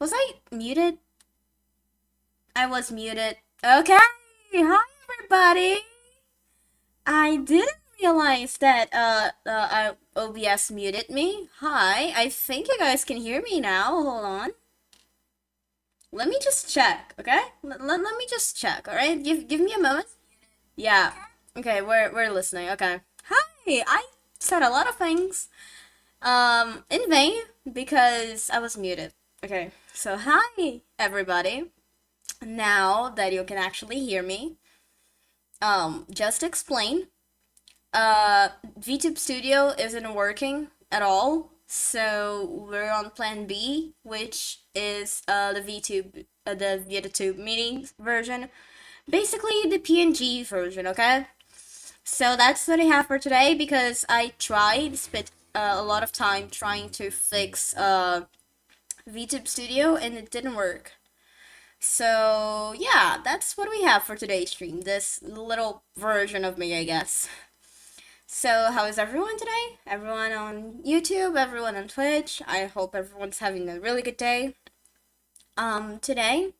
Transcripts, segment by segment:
Was I muted? I was muted. Okay. Hi, everybody. I didn't realize that OBS muted me. Hi. I think you guys can hear me now. Hold on. Let me just check. Okay. Let me just check. All right. Give me a moment. Yeah. Okay. We're listening. Okay. Hi. I said a lot of things in vain because I was muted. Okay. So hi, everybody. Now that you can actually hear me, just to explain, VTube Studio isn't working at all, so we're on Plan B, which is the VTube meeting version, basically the PNG version. Okay, so that's what I have for today because I tried spent a lot of time trying to fix VTube Studio and it didn't work. So, yeah, that's what we have for today's stream. This little version of me, I guess. So, how is everyone today? Everyone on YouTube, everyone on Twitch. I hope everyone's having a really good day. Today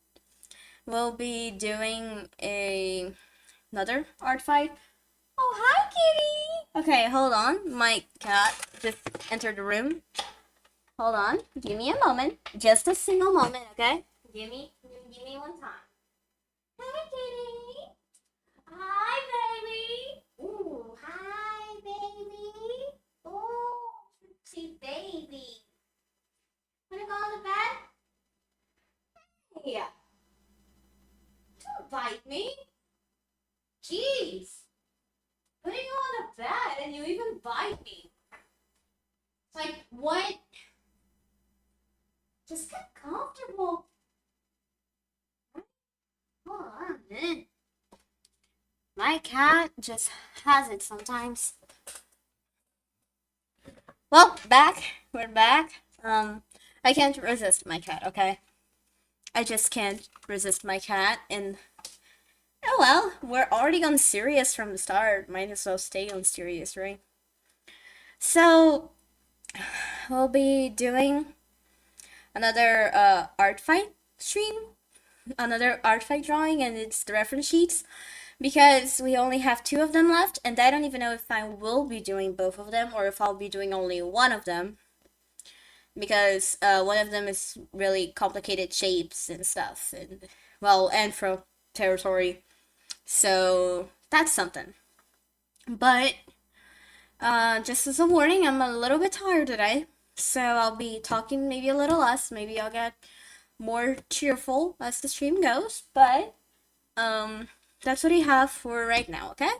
we'll be doing another art fight. Oh, hi, kitty. Okay, hold on. My cat just entered the room. Hold on. Give me a moment. Just a single moment, okay? Give me one time. Hi, kitty. Hi, baby. Ooh, hi, baby. Ooh, pretty baby. Wanna go on the bed? Yeah. Don't bite me. Jeez. Putting you on the bed and you even bite me. It's like, what? Just get comfortable. Hold on a minute. My cat just has it sometimes. Well, back. We're back. I can't resist my cat, okay? I just can't resist my cat, and oh well, we're already on serious from the start. Might as well stay on serious, right? So, we'll be doing another art fight stream, another art fight drawing, and it's the reference sheets because we only have two of them left, and I don't even know if I will be doing both of them or if I'll be doing only one of them because one of them is really complicated shapes and stuff, and well, Anthro territory. So that's something. But just as a warning, I'm a little bit tired today, so I'll be talking maybe a little less. Maybe I'll get more cheerful as the stream goes. But that's what I have for right now. Okay.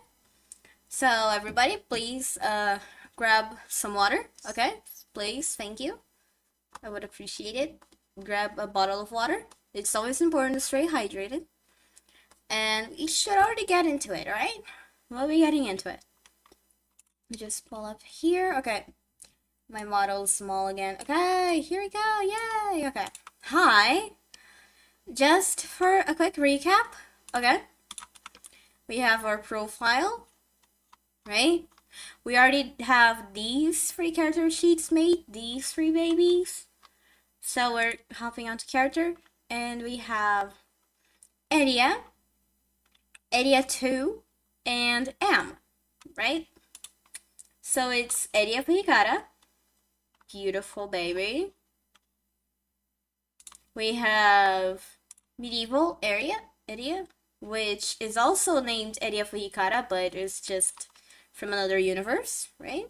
So everybody, please grab some water. Okay, please, thank you. I would appreciate it. Grab a bottle of water. It's always important to stay hydrated. And we should already get into it, alright? We'll be getting into it. Just pull up here. Okay. My model's small again. Okay, here we go. Yay! Okay. Hi. Just for a quick recap. Okay. We have our profile. Right? We already have these three character sheets made. These three babies. So we're hopping onto character. And we have area 2, and M, right? So it's Eria Picada, beautiful baby. We have medieval area, which is also named Eria Picada, but it's just from another universe, right?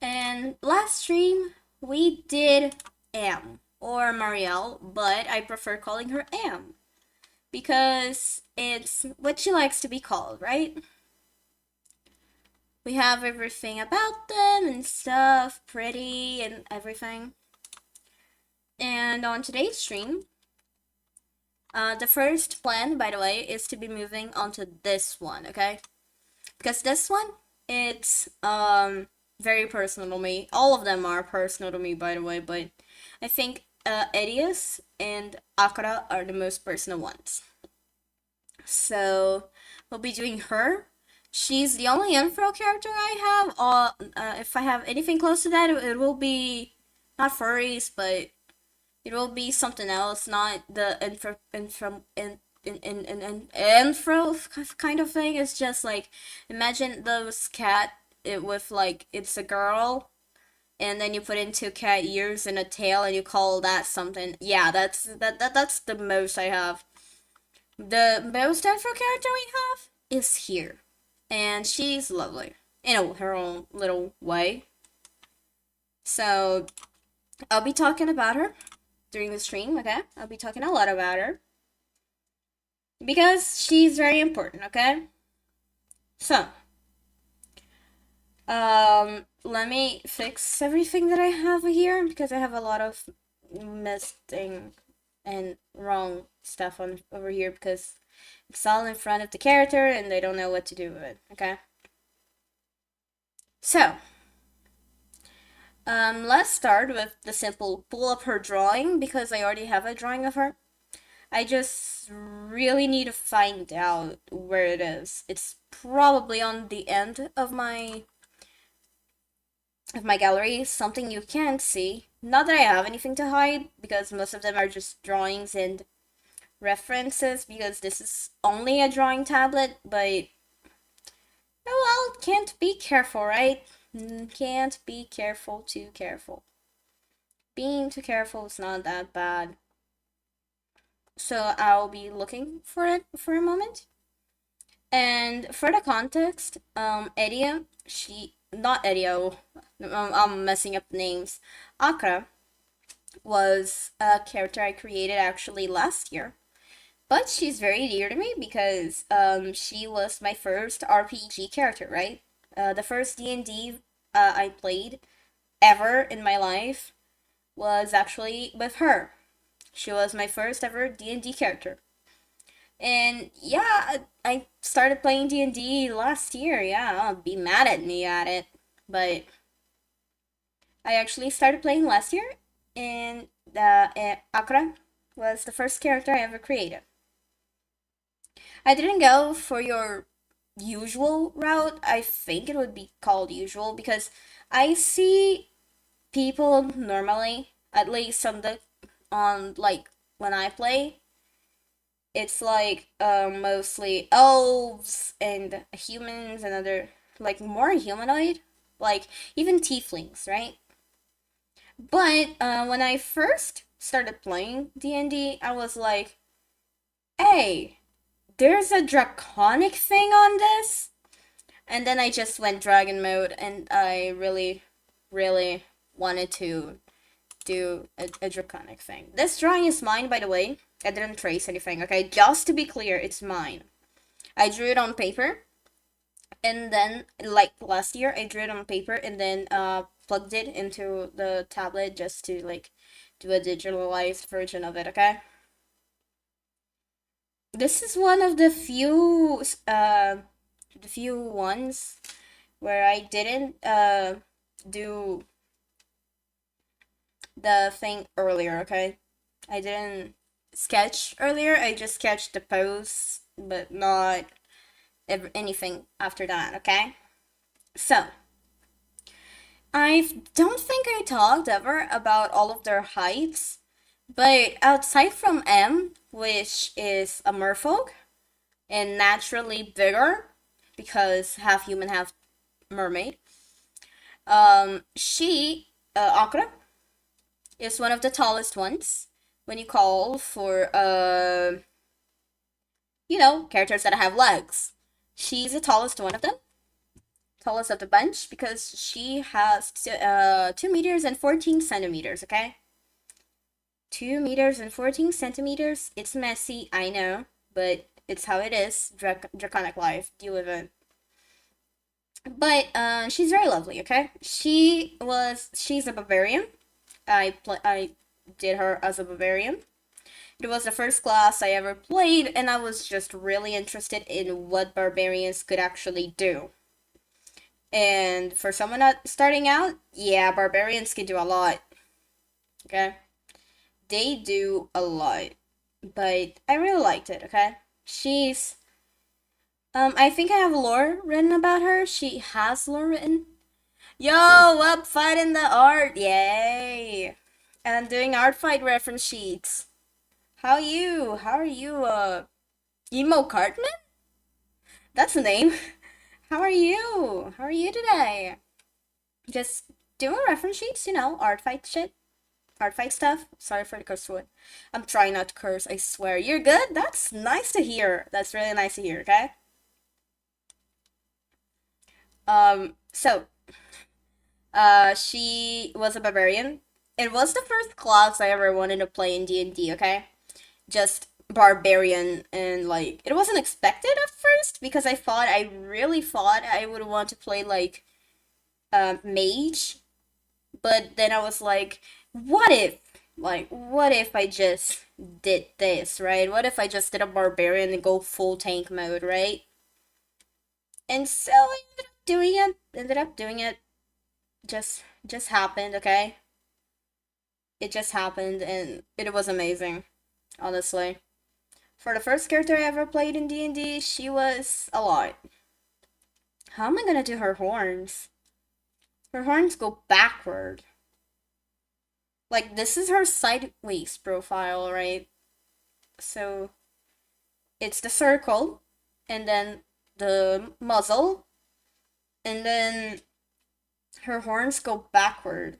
And last stream, we did M, or Marielle, but I prefer calling her M because it's what she likes to be called, right? We have everything about them and stuff, pretty and everything. And on today's stream, the first plan, by the way, is to be moving onto this one, okay? Because this one, it's very personal to me. All of them are personal to me, by the way, but I think Edius and Akara are the most personal ones. So we'll be doing her. She's the only info character I have. If I have anything close to that, it will be not furries, but It will be something else, not the infro kind of thing. It's just like, imagine those cat it with like it's a girl, and then you put in two cat ears and a tail, and you call that something. Yeah, that's the most I have. The most info character we have is here, and she's lovely in her own little way. So I'll be talking about her during the stream, okay? I'll be talking a lot about her because she's very important, okay? So, let me fix everything that I have here because I have a lot of missing and wrong stuff on over here because it's all in front of the character and they don't know what to do with it, okay? So, let's start with the simple pull up her drawing because I already have a drawing of her. I just really need to find out where it is. It's probably on the end of my gallery, something you can't see. Not that I have anything to hide, because most of them are just drawings and references, because this is only a drawing tablet, but oh well, can't be careful, right? Can't be careful too careful. Being too careful is not that bad. So I'll be looking for it for a moment. And for the context, Edia, not Edia, I'm messing up names. Akra was a character I created actually last year. But she's very dear to me because she was my first RPG character, right? The first D&D I played ever in my life was actually with her. She was my first ever D&D character. And yeah, I started playing D&D last year. Yeah, I'll be mad at me at it. But I actually started playing last year, and Akra was the first character I ever created. I didn't go for your usual route. I think it would be called usual because I see people normally, at least on like when I play, it's like mostly elves and humans and other like more humanoid, like even tieflings, right? But when I first started playing D&D, I was like, hey, there's a draconic thing on this. And then I just went dragon mode, and I really, really wanted to do a draconic thing. This drawing is mine, by the way. I didn't trace anything, okay? Just to be clear, it's mine. I drew it on paper, and then, like last year, I drew it on paper, and then plugged it into the tablet just to, like, do a digitalized version of it, okay? This is one of the few ones where I didn't do the thing earlier, okay? I didn't sketch earlier, I just sketched the pose, but not anything after that, okay? So, I don't think I talked ever about all of their heights, but outside from M, which is a merfolk, and naturally bigger, because half human, half mermaid, Akra, is one of the tallest ones when you call for characters that have legs. She's the tallest one of them, tallest of the bunch, because she has 2 meters and 14 centimeters, okay? 2 meters and 14 centimeters. It's messy, I know, but it's how it is. Draconic life, deal with it. But she's very lovely, okay? She's a barbarian. I did her as a barbarian. It was the first class I ever played, and I was just really interested in what barbarians could actually do. And for someone starting out, yeah, barbarians can do a lot. Okay? They do a lot. But I really liked it, okay? I think I have lore written about her. She has lore written. Yo, up fighting the art. Yay. and doing art fight reference sheets. How you? How are you, Emo Cartman? That's the name. How are you? How are you today? Just doing reference sheets, art fight shit. Art fight stuff. Sorry for the curse word. I'm trying not to curse, I swear. You're good? That's nice to hear. That's really nice to hear, okay? So, she was a barbarian. It was the first class I ever wanted to play in D&D, okay? Just barbarian, and like it wasn't expected at first because I really thought I would want to play like mage, but then I was like, what if I just did this, right? What if I just did a barbarian and go full tank mode, right? And so I ended up doing it. Just happened, okay? It just happened and it was amazing, honestly. For the first character I ever played in D&D, she was a lot. How am I gonna do her horns? Her horns go backward. Like, this is her sideways profile, right? So, it's the circle, and then the muzzle, and then her horns go backward.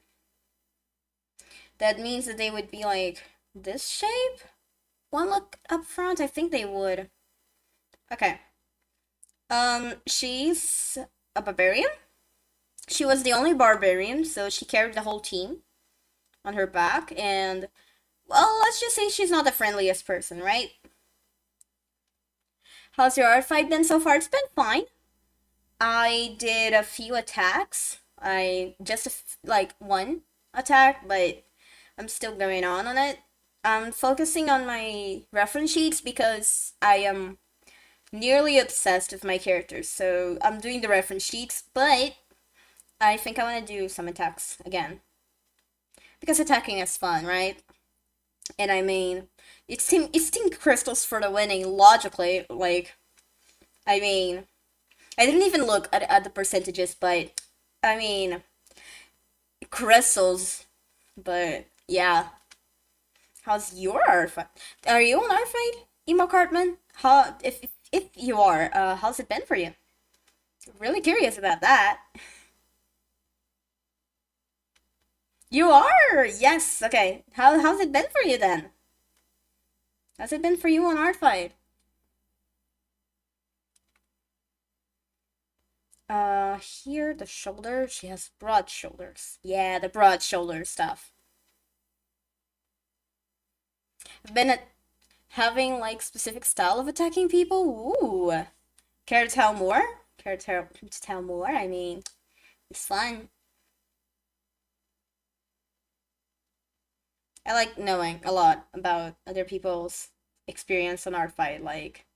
That means that they would be like this shape? One look up front, I think they would. Okay. She's a barbarian. She was the only barbarian, so she carried the whole team on her back, and, well, let's just say she's not the friendliest person, right? How's your art fight been so far? It's been fine. I did a few attacks. I just, like, one attack, but I'm still going on it. I'm focusing on my reference sheets because I am nearly obsessed with my characters, so I'm doing the reference sheets, but I think I want to do some attacks again. Because attacking is fun, right? And I mean, it's team crystals for the winning, logically. Like, I mean, I didn't even look at the percentages, but I mean, crystals. But yeah, how's your art fight? Are you on art fight, Emo Cartman? How if you are, how's it been for you? Really curious about that. You are, yes. Okay, how's it been for you then? How's it been for you on art fight? Here, the shoulder, she has broad shoulders. Yeah, the broad shoulder stuff. I've been having, like, specific style of attacking people. Ooh. Care to tell more? Care to tell more? I mean, it's fun. I like knowing a lot about other people's experience on art fight. Like,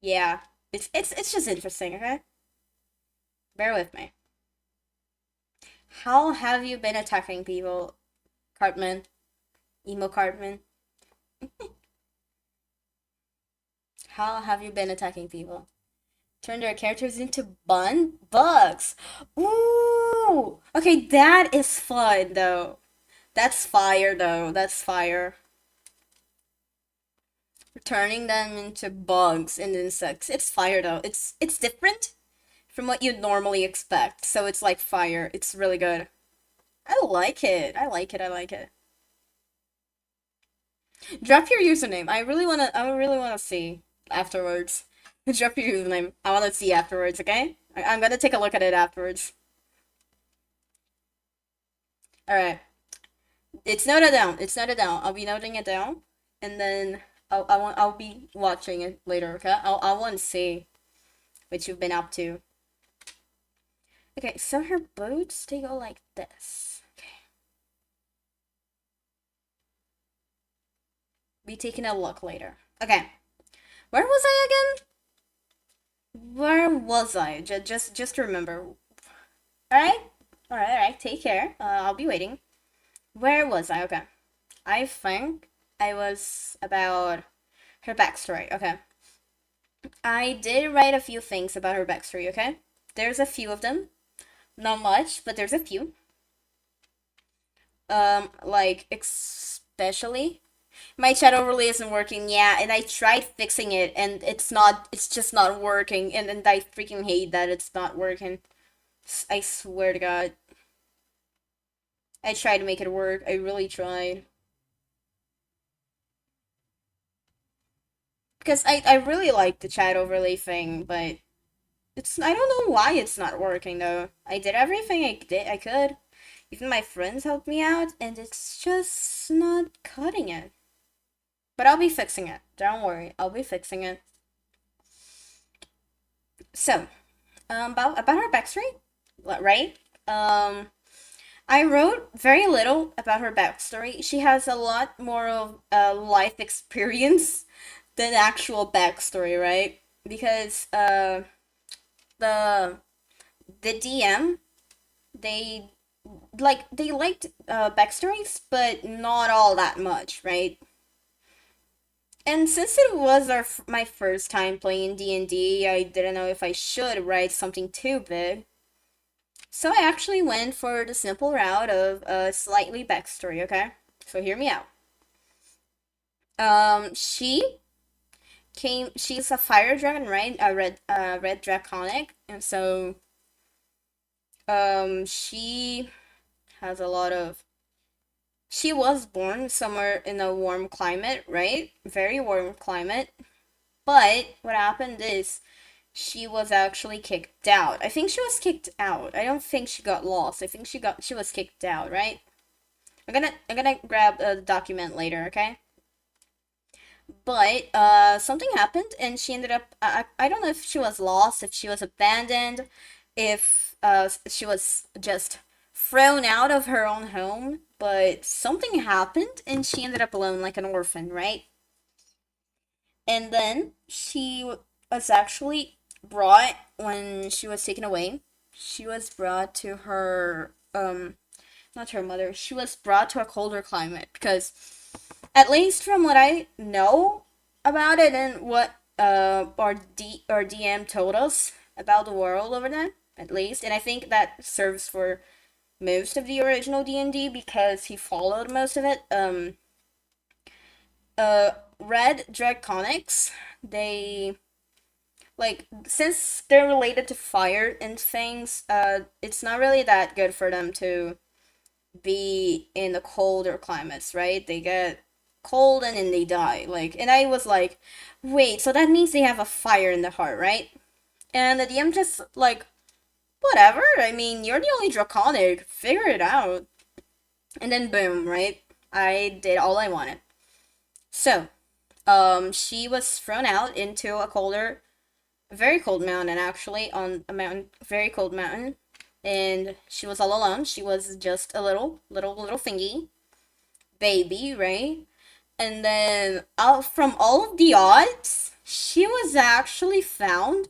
yeah, it's just interesting, okay? Bear with me. How have you been attacking people, Cartman? Emo Cartman? How have you been attacking people? Turn their characters into bugs. Ooh! Okay, that is fun, though. That's fire, though. That's fire. Turning them into bugs and insects. It's fire, though. It's different from what you'd normally expect. So it's like fire. It's really good. I like it. I like it. I like it. Drop your username. I really wanna see afterwards. Drop your username. I wanna see afterwards, okay? I'm gonna take a look at it afterwards. Alright. It's noted down. It's noted down. I'll be noting it down. And then I'll be watching it later, okay? I want to see what you've been up to. Okay, so her boots, they go like this. Okay. Be taking a look later. Okay. Where was I again? Where was I? Just remember. Alright? Alright. Take care. I'll be waiting. Where was I? Okay. I think I was about her backstory. Okay. I did write a few things about her backstory, okay? There's a few of them. Not much, but there's a few. Like especially my chat overlay isn't working, yeah, and I tried fixing it and it's just not working, and I freaking hate that it's not working. I swear to God. I tried to make it work. I really tried. Because I really like the chat overlay thing, but I don't know why it's not working though. I did everything I could. Even my friends helped me out, and it's just not cutting it. But I'll be fixing it. Don't worry, I'll be fixing it. So, about her backstory, right? I wrote very little about her backstory. She has a lot more of life experience than actual backstory, right? Because the the DM, they they liked backstories, but not all that much, right? And since it was my first time playing D&D, I didn't know if I should write something too big. So I actually went for the simple route of a slightly backstory, okay? So hear me out. She's a fire dragon, right? A red draconic, and so she has a lot of she was born somewhere in a warm climate, right? Very warm climate. But what happened is she was actually kicked out. I think she was kicked out. I don't think she got lost. I think she was kicked out, right? I'm gonna grab a document later, okay? But something happened and she ended up I don't know if she was lost, if she was abandoned, if she was just thrown out of her own home, but something happened and she ended up alone like an orphan, right? And then she was actually brought when she was taken away. She was brought to her not her mother. She was brought to a colder climate because at least from what I know about it and what our DM told us about the world over there, at least, and I think that serves for most of the original D&D because he followed most of it. Red Draconics, they since they're related to fire and things, it's not really that good for them to be in the colder climates, right? They get cold and then they die. And I was like, wait, so that means they have a fire in the heart, right? And the DM just whatever. I mean, you're the only draconic. Figure it out. And then boom, right? I did all I wanted. So, she was thrown out into a colder, very cold mountain actually, on a mountain, very cold mountain, and she was all alone. She was just a little thingy baby, right? And then out from all of the odds, she was actually found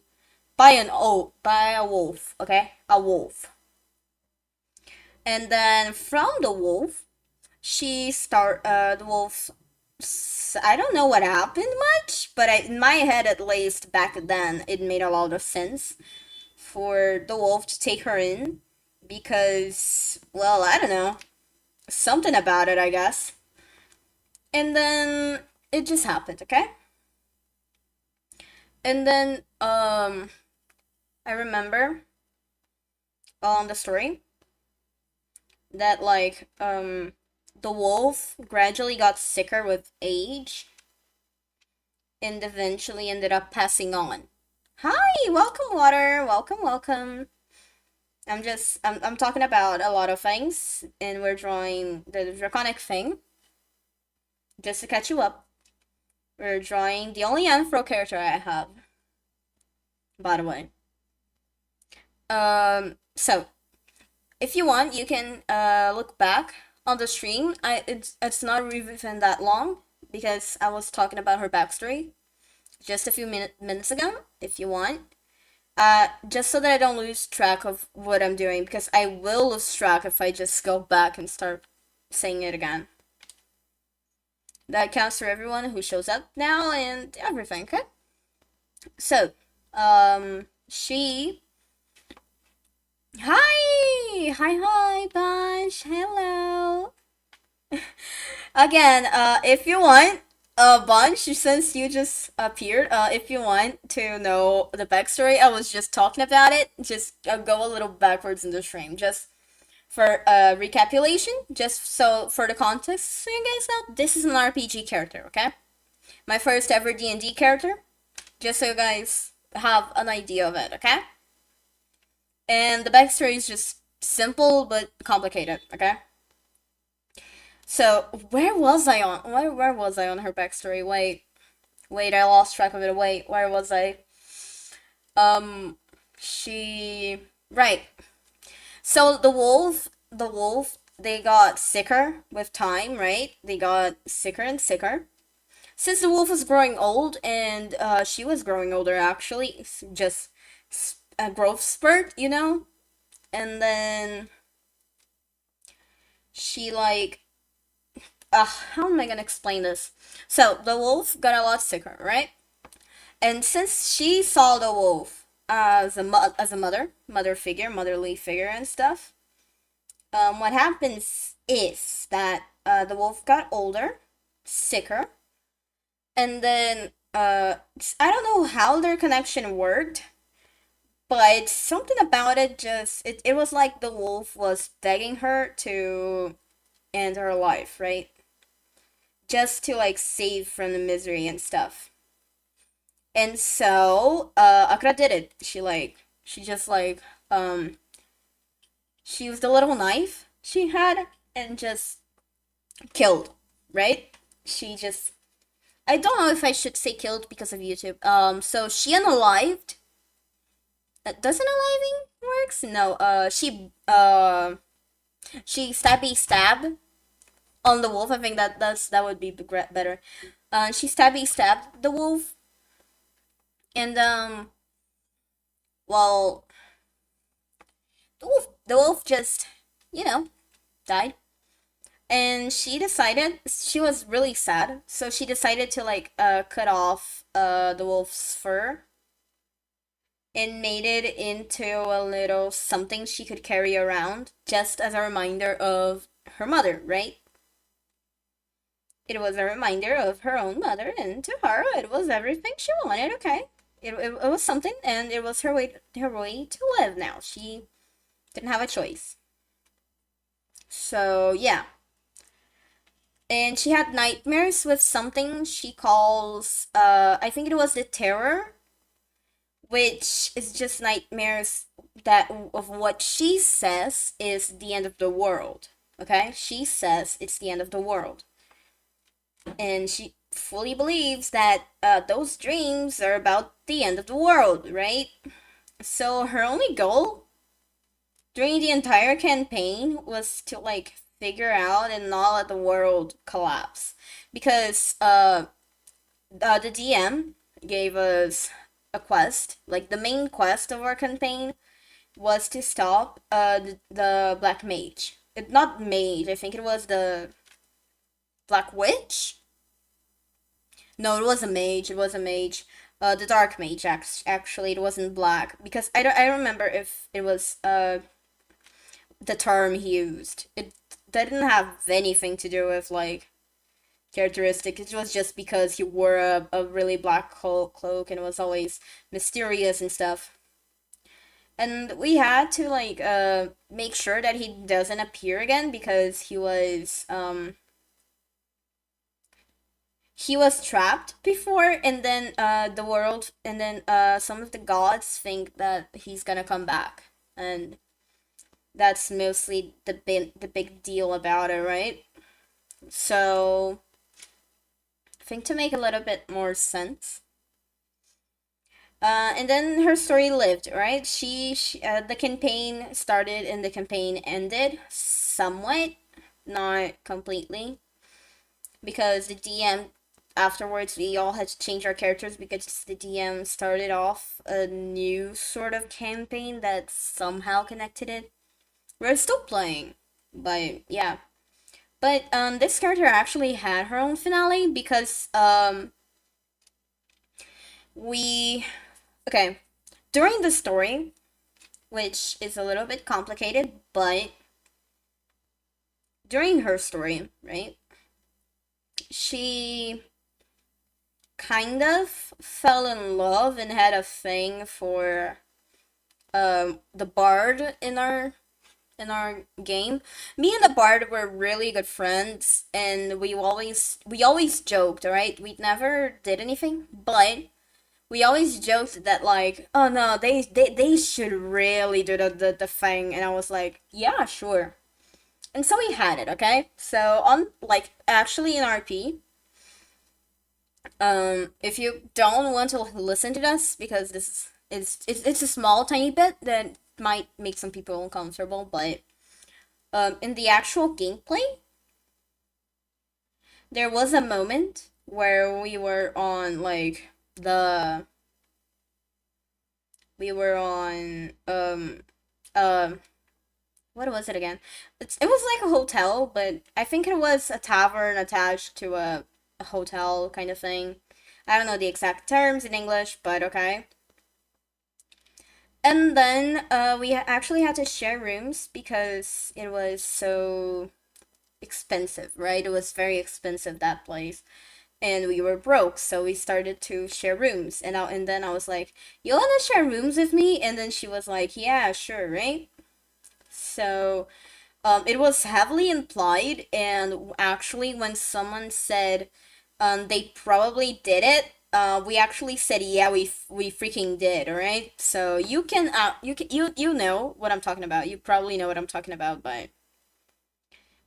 by a wolf, okay? A wolf. And then from the wolf, the wolf I don't know what happened much, but in my head at least back then it made a lot of sense for the wolf to take her in because well, I don't know, something about it, I guess. And then it just happened, okay? And then I remember on the story that the wolf gradually got sicker with age and eventually ended up passing on. Hi, welcome water. Welcome, welcome. I'm talking about a lot of things and we're drawing the draconic thing. Just to catch you up. We're drawing the only Anthro character I have. By the way. So if you want, you can look back on the stream. It's not even that long because I was talking about her backstory just a few minutes ago. If you want, just so that I don't lose track of what I'm doing because I will lose track if I just go back and start saying it again. That counts for everyone who shows up now and everything. Okay. So, she hi, Bash, hello. Again, if you want a bunch, since you just appeared, if you want to know the backstory, I was just talking about it. Just go a little backwards in the stream, just for recapitulation, just so for the context, so you guys know, this is an RPG character, okay? My first ever D&D character, just so you guys have an idea of it, okay? And the backstory is just simple but complicated, okay? So where was I on? Where was I on her backstory? Wait, I lost track of it. Wait, where was I? Um, she right. So the wolf, they got sicker with time, right? They got sicker and sicker. Since the wolf was growing old, and she was growing older actually, just a growth spurt, you know. And then she like how am I gonna explain this? So the wolf got a lot sicker, right? And since she saw the wolf as as a mother figure, motherly figure and stuff, what happens is that the wolf got older, sicker, and then I don't know how their connection worked, but something about it just it was like the wolf was begging her to end her life, right? Just to like save from the misery and stuff. And so Akra did it. She just like she used a little knife she had and just killed, right? She just I don't know if I should say killed because of YouTube. So she unalived. Doesn't aliving works? No. She stab on the wolf. I think that would be better. She stabbed the wolf, and well, the wolf just you know died, and she was really sad, so she decided to like cut off the wolf's fur and made it into a little something she could carry around just as a reminder of her mother, right? It was a reminder of her own mother, and to her, it was everything she wanted. Okay, it was something, and it was her way to live. Now she didn't have a choice. So yeah, and she had nightmares with something she calls I think it was the terror, which is just nightmares that of what she says is the end of the world. Okay, she says it's the end of the world, and she fully believes that those dreams are about the end of the world, right? So her only goal during the entire campaign was to like figure out and not let the world collapse, because the DM gave us a quest. Like the main quest of our campaign was to stop the black mage. Not mage. I think it was the black witch. No, it was a mage. It was a mage. The dark mage. Actually, it wasn't black because I don't remember if it was the term he used. It didn't have anything to do with like characteristic. It was just because he wore a really black cloak and was always mysterious and stuff. And we had to like make sure that he doesn't appear again because he was trapped before, and then the world, and then some of the gods think that he's gonna come back, and that's mostly the big deal about it, right? So I think to make a little bit more sense, and then her story lived, right? The campaign started and the campaign ended somewhat, not completely, because the DM afterwards we all had to change our characters because the DM started off a new sort of campaign that somehow connected it. We're still playing, but yeah. But this character actually had her own finale because we okay, during the story, which is a little bit complicated, but during her story, right? she kind of fell in love and had a thing for the bard in our game. Me and the bard were really good friends, and we always joked, right? We never did anything, but we always joked that like, oh no, they should really do the thing, and I was like, yeah, sure. And so we had it, okay? So on like actually in RP, if you don't want to listen to this because this is it's a small tiny bit that might make some people uncomfortable, but in the actual gameplay, there was a moment where the we were on what was it again? It was like a hotel, but I think it was a tavern attached to a hotel kind of thing. I don't know the exact terms in English, but okay. And then we actually had to share rooms because it was so expensive, right? It was very expensive, that place. And we were broke, so we started to share rooms. And then I was like, "You wanna share rooms with me?" And then she was like, "Yeah, sure, right?" So it was heavily implied, and actually, when someone said they probably did it, we actually said, "Yeah, we freaking did." All right. So you know what I'm talking about. You probably know what I'm talking about, but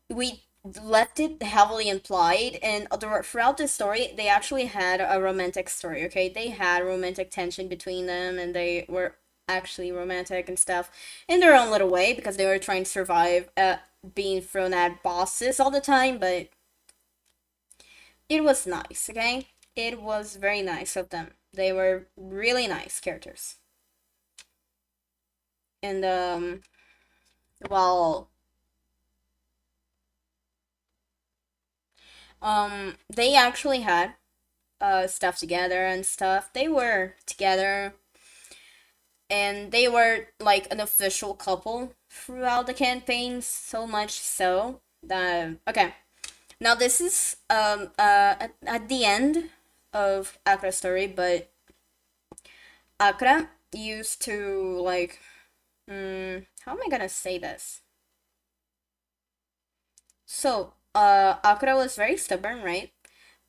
we left it heavily implied, and throughout the story they actually had a romantic story. Okay, they had romantic tension between them, and they were actually romantic and stuff in their own little way because they were trying to survive being thrown at bosses all the time. But it was nice. Okay, it was very nice of them. They were really nice characters. And well, they actually had stuff together and stuff. They were together, and they were like an official couple throughout the campaign, so much so that okay. Now this is at the end of Akra's story, but Akra used to like how am I gonna say this? So Akra was very stubborn, right?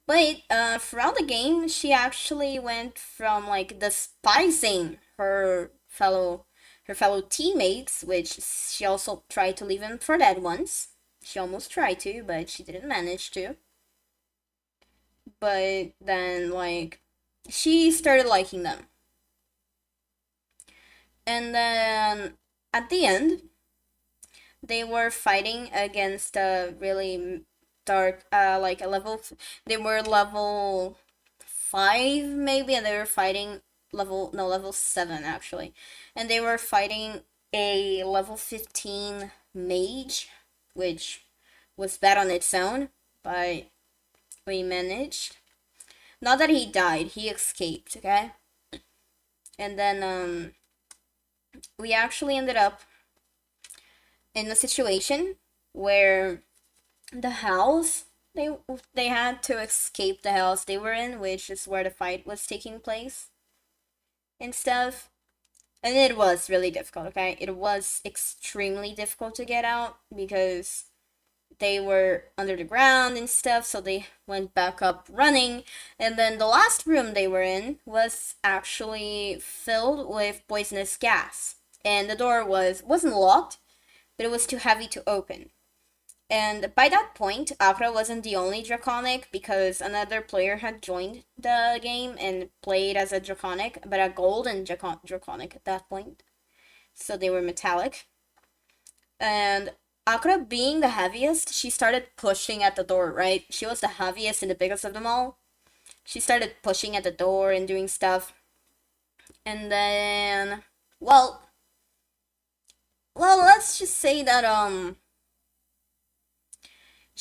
But throughout the game, she actually went from like despising her fellow teammates, which she also tried to leave him for dead once. She almost tried to, but she didn't manage to. But then like she started liking them. And then at the end, they were fighting against a really dark like a level they were level 5 maybe, and they were fighting level 7 actually, and they were fighting a level 15 mage, which was bad on its own, but we managed. Not that he died, he escaped, okay. And then we actually ended up in a situation where the house they had to escape the house they were in, which is where the fight was taking place and stuff. And it was really difficult, okay? It was extremely difficult to get out because they were under the ground and stuff, so they went back up running. And then the last room they were in was actually filled with poisonous gas. And the door wasn't locked, but it was too heavy to open. And by that point, Akra wasn't the only Draconic because another player had joined the game and played as a Draconic, but a golden Draconic at that point. So they were metallic. And Akra, being the heaviest, she started pushing at the door, right? She was the heaviest and the biggest of them all. She started pushing at the door and doing stuff. And then, well, let's just say that,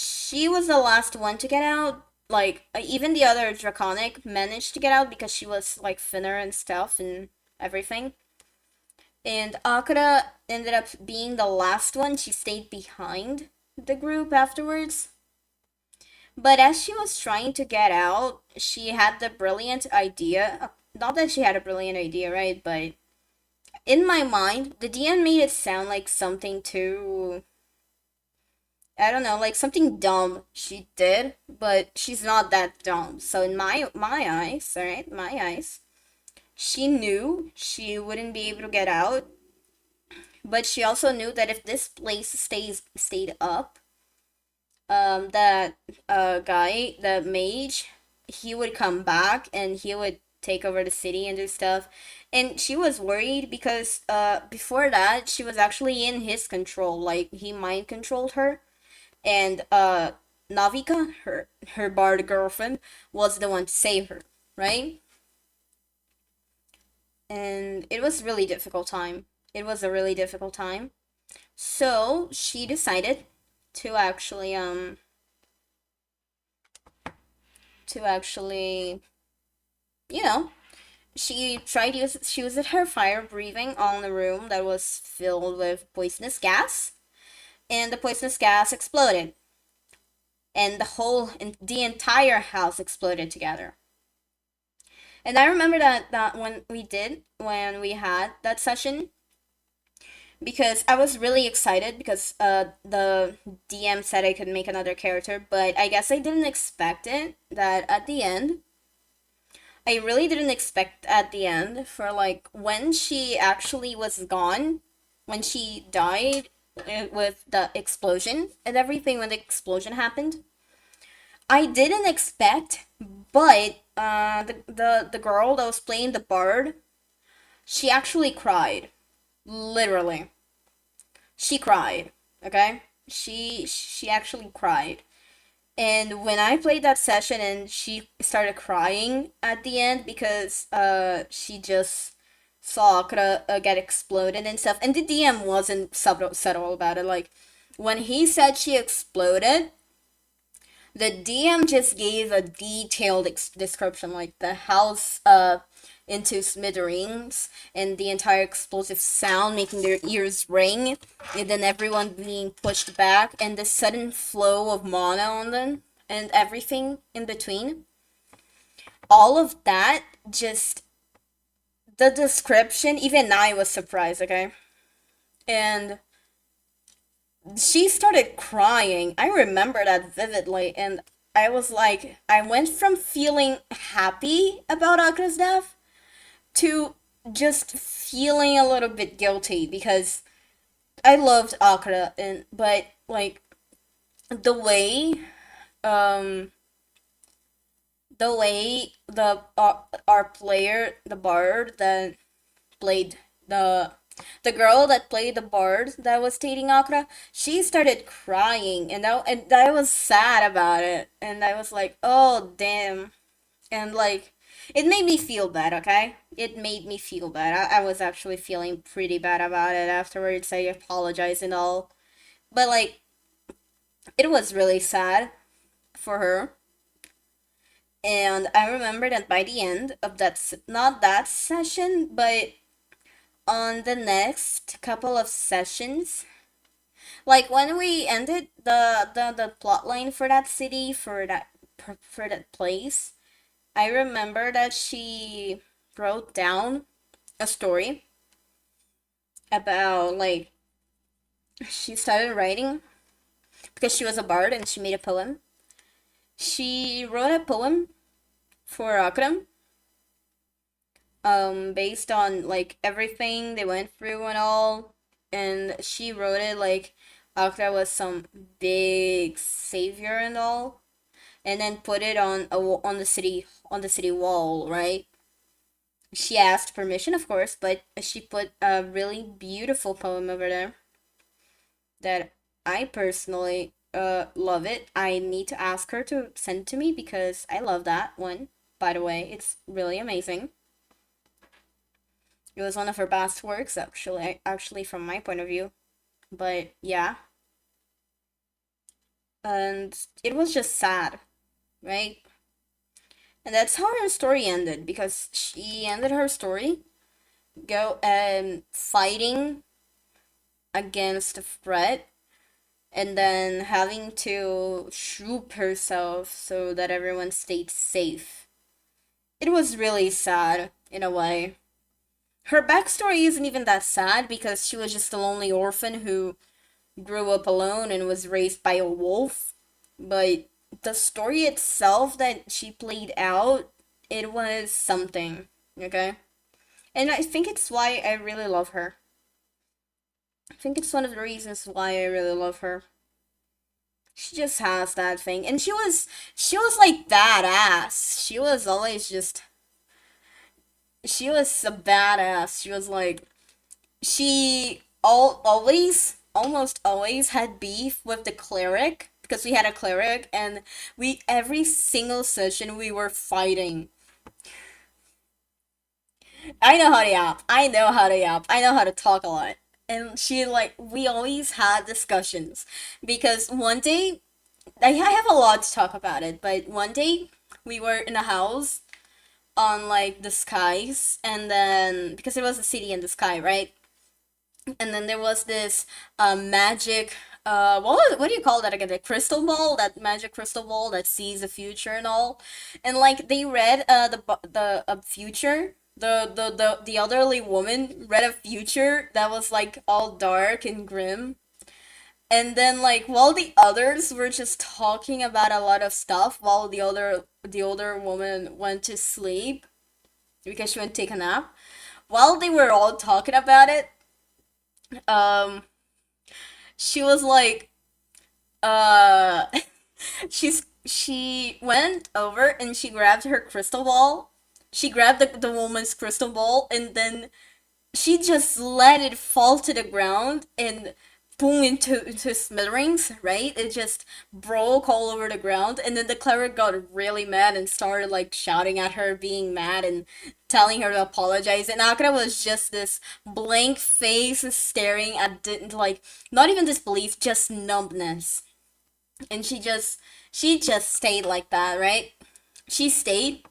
she was the last one to get out. Like, even the other Draconic managed to get out because she was, like, thinner and stuff and everything. And Akira ended up being the last one. She stayed behind the group afterwards. But as she was trying to get out, she had the brilliant idea. Not that she had a brilliant idea, right? But in my mind, the DM made it sound like something too, I don't know, like something dumb she did, but she's not that dumb. So in my eyes, all right, my eyes, she knew she wouldn't be able to get out, but she also knew that if this place stayed up, that guy, the mage, he would come back and he would take over the city and do stuff. And she was worried because before that she was actually in his control, like he mind controlled her, and Navika, her bard girlfriend, was the one to save her, right? And it was really difficult time. It was a really difficult time. So she decided to actually to actually you know she used her fire breathing on a room that was filled with poisonous gas, and the poisonous gas exploded, and the entire house exploded together. And I remember that when we had that session, because I was really excited because the DM said I could make another character, but I guess I didn't expect it that at the end. I really didn't expect at the end for like when she actually was gone, when she died with the explosion and everything, when the explosion happened. I didn't expect, but the girl that was playing the bard, she actually cried. Literally. She cried. Okay? She actually cried. And when I played that session and she started crying at the end because she just saw Akira get exploded and stuff, and the DM wasn't subtle about it. Like when he said she exploded, the DM just gave a detailed description, like the house into smithereens and the entire explosive sound making their ears ring, and then everyone being pushed back and the sudden flow of mana on them and everything in between. All of that, just the description, even I was surprised, okay? And she started crying. I remember that vividly, and I was like, I went from feeling happy about Akira's death to just feeling a little bit guilty because I loved Akira, and but like the way, um, the way our player, the bard that played the the girl that played the bard that was dating Akira, she started crying, and I was sad about it, and I was like, oh damn, and like it made me feel bad. Okay, it made me feel bad. I was actually feeling pretty bad about it afterwards. I apologized and all, but like it was really sad for her. And I remember that by the end of not that session, but on the next couple of sessions, like when we ended the plot line for that city, for that place, I remember that she wrote down a story about like she started writing because she was a bard and she made a poem. She wrote a poem for Akram, based on like everything they went through and all, and she wrote it like Akra was some big savior and all, and then put it on the city wall, right? She asked permission, of course, but she put a really beautiful poem over there that I personally love it. I need to ask her to send it to me because I love that one. By the way, it's really amazing. It was one of her best works, actually from my point of view. But yeah, and it was just sad, right? And that's how her story ended because she ended her story go fighting against a threat and then having to shoot herself so that everyone stayed safe. It was really sad in a way. Her backstory isn't even that sad because she was just a lonely orphan who grew up alone and was raised by a wolf. But the story itself that she played out, it was something, okay? And I think it's why I really love her. I think it's one of the reasons why I really love her. She just has that thing. And she was like badass. She was always just she was a badass. She was like she always almost always had beef with the cleric because we had a cleric and we every single session we were fighting. I know how to yap. I know how to yap. I know how to talk a lot. And she like we always had discussions because one day I have a lot to talk about it, but one day we were in a house on like the skies and then because it was a city in the sky, right? And then there was this magic what do you call that again? The crystal ball, that magic crystal ball that sees the future and all. And like they read the future. The elderly woman read a future that was like all dark and grim. And then like while the others were just talking about a lot of stuff while the older woman went to sleep because she went to take a nap. While they were all talking about it, um she was like uh she went over and she grabbed her crystal ball. She grabbed the woman's crystal ball and then she just let it fall to the ground and boom into smithereens, right? It just broke all over the ground and then the cleric got really mad and started like shouting at her, being mad and telling her to apologize. And Akira was just this blank face staring at like not even disbelief, just numbness. And she just stayed like that, right? She stayed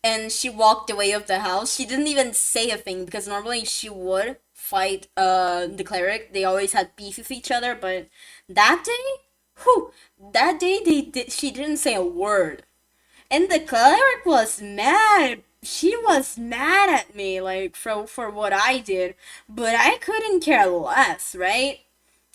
and she walked away of the house. She didn't even say a thing because normally she would fight the cleric. They always had beef with each other, but that day, whew, that day she didn't say a word. And the cleric was mad. She was mad at me like for what I did, but I couldn't care less, right?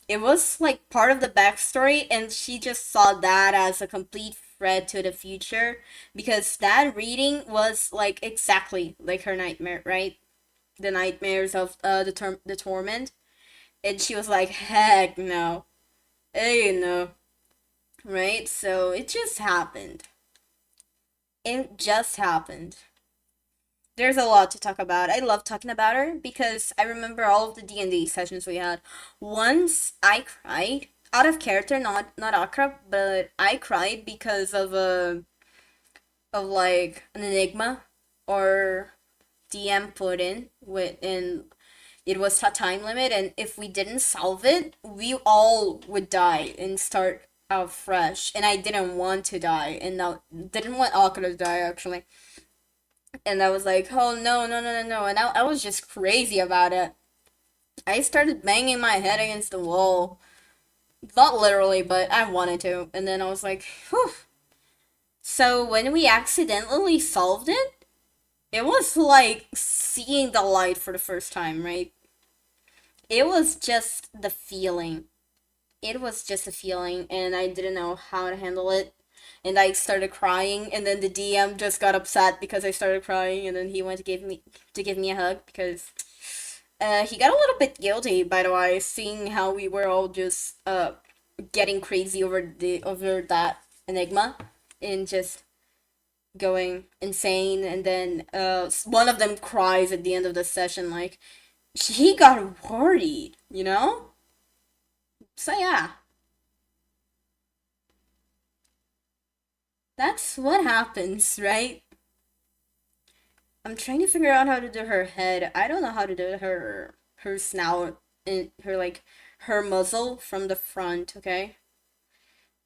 It was like part of the backstory, and she just saw that as a complete threat to the future because that reading was like exactly like her nightmare, right? The nightmares of the torment, and she was like, heck no, hey no, right? So it just happened. It just happened. There's a lot to talk about. I love talking about her because I remember all of the D&D sessions we had. Once I cried out of character, not Akra, but I cried because of like an enigma or DM put in it was a time limit, and if we didn't solve it, we all would die and start out fresh. And I didn't want to die, and now didn't want Akra to die actually. And I was like, oh no, no, no, no, no. And I was just crazy about it. I started banging my head against the wall. Not literally, but I wanted to. And then I was like, whew. So when we accidentally solved it, it was like seeing the light for the first time, right? It was just the feeling. It was just a feeling, and I didn't know how to handle it. And I started crying, and then the DM just got upset because I started crying, and then he went to give me a hug because he got a little bit guilty, by the way, seeing how we were all just getting crazy over that enigma and just going insane. And then one of them cries at the end of the session, like he got worried, you know. So yeah, that's what happens, right? I'm trying to figure out how to do her head. I don't know how to do her snout and her like her muzzle from the front, okay?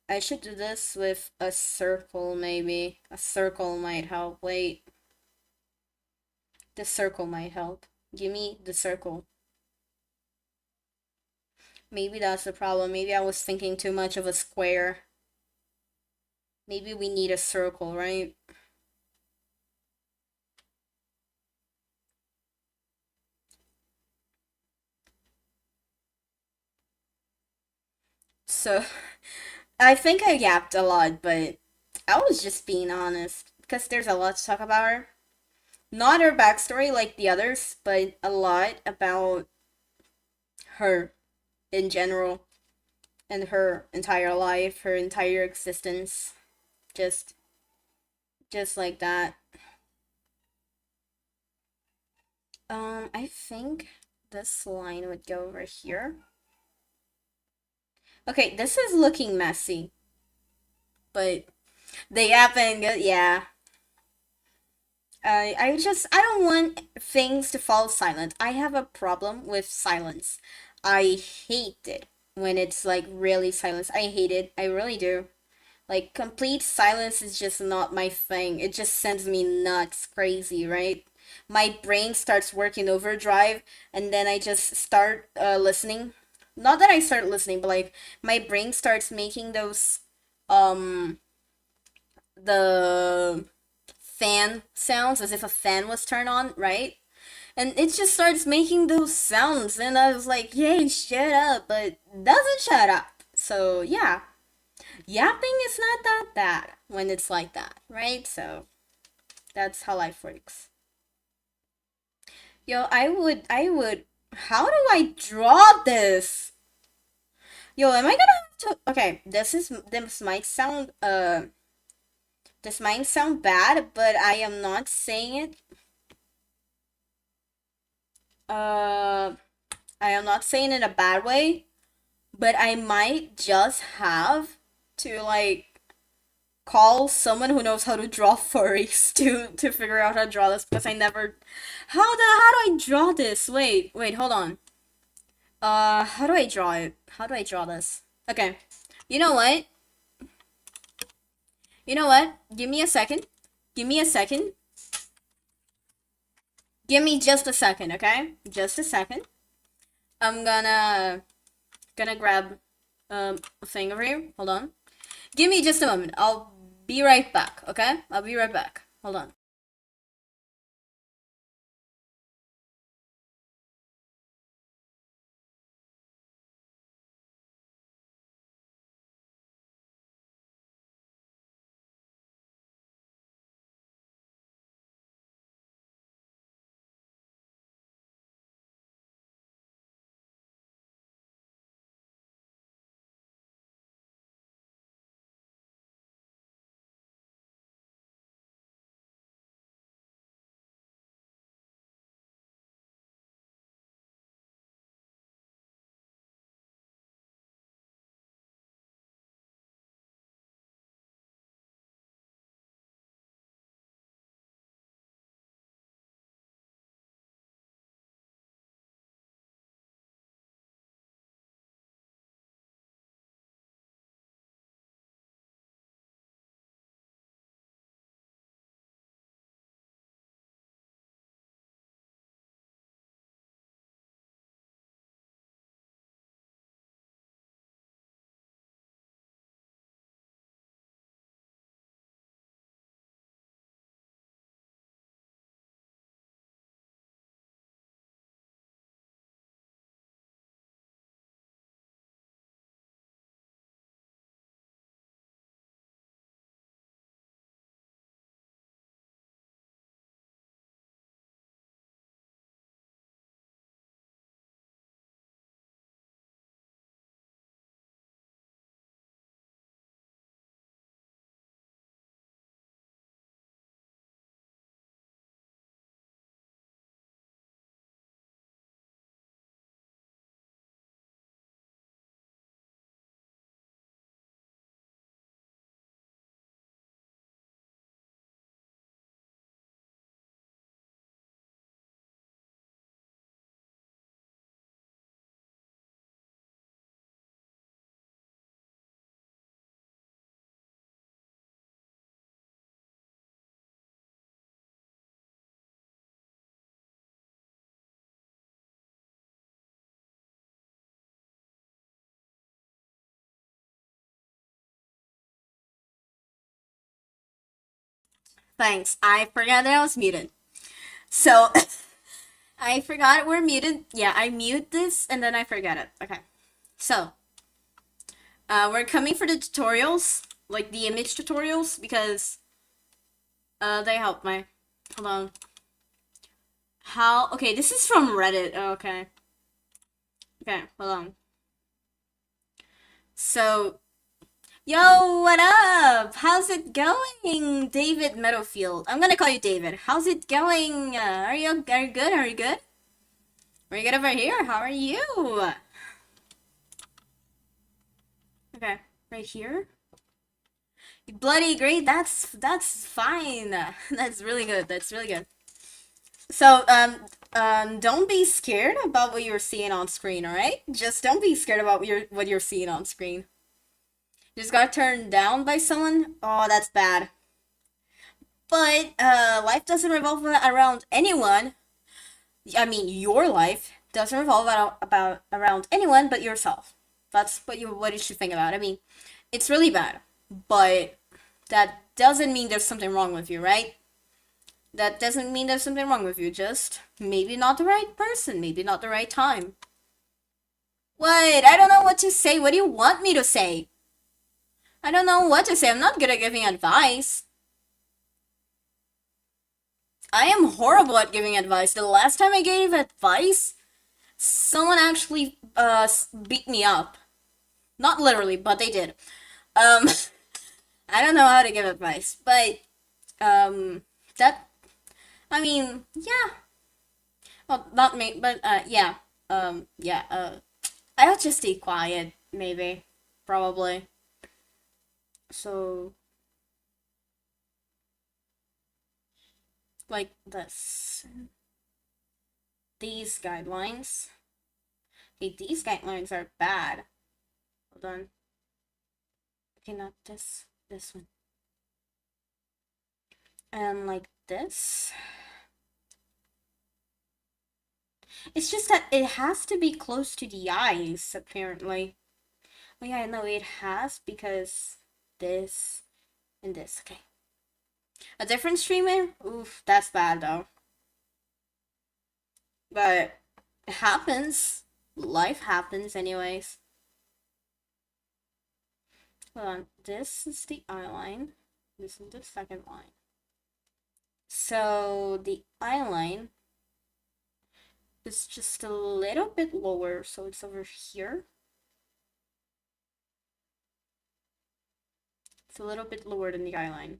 I should do this with a circle maybe. A circle might help. Wait. The circle might help. Give me the circle. Maybe that's the problem. Maybe I was thinking too much of a square. Maybe we need a circle, right? So, I think I yapped a lot, but I was just being honest because there's a lot to talk about her. Not her backstory like the others, but a lot about her in general and her entire life, her entire existence. Just just like that. I think this line would go over here. Okay, this is looking messy, but the yapping, yeah. I don't want things to fall silent. I have a problem with silence. I hate it when it's like really silence. I hate it. I really do. Like complete silence is just not my thing. It just sends me nuts, crazy, right? My brain starts working overdrive, and then I just start listening. Not that I start listening, but like my brain starts making those um the fan sounds as if a fan was turned on, right? And it just starts making those sounds, and I was like, "Yay, shut up!" But doesn't shut up. So yeah, yapping is not that bad when it's like that, right? So that's how life works. Yo, I would. How do I draw this? Yo, am I gonna have to? Okay, this might sound bad, but I am not saying it. Uh, I am not saying it in a bad way, but I might just have to like call someone who knows how to draw furries to figure out how to draw this because I never. How do I draw this? Wait, hold on. How do I draw it? How do I draw this? Okay. You know what? You know what? Give me a second. Give me a second. Give me just a second, okay? Just a second. I'm gonna grab a thing over here. Hold on. Give me just a moment. I'll be right back, okay? I'll be right back. Hold on. Thanks. I forgot that I was muted. So, I forgot we're muted. Yeah, I mute this and then I forget it. Okay. So, we're coming for the tutorials, like the image tutorials, because they help me. Hold on. How? Okay, this is from Reddit. Oh, okay. Okay, hold on. So, yo, what up? How's it going, David Meadowfield? I'm gonna call you David. How's it going? Are you good? Are you good? Are you good over here? How are you? Okay, right here. Bloody great. That's fine. That's really good. That's really good. So, don't be scared about what you're seeing on screen, all right? Just don't be scared about what you're seeing on screen. You just got turned down by someone. Oh, that's bad. But life doesn't revolve around anyone. I mean, your life doesn't revolve around anyone but yourself. That's what you should think about. I mean, it's really bad, but that doesn't mean there's something wrong with you, right? That doesn't mean there's something wrong with you. Just maybe not the right person, maybe not the right time. What? I don't know what to say. What do you want me to say? I don't know what to say. I'm not good at giving advice. I am horrible at giving advice. The last time I gave advice, someone actually beat me up. Not literally, but they did. Um, I don't know how to give advice, but that I mean, yeah. Well, not me, but yeah. Yeah. I'll just stay quiet, maybe, probably. So, like this. These guidelines. Okay, these guidelines are bad. Hold on. Okay, not this. This one. And like this. It's just that it has to be close to the eyes, apparently. Oh yeah, no, it has because this and this. Okay. A different streamer? Oof, that's bad though. But it happens. Life happens anyways. Hold on. This is the eye line. This is the second line. So the eye line is just a little bit lower, so it's over here. It's a little bit lower than the eye line.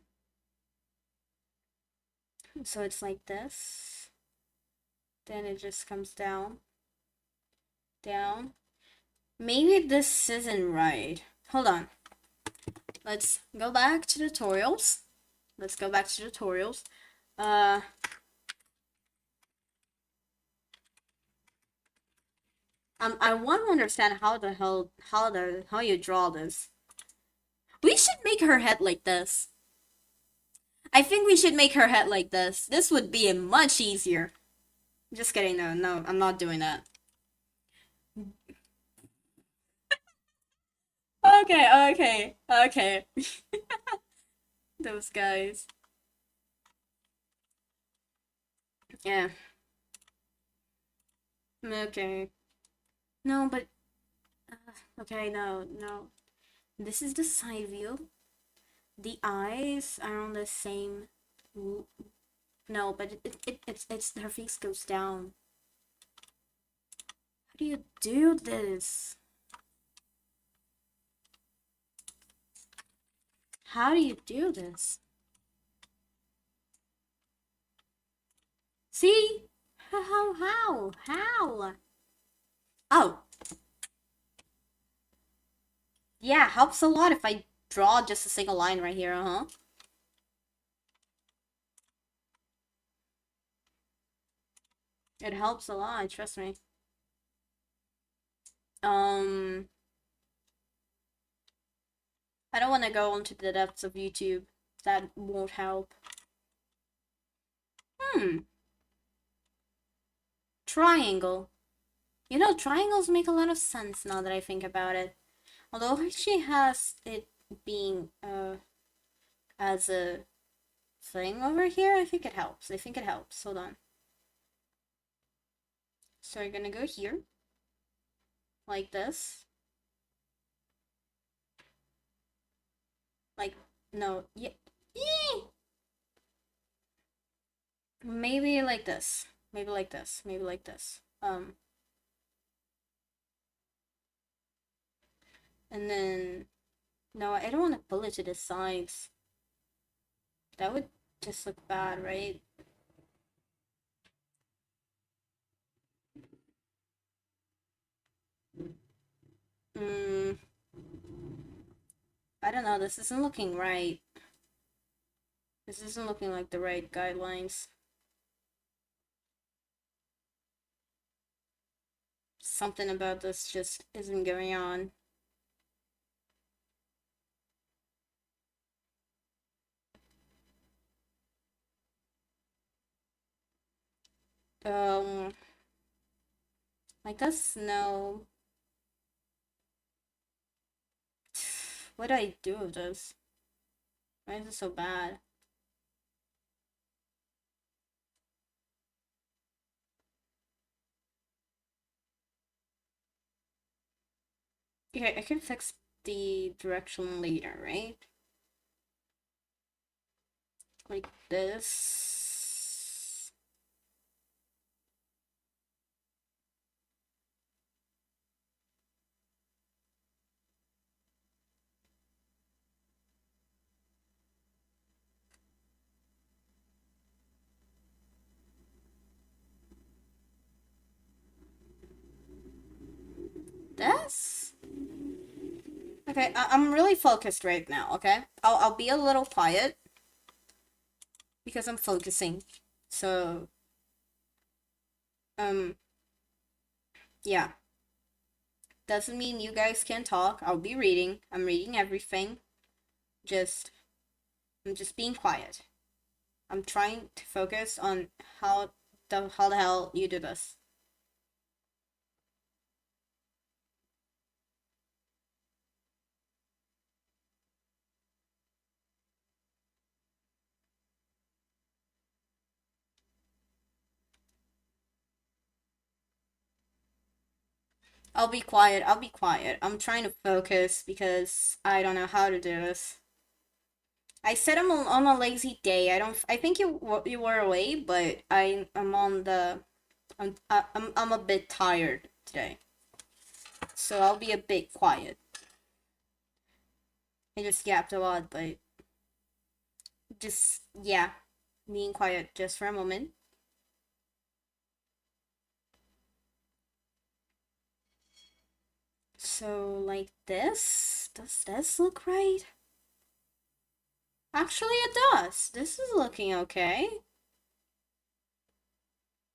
So it's like this. Then it just comes down. Down. Maybe this isn't right. Hold on. Let's go back to tutorials. Let's go back to tutorials. I want to understand how you draw this. We should make her head like this. I think we should make her head like this. This would be much easier. Just kidding. No, I'm not doing that. Okay. Those guys. Yeah. Okay. No, but okay, no. This is the side view. The eyes are on the same. No, but it's her face goes down. How do you do this? How do you do this? See? How? Oh. Yeah, helps a lot if I draw just a single line right here, uh-huh. It helps a lot, trust me. I don't want to go into the depths of YouTube. That won't help. Triangle. You know, triangles make a lot of sense now that I think about it. Although she has it being, as a thing over here. I think it helps. I think it helps. Hold on. So we're gonna go here. Like this. Like, no, yeah. Maybe like this. Maybe like this. Maybe like this. And then, no, I don't want to pull it to the sides. That would just look bad, right? Hmm. I don't know. This isn't looking right. This isn't looking like the right guidelines. Something about this just isn't going on. Um, like this? No. What do I do with this? Why is it so bad? Okay, I can fix the direction later, right? Like this. This? Okay, I'm really focused right now, okay? I'll be a little quiet because I'm focusing. So, um, yeah. Doesn't mean you guys can't talk. I'll be reading. I'm reading everything. Just, I'm just being quiet. I'm trying to focus on how the hell you do this. I'll be quiet. I'll be quiet. I'm trying to focus because I don't know how to do this. I said I'm on a lazy day. I don't. I think you were away, but I'm on the. I'm a bit tired today, so I'll be a bit quiet. I just yapped a lot, but just yeah, being quiet just for a moment. So like this. Does this look right? Actually, it does. This is looking okay.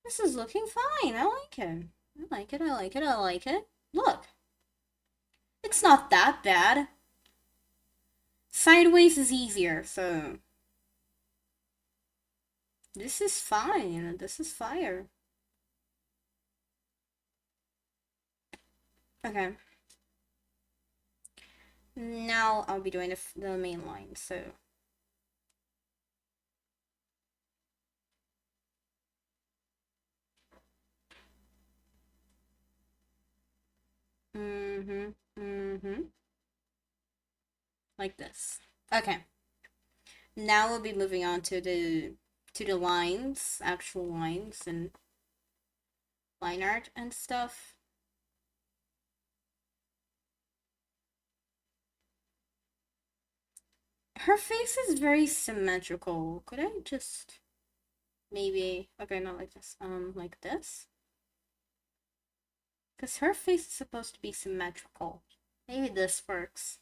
This is looking fine. I like it. I like it. I like it. I like it. Look. It's not that bad. Sideways is easier, so this is fine. This is fire. Okay. Now I'll be doing the main line, so. Mm-hmm. Mm-hmm. Like this. Okay. Now we'll be moving on to the lines, actual lines and line art and stuff. Her face is very symmetrical. Could I just maybe okay, not like this. Like this? Because her face is supposed to be symmetrical. Maybe this works.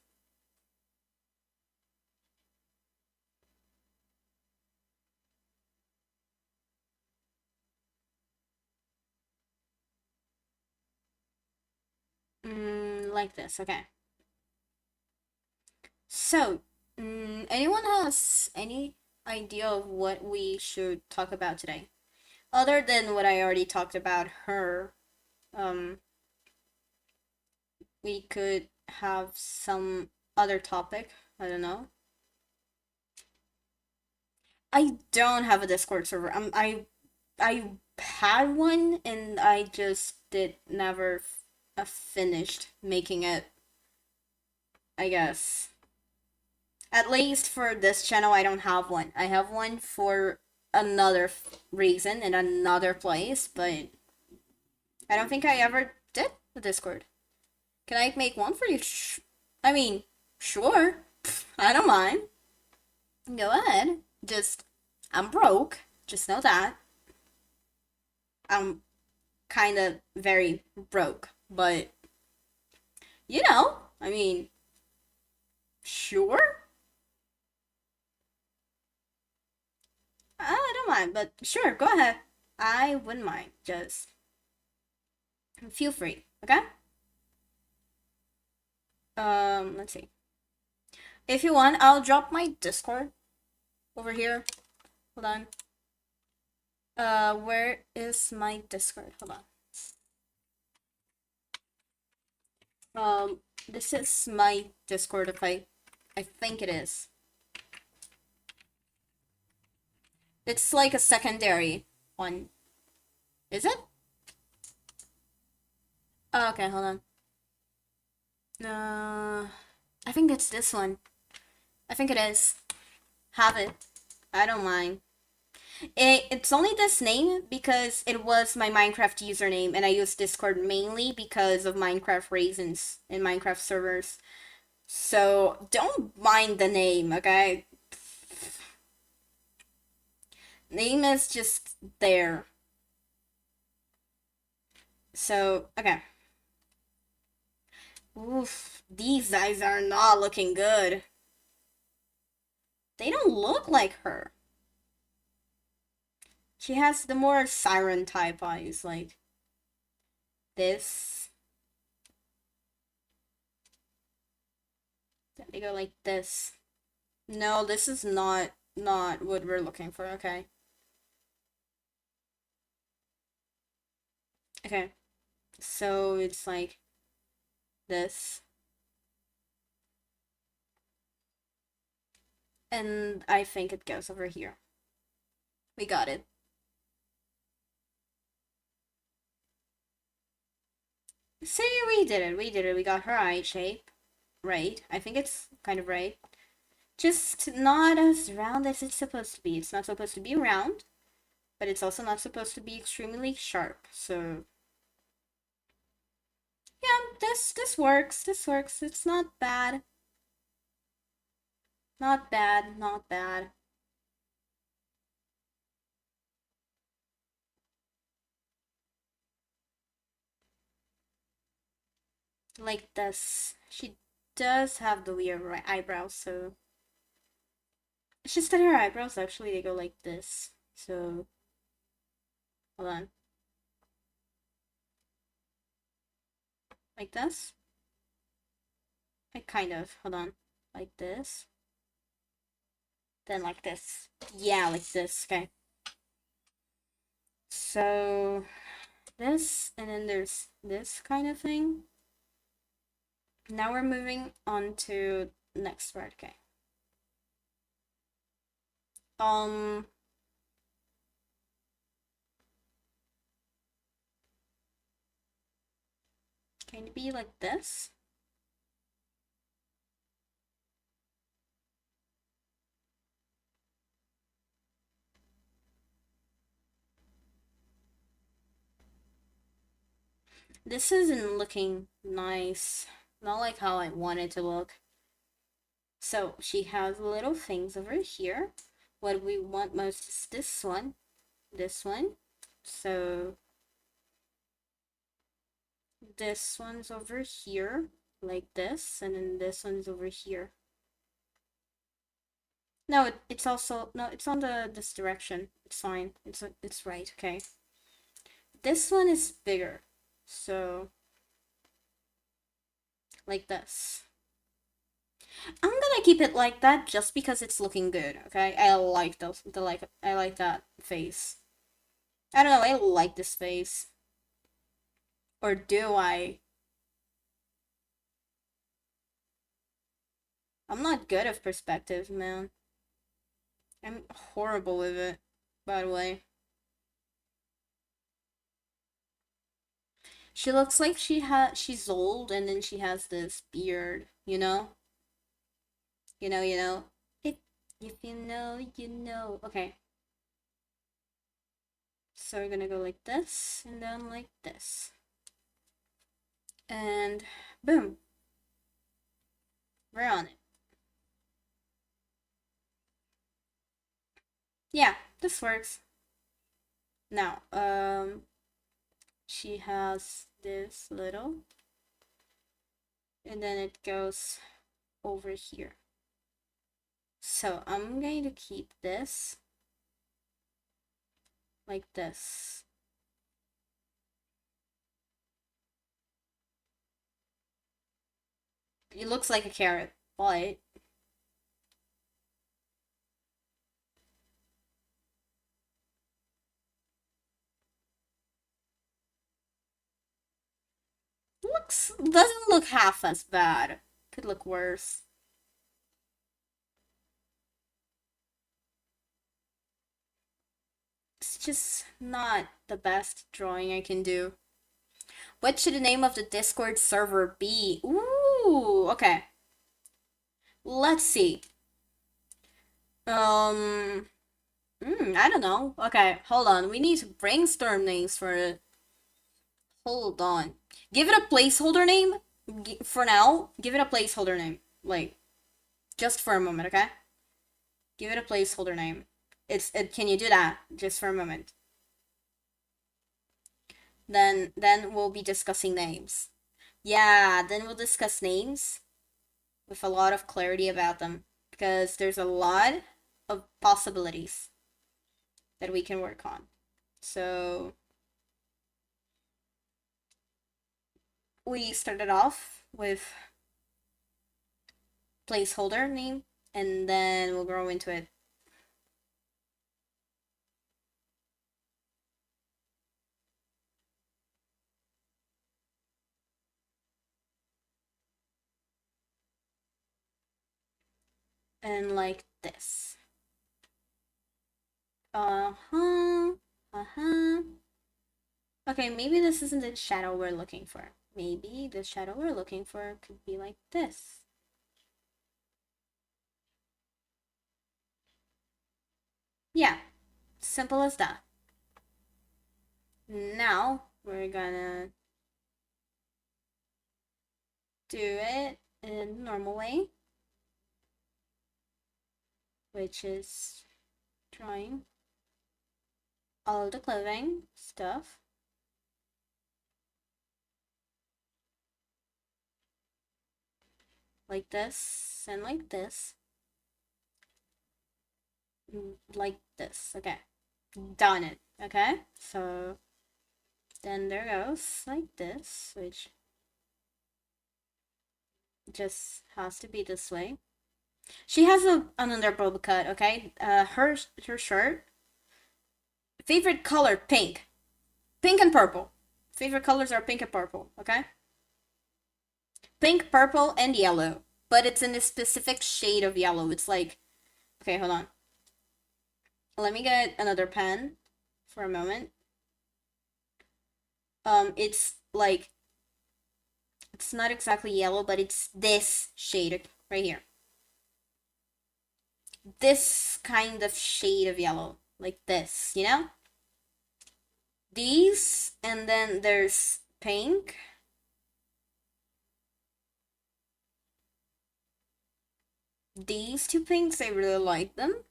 Like this, okay. So, anyone has any idea of what we should talk about today? Other than what I already talked about her, um, we could have some other topic. I don't know. I don't have a Discord server. I had one and I just did never finished making it, I guess. At least for this channel, I don't have one. I have one for another reason in another place, but I don't think I ever did the Discord. Can I make one for you? I mean, sure. I don't mind. Go ahead. Just, I'm broke. Just know that. I'm kind of very broke. But, I mean, sure. I don't mind, but sure, go ahead. I wouldn't mind. Just feel free, okay? Let's see. If you want, I'll drop my Discord over here. Hold on. Where is my Discord? Hold on. This is my Discord if I think it is. It's like a secondary one. Is it? Oh, okay, hold on. I think it's this one. I think it is. Have it. I don't mind. It's only this name because it was my Minecraft username, and I use Discord mainly because of Minecraft reasons in Minecraft servers. So don't mind the name, okay? Name is just there. So, okay. Oof, these eyes are not looking good. They don't look like her. She has the more siren type eyes, like this. Then they go like this. No, this is not what we're looking for, okay. Okay. So it's like this. And I think it goes over here. We got it. See, we did it. We did it. We got her eye shape. Right. I think it's kind of right. Just not as round as it's supposed to be. It's not supposed to be round, but it's also not supposed to be extremely sharp. So yeah, this works. This works. It's not bad. Not bad. Not bad. Like this. She does have the weird eyebrows, so it's just that her eyebrows actually they go like this. So hold on. Like this? Like kind of. Hold on. Like this. Then like this. Yeah, like this. Okay. So this, and then there's this kind of thing. Now we're moving on to next part. Okay. Can it be like this? This isn't looking nice. Not like how I want it to look. So she has little things over here. What we want most is this one. This one. So this one's over here, like this, and then this one's over here. No, it's also no, it's on this direction. It's fine. It's right. Okay. This one is bigger, so like this. I'm gonna keep it like that just because it's looking good. Okay, I like I like that face. I don't know. I like this face. Or do I? I'm not good at perspective, man. I'm horrible with it, by the way. She looks like she's old and then she has this beard, you know? You know. If you know, you know. Okay. So we're gonna go like this and then like this. And boom. We're on it. Yeah, this works. Now, she has this little, and then it goes over here. So I'm going to keep this like this. It looks like a carrot, but doesn't look half as bad. Could look worse. It's just not the best drawing I can do. What should the name of the Discord server be? Ooh, okay. Let's see. I don't know. Okay, hold on. We need to brainstorm names for it. Hold on. Give it a placeholder name. For now, give it a placeholder name. Like, just for a moment, okay? Give it a placeholder name. Can you do that? Just for a moment. Then we'll be discussing names. Yeah, then we'll discuss names with a lot of clarity about them. Because there's a lot of possibilities that we can work on. So we started off with placeholder name, and then we'll grow into it. And like this. Uh-huh. Uh-huh. Okay, maybe this isn't the shadow we're looking for. Maybe the shadow we're looking for could be like this. Yeah, simple as that. Now, we're gonna do it in a normal way, which is drawing all the clothing stuff. Like this and like this. Like this. Okay. Done it. Okay. So then there goes like this, which just has to be this way. She has an underbrow cut, okay? Her shirt. Favorite color, pink. Pink and purple. Favorite colors are pink and purple, okay? Pink, purple, and yellow. But it's in a specific shade of yellow. It's like, okay, hold on. Let me get another pen for a moment. It's like, it's not exactly yellow, but it's this shade right here. This kind of shade of yellow, like this, you know? These, and then there's pink. These two pinks, I really like them.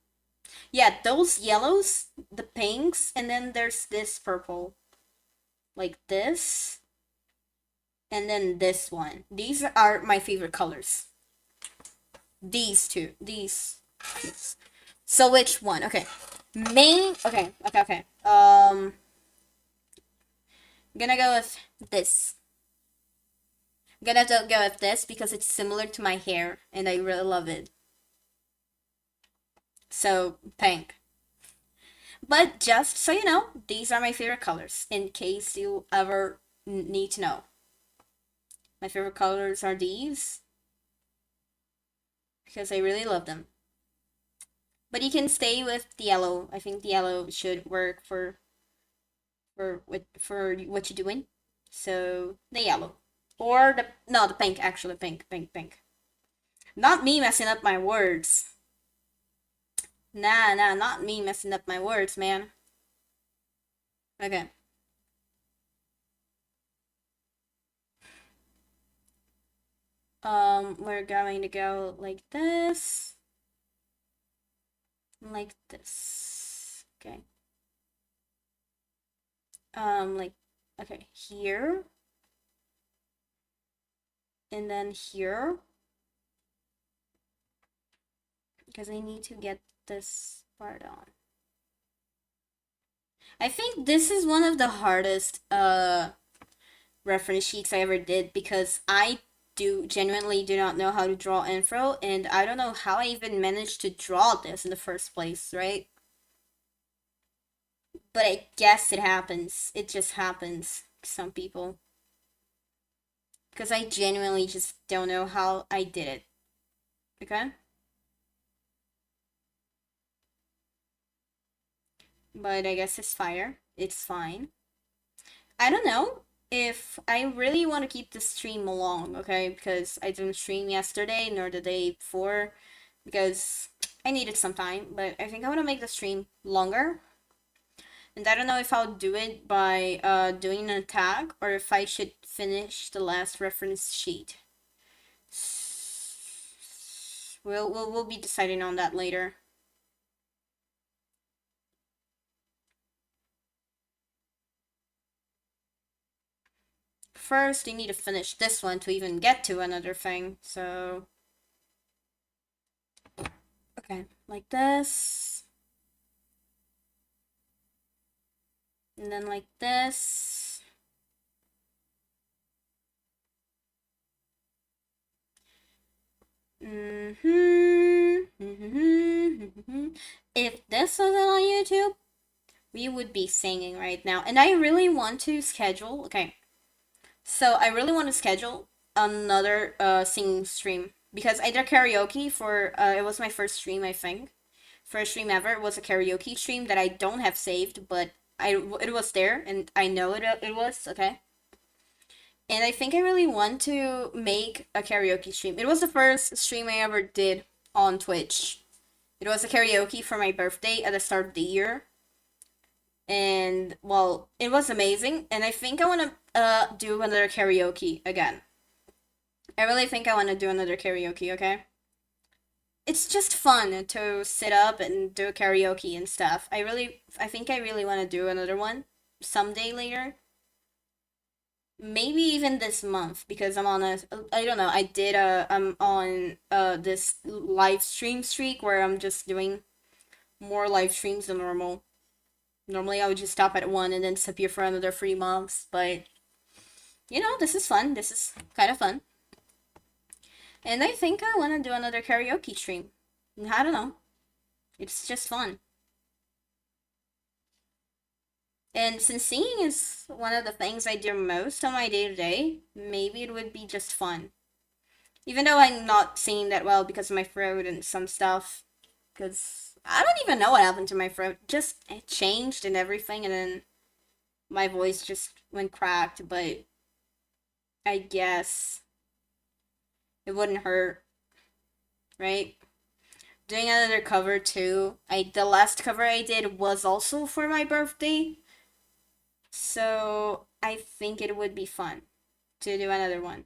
Yeah, those yellows, the pinks, and then there's this purple. Like this. And then this one. These are my favorite colors. These two. These. So which one? Okay. Okay. I'm gonna go with this. I'm gonna go with this because it's similar to my hair and I really love it. So, pink. But just so you know, these are my favorite colors in case you ever need to know. My favorite colors are these because I really love them. But you can stay with the yellow. I think the yellow should work for what you're doing. So the yellow. Or the no, the pink actually, pink. Not me messing up my words. Nah, not me messing up my words, man. Okay. We're going to go like this. Like this. Okay. Like, okay, here. And then here. Because I need to get this part on. I think this is one of the hardest reference sheets I ever did because I genuinely do not know how to draw info, and I don't know how I even managed to draw this in the first place, right? But I guess it happens. It just happens to some people. Because I genuinely just don't know how I did it. Okay? But I guess it's fire. It's fine. I don't know if I really want to keep the stream long, okay? Because I didn't stream yesterday nor the day before because I needed some time, but I think I want to make the stream longer. And I don't know if I'll do it by doing an attack or if I should finish the last reference sheet. We'll be deciding on that later. First, you need to finish this one to even get to another thing, so... Okay, like this. And then like this. If this wasn't on YouTube, we would be singing right now. And I really want to schedule... Okay, so I really want to schedule another singing stream because I did karaoke for it was my first stream, I think. First stream ever. It was a karaoke stream that I don't have saved, but it was there and I know it was, okay? And I think I really want to make a karaoke stream. It was the first stream I ever did on Twitch. It was a karaoke for my birthday at the start of the year. And well, it was amazing and I think I want to do another karaoke again. I really think I want to do another karaoke, okay? It's just fun to sit up and do karaoke and stuff. I think I really want to do another one someday later. Maybe even this month because I'm on I don't know, I'm on this live stream streak where I'm just doing more live streams than normal. Normally I would just stop at one and then disappear for another 3 months, but you know, this is fun. This is kind of fun. And I think I want to do another karaoke stream. I don't know. It's just fun. And since singing is one of the things I do most on my day to day, maybe it would be just fun. Even though I'm not singing that well because of my throat and some stuff. Because I don't even know what happened to my throat. Just it changed and everything, and then my voice just went cracked, but I guess it wouldn't hurt, right? Doing another cover too. The last cover I did was also for my birthday. So I think it would be fun to do another one.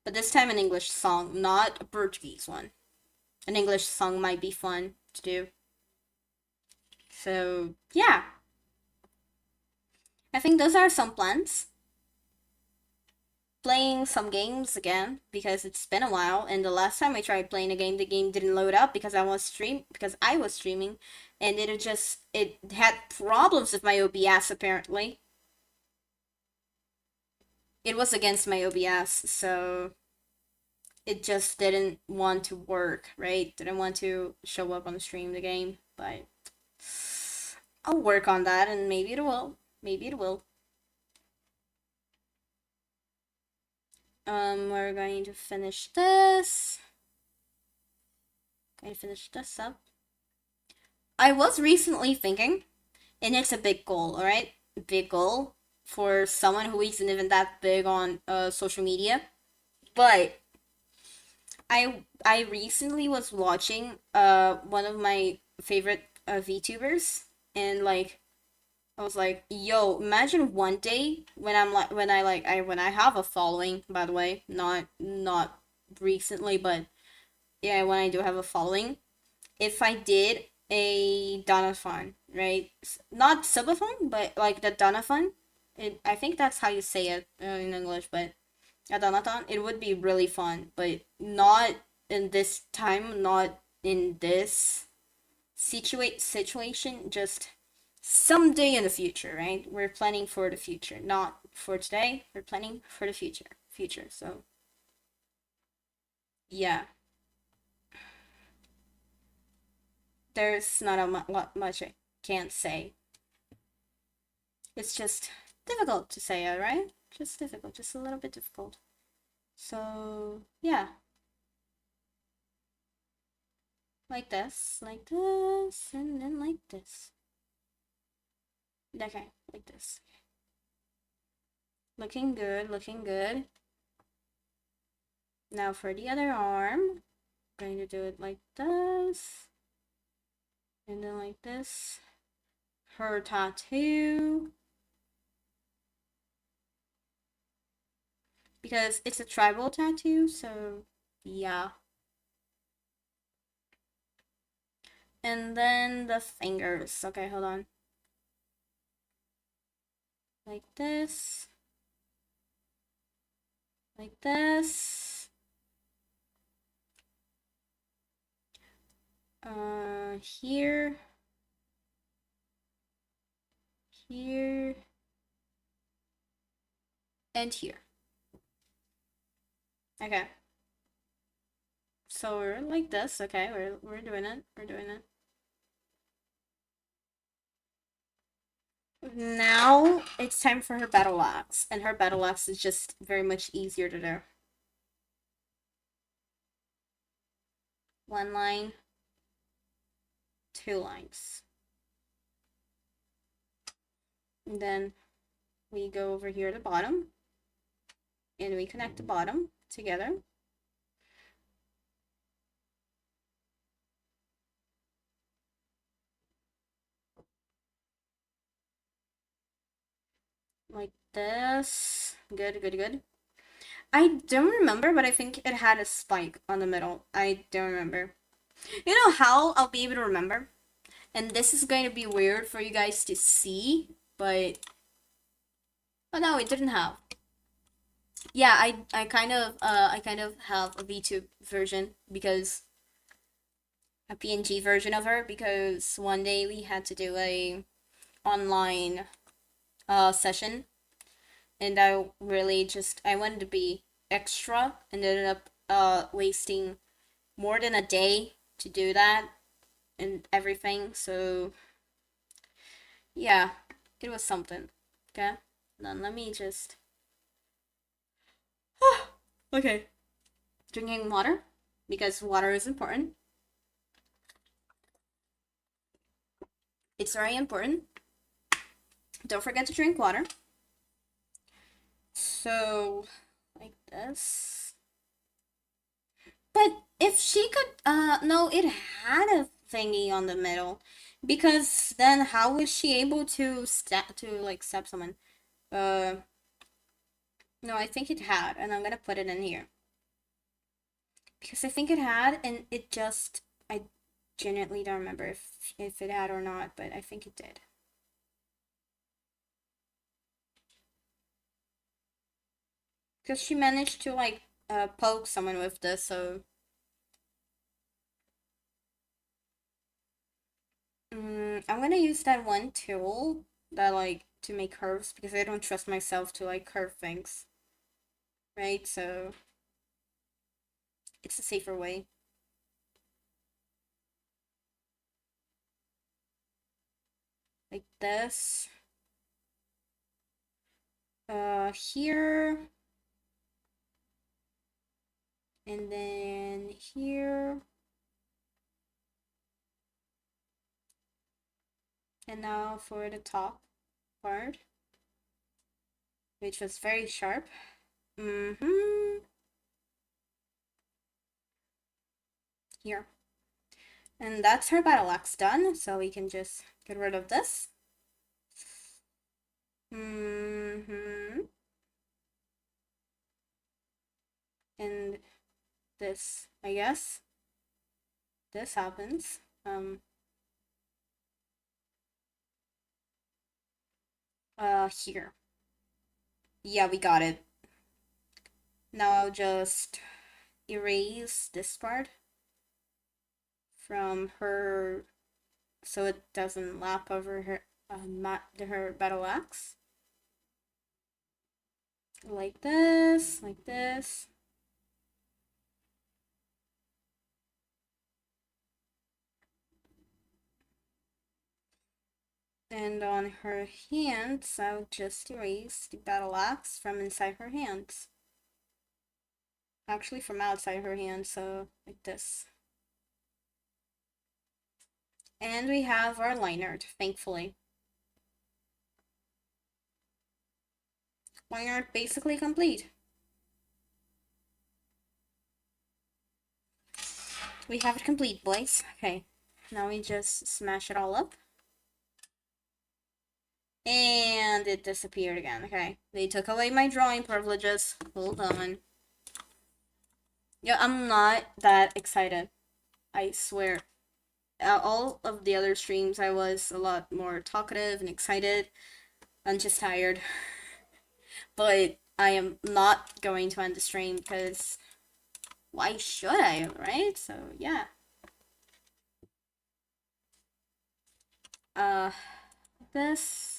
But this time an English song, not a Portuguese one. An English song might be fun to do. So yeah. I think those are some plans. Playing some games again because it's been a while, and the last time I tried playing a game, the game didn't load up because I was streaming, and it had problems with my OBS apparently. It was against my OBS, so it just didn't want to work, right? Didn't want to show up on the stream the game, but I'll work on that and maybe it will. Maybe it will. We're going to finish this. Going to finish this up. I was recently thinking, and it's a big goal, all right? Big goal for someone who isn't even that big on social media. But I recently was watching one of my favorite VTubers, and like I was like, yo, imagine one day when I'm like when I have a following, by the way, not recently, but yeah, when I do have a following, if I did a donathon, right? Not subathon, but like the donathon. I think that's how you say it in English, but a donathon, it would be really fun, but not in this time, not in this situation, just someday in the future, right? We're planning for the future, not for today. We're planning for the future. So yeah, there's not lot much I can't say. It's just difficult to say it, right? Just difficult, just a little bit difficult. So yeah, like this, and then like this. Okay, like this. Looking good, looking good. Now for the other arm, I'm going to do it like this, and then like this. Her tattoo, because it's a tribal tattoo, so yeah. And then the fingers. Okay, hold on. Like this. Like this. Here. Here. And here. Okay. So we're like this. Okay, we're doing it. We're doing it. Now it's time for her battle axe, and her battle axe is just very much easier to do. One line, two lines. And then we go over here to the bottom, and we connect the bottom together. Like this. Good, good, good. I don't remember, but I think it had a spike on the middle. I don't remember. You know how I'll be able to remember? And this is going to be weird for you guys to see, but oh no, it didn't have. Yeah, I kind of have a VTube version because a PNG version of her because one day we had to do a online session, and I wanted to be extra and ended up wasting more than a day to do that and everything. So yeah, it was something. Okay, then let me just okay, drinking water because water is important. It's very important. Don't forget to drink water. So like this. But if she could, no, it had a thingy on the middle, because then how was she able to stab someone? Uh, no, I think it had, and I'm gonna put it in here because I think it had, and it just I genuinely don't remember if it had or not, but I think it did. Because she managed to like poke someone with this, so I'm gonna use that one tool that like to make curves because I don't trust myself to like curve things, right? So it's a safer way. Like this. Here. And then here. And now for the top part, which was very sharp. Here. And that's her battle axe done, so we can just get rid of this. And this, I guess, this happens. Here. Yeah, we got it. Now I'll just erase this part from her so it doesn't lap over her her battle axe. Like this, like this. And on her hands, I'll just erase the battle axe from inside her hands. Actually, from outside her hands, so like this. And we have our liner, thankfully. Liner basically complete. We have it complete, boys. Okay, now we just smash it all up. And it disappeared again. Okay, they took away my drawing privileges. Hold on. Yeah, I'm not that excited. I swear. All of the other streams, I was a lot more talkative and excited. I'm just tired. But I am not going to end the stream because why should I, right? So, yeah. This.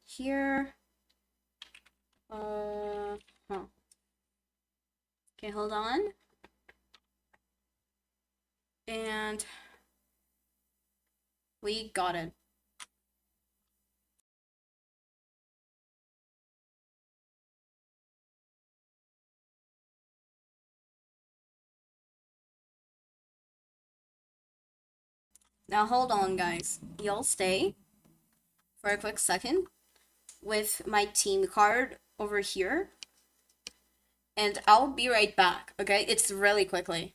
Here. Huh. Okay, hold on. And we got it. Now hold on, guys. Y'all stay for a quick second with my team card over here. And I'll be right back, okay? It's really quickly.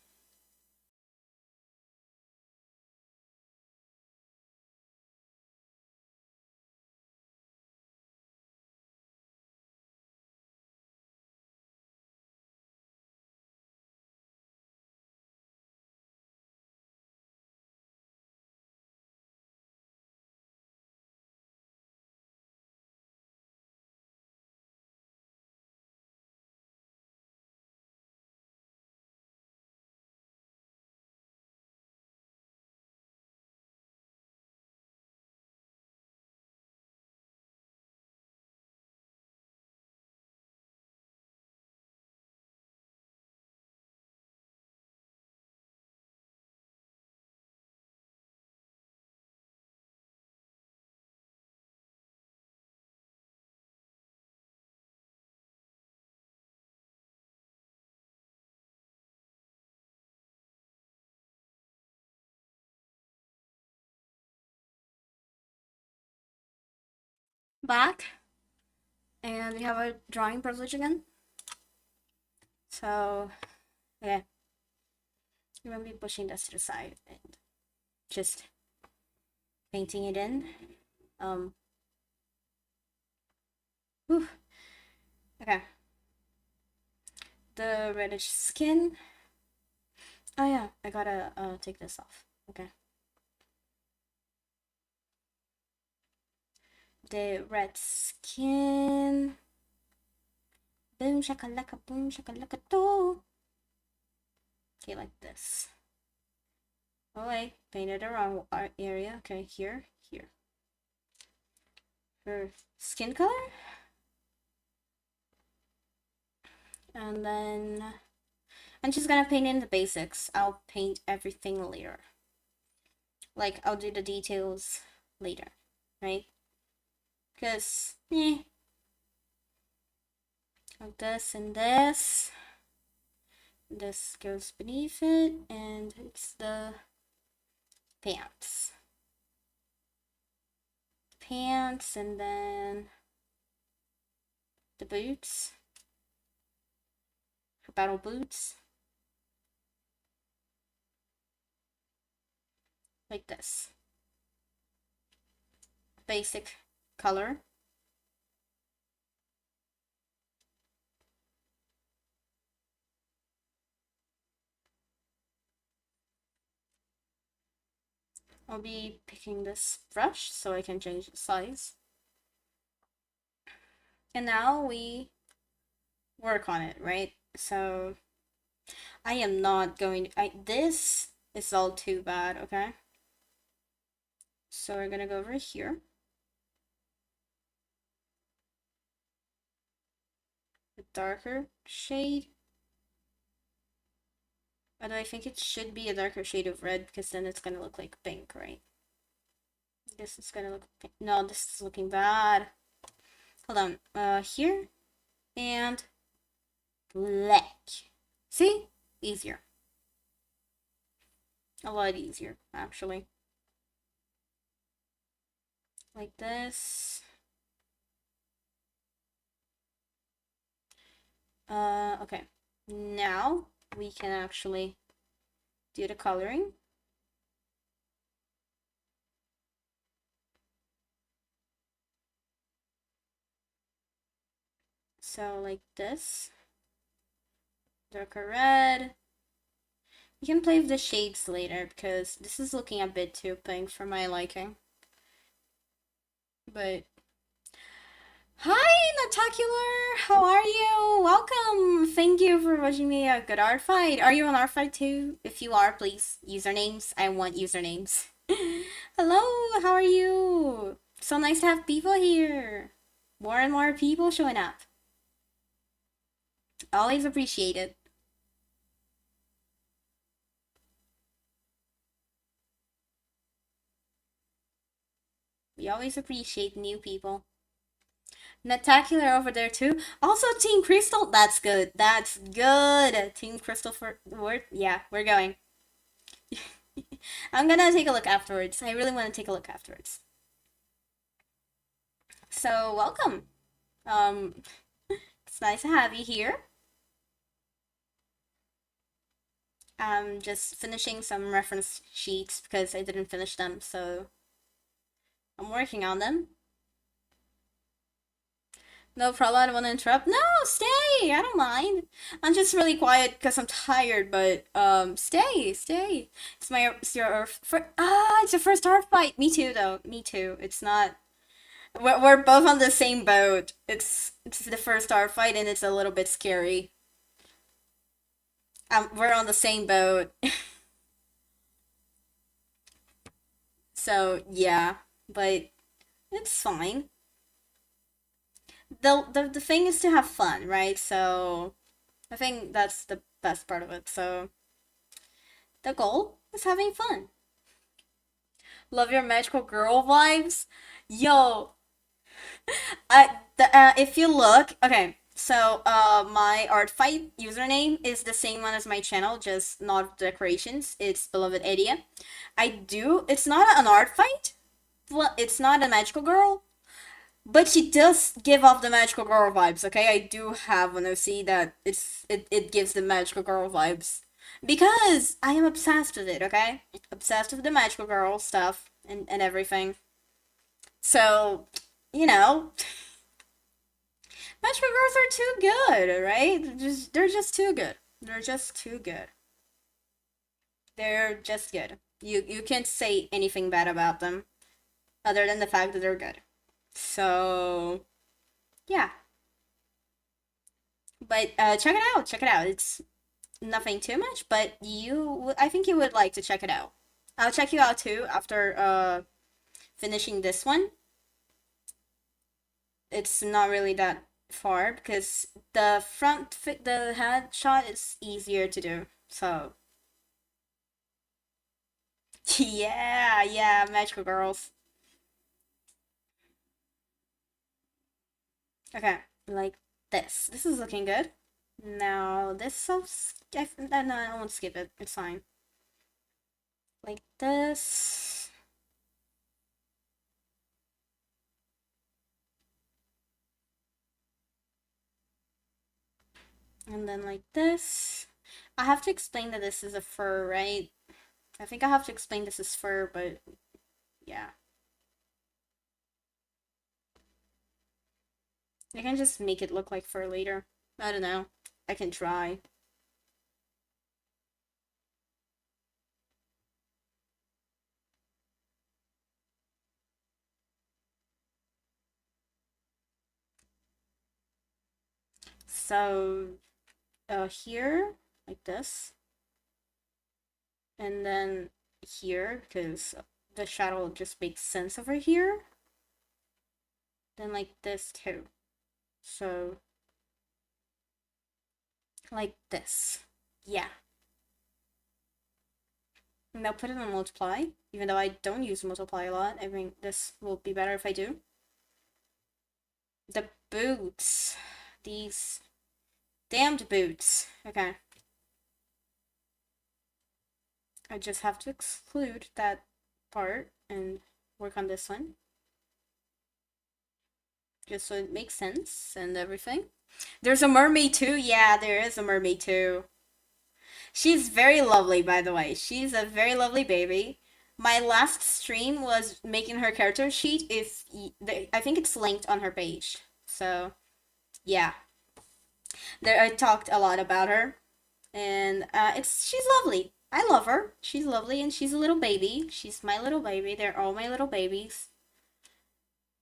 Back. And we have a drawing privilege again. So, yeah. I'm gonna be pushing this to the side and just painting it in. Whew. Okay. The reddish skin. Oh yeah, I gotta take this off. Okay. The red skin. Boom shakalaka boom shakalaka do. Okay, like this. Oh wait, painted the wrong area. Okay, here. Her skin color. And then I'm just gonna paint in the basics. I'll paint everything later. Like, I'll do the details later, right? Because, like this and this. this goes beneath it, and it's the pants. Pants, and then the boots. Her battle boots. Like this. Basic color. I'll be picking this brush so I can change the size. And now we work on it, right? So I am not going this is all too bad, okay? So we're gonna go over here. A darker shade. Although I think it should be a darker shade of red because then it's gonna look like pink, right? This is gonna look pink. No, this is looking bad. Hold on. Here and black. See? Easier. A lot easier, actually. Like this. Okay. Now we can actually do the coloring. So like this. Darker red. You can play with the shades later because this is looking a bit too pink for my liking. But hi, Natacular! How are you? Welcome! Thank you for watching me a good art fight. Are you on art fight too? If you are, please, usernames. I want usernames. Hello, how are you? So nice to have people here. More and more people showing up. Always appreciate it. We always appreciate new people. Natacular over there too. Also, Team Crystal. That's good. That's good. Team Crystal for word. Yeah, we're going. I'm gonna take a look afterwards. I really want to take a look afterwards. So welcome. It's nice to have you here. I'm just finishing some reference sheets because I didn't finish them, so I'm working on them. No problem, I don't want to interrupt. No, stay! I don't mind. I'm just really quiet because I'm tired, but, stay. It's your, it's your first art fight. Me too, though. Me too. It's not, we're both on the same boat. It's the first art fight and it's a little bit scary. We're on the same boat. So, yeah, but it's fine. The thing is to have fun, right? So I think that's the best part of it. So the goal is having fun. Love your magical girl vibes. Yo, if you look, okay, so my art fight username is the same one as my channel, just not decorations. It's beloved Edia. It's not an art fight. Well, it's not a magical girl, but she does give off the magical girl vibes, okay? I do have an OC that it gives the magical girl vibes. Because I am obsessed with it, okay? Obsessed with the magical girl stuff and everything. So, you know, magical girls are too good, right? They're just too good. They're just too good. They're just good. You can't say anything bad about them other than the fact that they're good. So, yeah. But check it out. Check it out. It's nothing too much, but I think you would like to check it out. I'll check you out too after finishing this one. It's not really that far because the head shot is easier to do. So yeah, magical girls. Okay, like this. This is looking good. Now this no, I won't skip it. It's fine. Like this. And then like this. I have to explain that this is a fur, right? I think I have to explain this is fur, but yeah. I can just make it look like fur later. I don't know. I can try. So, here, like this. And then here, because the shadow just makes sense over here. Then like this too. So, like this. Yeah. Now put it on multiply, even though I don't use multiply a lot. I think this will be better if I do. The boots. These damned boots. Okay. I just have to exclude that part and work on this one. Just so it makes sense and everything. There's a mermaid too. Yeah, there is a mermaid too. She's very lovely, by the way. She's a very lovely baby. My last stream was making her character sheet. If I think it's linked on her page. So, yeah. There I talked a lot about her, and she's lovely. I love her. She's lovely, and she's a little baby. She's my little baby. They're all my little babies.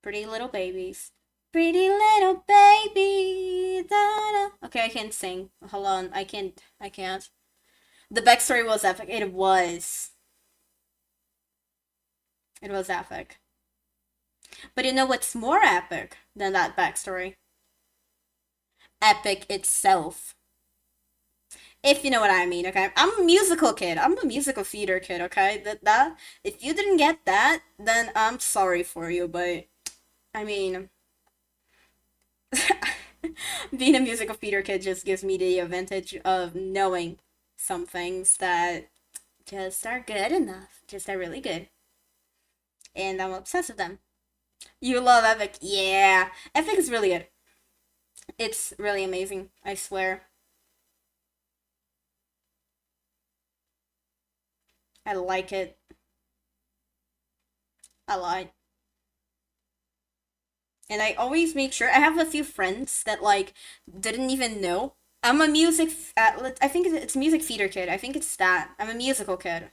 Pretty little babies. Pretty little baby. Da, da. Okay, I can't sing. Hold on. I can't. I can't. The backstory was epic. It was. It was epic. But you know what's more epic than that backstory? Epic itself. If you know what I mean, okay? I'm a musical kid. I'm a musical theater kid, okay? That if you didn't get that, then I'm sorry for you, but I mean being a musical theater kid just gives me the advantage of knowing some things that just are good enough. Just are really good. And I'm obsessed with them. You love Epic. Yeah. Epic is really good. It's really amazing, I swear. I like it a lot. And I always make sure I have a few friends that like didn't even know I'm a I think it's music theater kid. I think it's that. I'm a musical kid.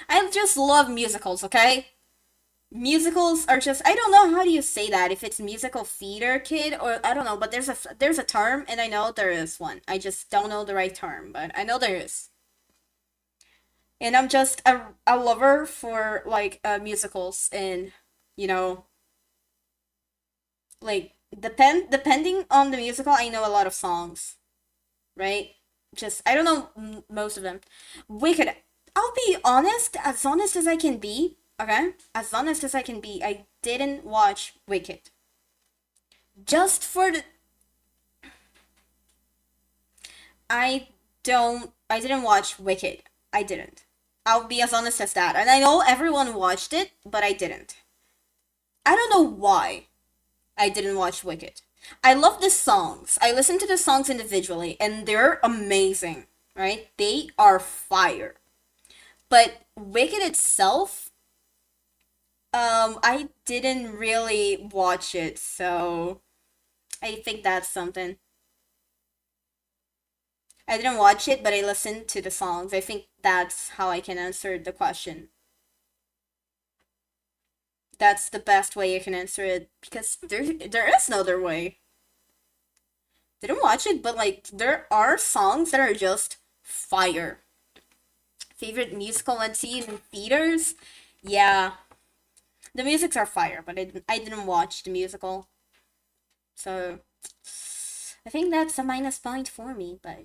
I just love musicals, okay? Musicals are just I don't know how do you say that if it's musical theater kid or I don't know, but there's a term and I know there is one. I just don't know the right term, but I know there is. And I'm just a lover for like musicals and you know like depending on the musical, I know a lot of songs, right? Just I don't know most of them. Wicked. I'll be honest as I can be. Okay, as honest as I can be. I didn't watch Wicked. Just for the I don't. I didn't watch Wicked. I didn't. I'll be as honest as that. And I know everyone watched it, but I didn't. I don't know why I didn't watch Wicked. I love the songs. I listen to the songs individually, and they're amazing, right? They are fire. But Wicked itself, I didn't really watch it, so I think that's something. I didn't watch it, but I listened to the songs. I think that's how I can answer the question. That's the best way you can answer it because there is no other way. Didn't watch it, but like there are songs that are just fire. Favorite musical and see in theaters? Yeah, the musics are fire, but I didn't watch the musical, so I think that's a minus point for me. But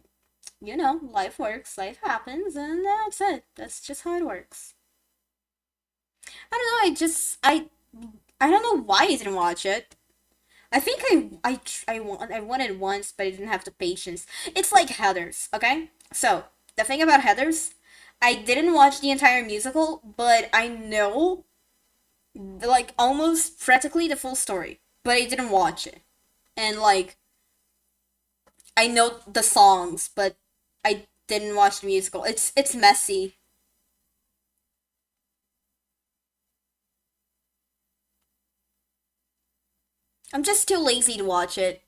you know, life works, life happens, and that's it. That's just how it works. I don't know. I don't know why I didn't watch it. I think I wanted once, but I didn't have the patience. It's like Heathers, okay? So the thing about Heathers, I didn't watch the entire musical, but I know like almost practically the full story, but I didn't watch it. And like I know the songs, but I didn't watch the musical. It's messy. I'm just too lazy to watch it.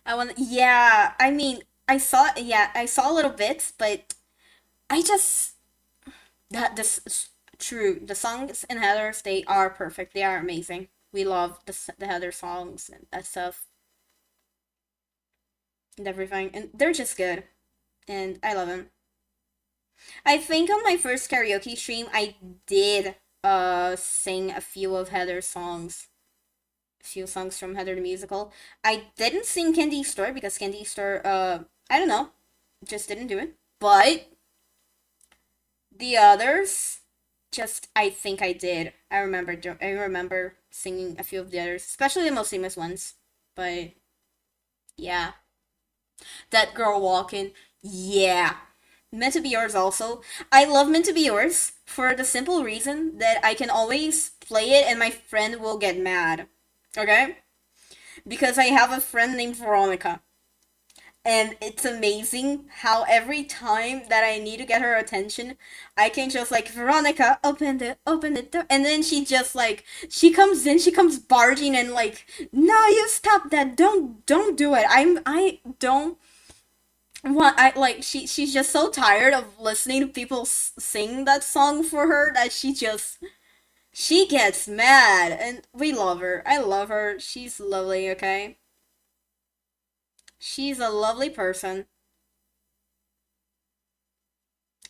I want yeah, I mean, I saw little bits, but I just that this is true. The songs in Heather's they are perfect. They are amazing. We love the Heather songs and that stuff and everything, and they're just good. And I love them. I think on my first karaoke stream, I did sing a few of Heather's songs, a few songs from Heather the musical. I didn't sing Candy Store because Candy Store, I don't know, just didn't do it. But the others, just I think I did. I remember singing a few of the others, especially the most famous ones. But yeah, that girl walking, yeah. Meant to be yours also. I love Meant to be yours for the simple reason that I can always play it and my friend will get mad. Okay? Because I have a friend named Veronica. And it's amazing how every time that I need to get her attention, I can just like Veronica, open the door, and then she just like she comes in, she comes barging and like, no, you stop that, don't do it. I don't want I like she's just so tired of listening to people sing that song for her that she gets mad, and we love her. I love her. She's lovely. Okay, she's a lovely person.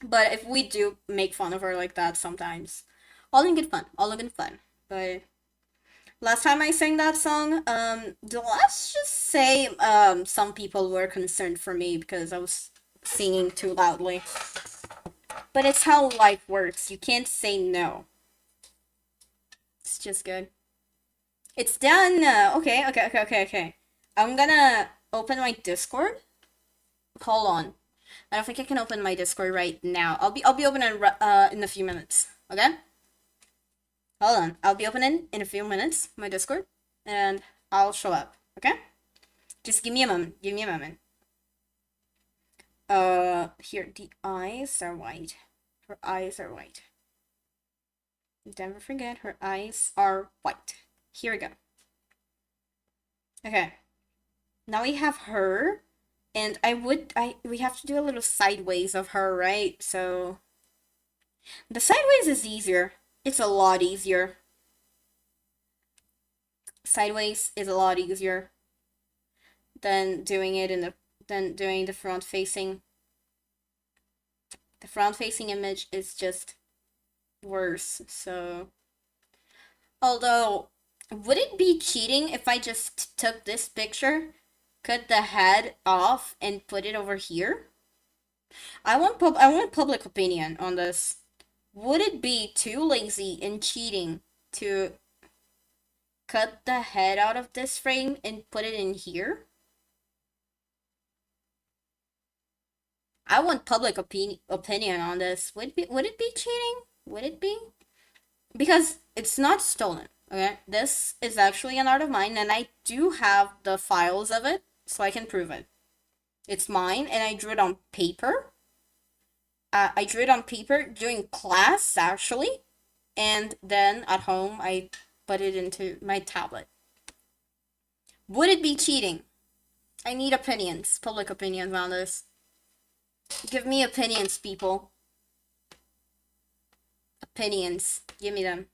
But if we do make fun of her like that sometimes, all in good fun, all in good fun. But last time I sang that song, let's just say, some people were concerned for me because I was singing too loudly. But it's how life works. You can't say no. It's just good. It's done. Okay. I'm gonna open my Discord. Hold on. I don't think I can open my Discord right now. I'll be opening in a few minutes. Okay? Hold on. I'll be opening in a few minutes my Discord and I'll show up. Okay? Just give me a moment. Give me a moment. Here, the eyes are white. Her eyes are white. Never forget, her eyes are white. Here we go. Okay. Now we have her, and we have to do a little sideways of her, right? So, the sideways is easier. It's a lot easier. Sideways is a lot easier than doing it in the than doing the front facing. The front facing image is just worse. So, although, would it be cheating if I just took this picture, cut the head off, and put it over here? I want public opinion on this. Would it be too lazy and cheating to cut the head out of this frame and put it in here? I want public opinion on this. Would it be cheating? Would it be? Because it's not stolen. Okay, this is actually an art of mine, and I do have the files of it, so I can prove it. It's mine, and I drew it on paper. I drew it on paper during class, actually, and then at home I put it into my tablet. Would it be cheating? I need opinions, public opinions on this. Give me opinions, people. Opinions. Give me them.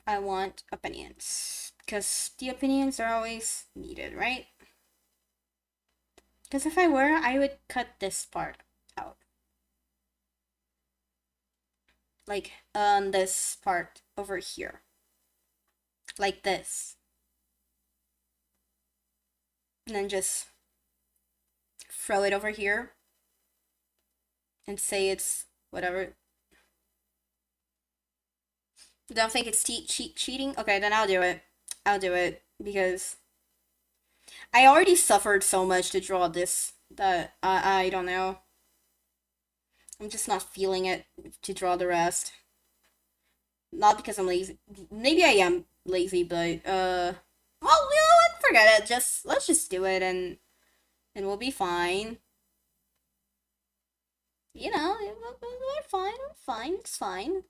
I want opinions. Because the opinions are always needed, right? Because if I were, I would cut this part out. Like, this part over here. Like this. And then just throw it over here. And say it's whatever. Don't think it's cheating? Okay, then I'll do it. I'll do it because I already suffered so much to draw this that I don't know. I'm just not feeling it to draw the rest. Not because I'm lazy. Maybe I am lazy, but well, you know what? Forget it. Just let's just do it and we'll be fine. You know, we're fine. We're fine. It's fine.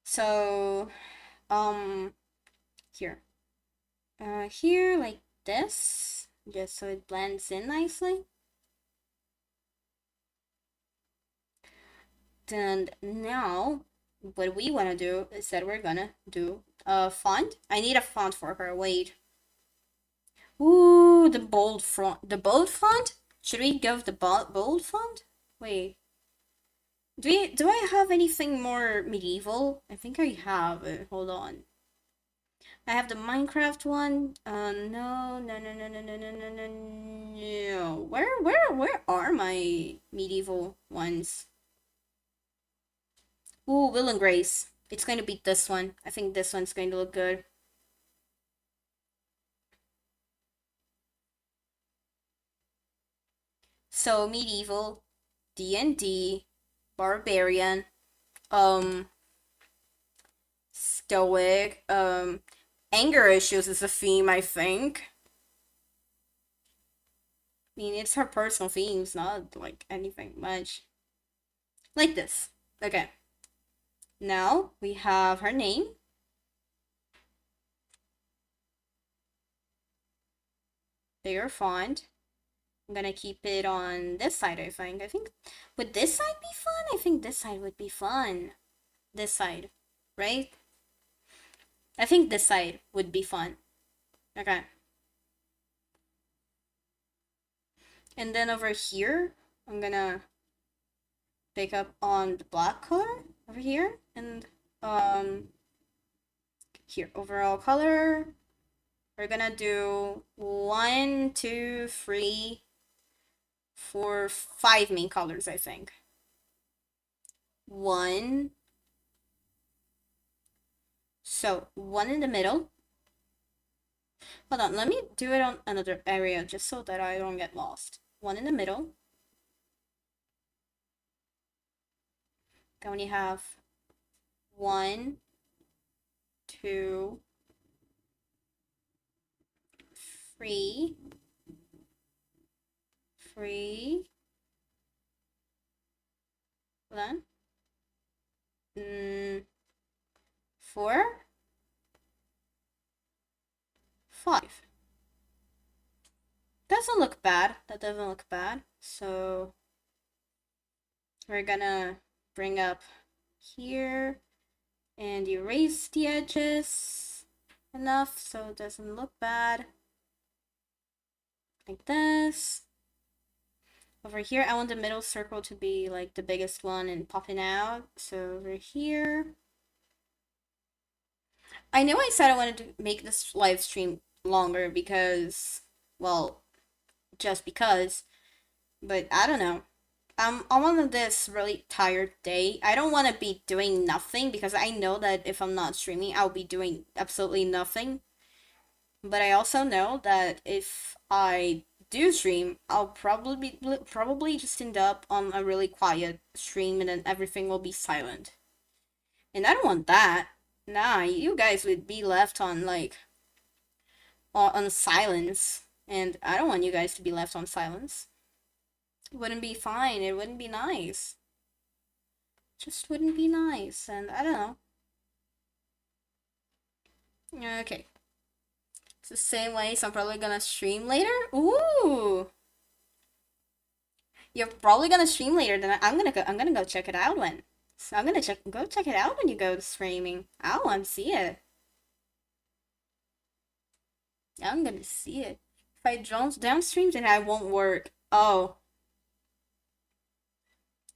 So, um, here, here like this, just so it blends in nicely. And now, what we want to do is that we're gonna do a font. I need a font for her. Wait. Ooh, the bold font. The bold font? Should we go with the bold font? Wait. Do I have anything more medieval? I think I have. Hold on. I have the Minecraft one. No, no, no, no, no, no, no, no, no, no. Where are my medieval ones? Ooh, Will and Grace. It's going to beat this one. I think this one's going to look good. So medieval, D&D, barbarian, um, stoic, anger issues is a theme, I think. I mean, it's her personal themes, not like anything much. Like this. Okay. Now we have her name. Bigger font. I'm gonna keep it on this side, I think. Would this side be fun? I think this side would be fun. This side, right? I think this side would be fun. Okay. And then over here, I'm gonna pick up on the black color over here. And here, overall color. We're gonna do 1, 2, 3, 4, 5 main colors, I think. 1. So 1 in the middle. Hold on, let me do it on another area just so that I don't get lost. 1 in the middle. Then we have 1, 2, 3, 3. Hold on. 4, 5. Doesn't look bad. That doesn't look bad. So we're gonna bring up here and erase the edges enough so it doesn't look bad. Like this. Over here, I want the middle circle to be like the biggest one and popping out. So over here. I know I said I wanted to make this live stream longer because, well, just because, but I don't know. I'm on this really tired day. I don't want to be doing nothing because I know that if I'm not streaming, I'll be doing absolutely nothing. But I also know that if I do stream, I'll probably just end up on a really quiet stream and then everything will be silent. And I don't want that. Nah, you guys would be left on like on silence, and I don't want you guys to be left on silence. It wouldn't be fine. It wouldn't be nice. Just wouldn't be nice, and I don't know. Okay. It's the same way, so I'm probably gonna stream later. Ooh. You're probably gonna stream later, then I'm gonna go check it out when. So I'm gonna go check it out when you go to streaming. I want to see it. I'm gonna see it. If I don't downstream, then I won't work. Oh.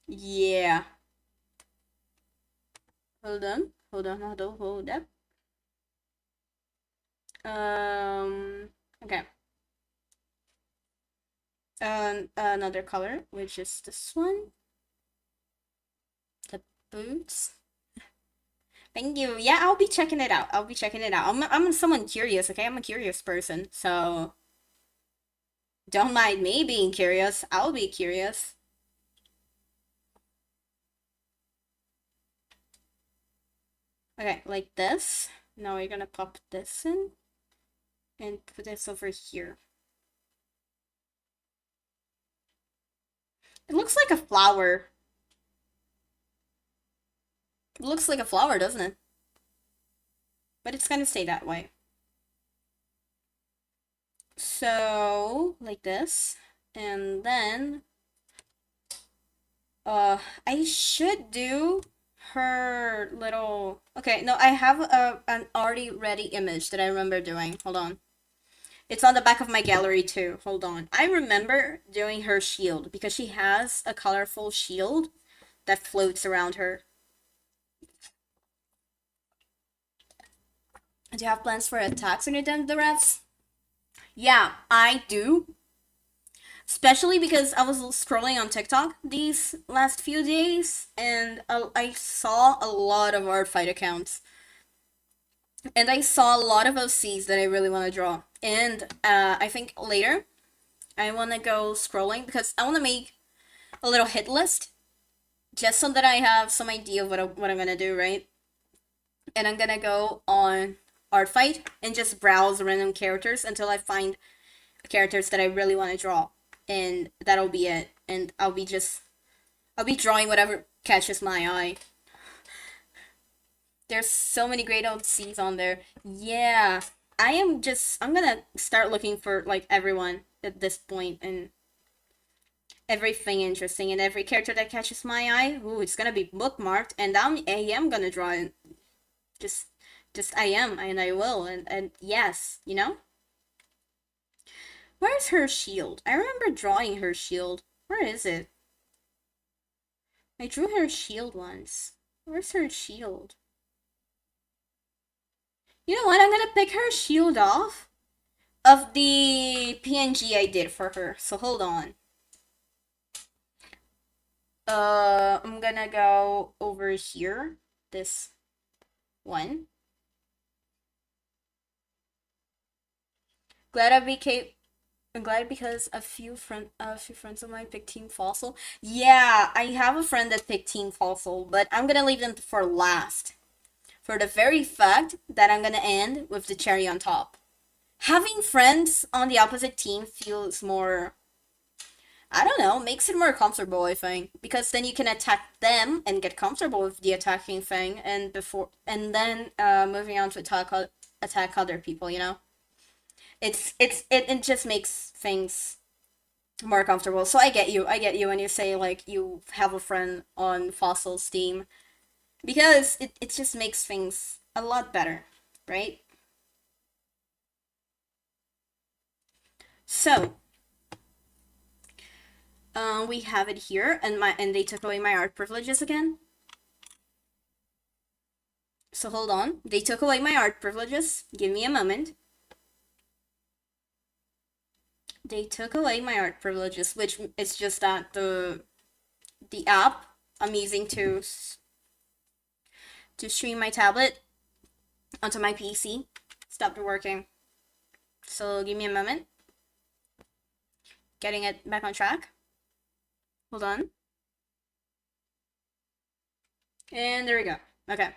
Yeah. Hold on. Hold on. Hold up. Okay. Another color, which is this one. The boots. Thank you. Yeah, I'll be checking it out. I'll be checking it out. I'm someone curious, okay? I'm a curious person, so don't mind me being curious. I'll be curious. Okay, like this. Now we're gonna pop this in and put this over here. It looks like a flower. It looks like a flower, doesn't it? But it's gonna stay that way. So, like this. And then, I should do her little... Okay, no, I have an already ready image that I remember doing. Hold on. It's on the back of my gallery too. Hold on. I remember doing her shield because she has a colorful shield that floats around her. Do you have plans for attacks when you done the refs? Yeah, I do. Especially because I was scrolling on TikTok these last few days and I saw a lot of art fight accounts. And I saw a lot of OCs that I really want to draw. And I think later I want to go scrolling because I want to make a little hit list just so that I have some idea of what I'm going to do, right? And I'm going to go on art fight and just browse random characters until I find characters that I really want to draw. And that'll be it. And I'll be drawing whatever catches my eye. There's so many great OCs on there. Yeah. I'm gonna start looking for like everyone at this point and everything interesting and every character that catches my eye. Ooh, it's gonna be bookmarked and I am gonna draw it. Just I am and I will and yes, you know? Where's her shield? I remember drawing her shield. Where is it? I drew her shield once. Where's her shield? You know what? I'm gonna pick her shield off of the PNG I did for her. So hold on. I'm gonna go over here. This one. Glad I became. I'm glad because a few friends of mine picked Team Fossil. Yeah, I have a friend that picked Team Fossil, but I'm gonna leave them for last. For the very fact that I'm gonna end with the cherry on top. Having friends on the opposite team feels more, I don't know, makes it more comfortable, I think, because then you can attack them and get comfortable with the attacking thing, and then moving on to attack other people. You know, it just makes things more comfortable. So I get you when you say like you have a friend on Fossil's team, because it just makes things a lot better, right? So we have it here, and they took away my art privileges again. So hold on, they took away my art privileges. Give me a moment. They took away my art privileges, which is just that the app I'm using to stream my tablet onto my PC stopped working. So give me a moment. Getting it back on track. Hold on. And there we go. Okay.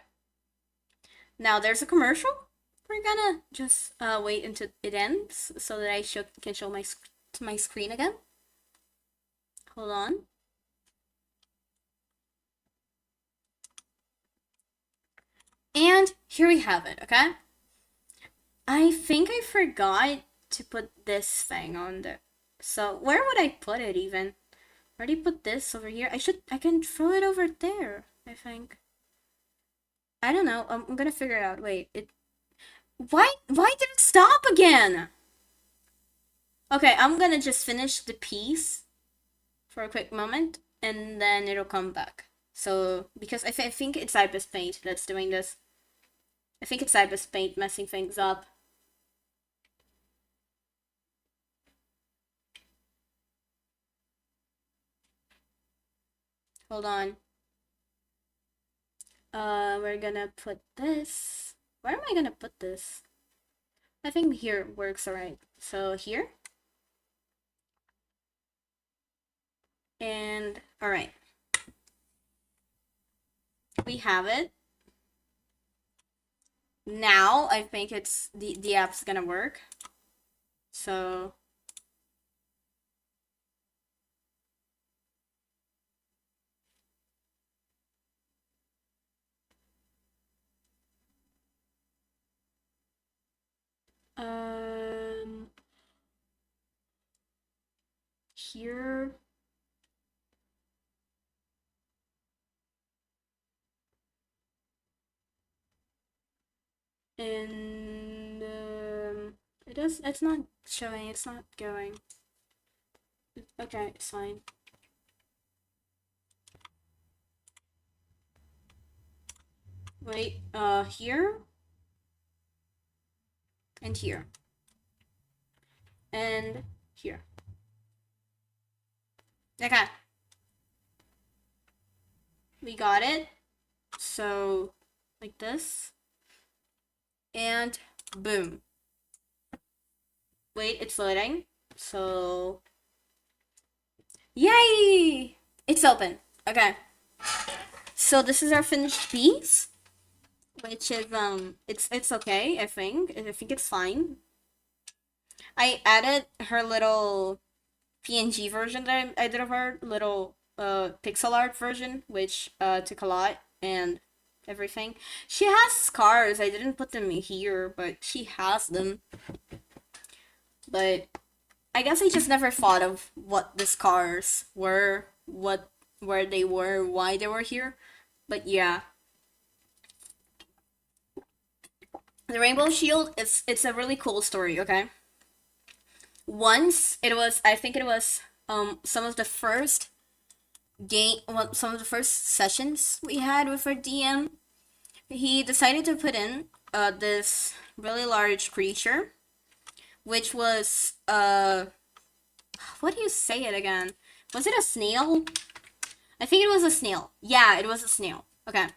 Now there's a commercial. We're gonna just wait until it ends so that I can show my screen again. Hold on. And here we have it, okay? I think I forgot to put this thing on there. So where would I put it even? I already put this over here. I can throw it over there, I think. I don't know. I'm gonna figure it out. Wait, why did it stop again? Okay, I'm gonna just finish the piece for a quick moment and then it'll come back. So, because I think it's Ibis Paint that's doing this. I think it's Ibis Paint messing things up. Hold on. We're gonna put this. Where am I gonna put this? I think here works alright. So here. And alright. We have it. Now I think it's the app's gonna work. So here. And it's not showing, it's not going. Okay, it's fine. Wait, here and here and here. Okay, we got it. So like this, and boom. Wait, it's loading. So yay, it's open. Okay, so this is our finished piece, which is it's okay. I think it's fine. I added her little PNG version that I did of her little pixel art version, which took a lot and everything. She has scars. I didn't put them here, but she has them. But I guess I just never thought of what the scars were, where they were, why they were here. But yeah. The Rainbow Shield, it's a really cool story, okay? Once it was, I think it was some of the first some of the first sessions we had with our DM, he decided to put in this really large creature, which was what do you say it again? Was it a snail? I think it was a snail. Yeah, it was a snail. Okay.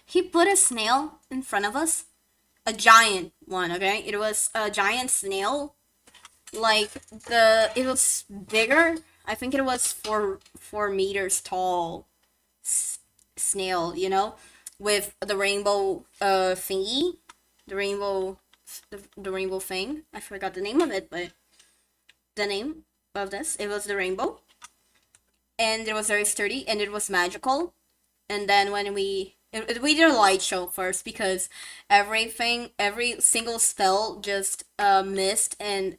He put a snail in front of us, a giant one. Okay, it was a giant snail. Like it was bigger. I think it was 4 meters tall snail, you know, with the rainbow thingy, the rainbow the rainbow thing. I forgot the name of it, but the name of this, it was the rainbow, and it was very sturdy and it was magical. And then when we did a light show first, because every single spell just missed, and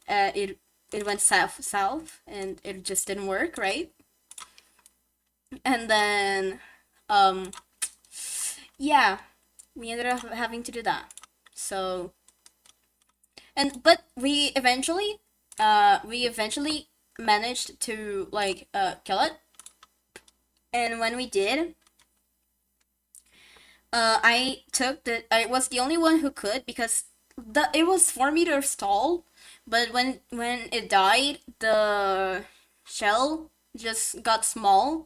it went south and it just didn't work, right? And then yeah, we ended up having to do that. So but we eventually managed to like kill it. And when we did, I was the only one who could, because it was 4 meters tall, but when it died, the shell just got smaller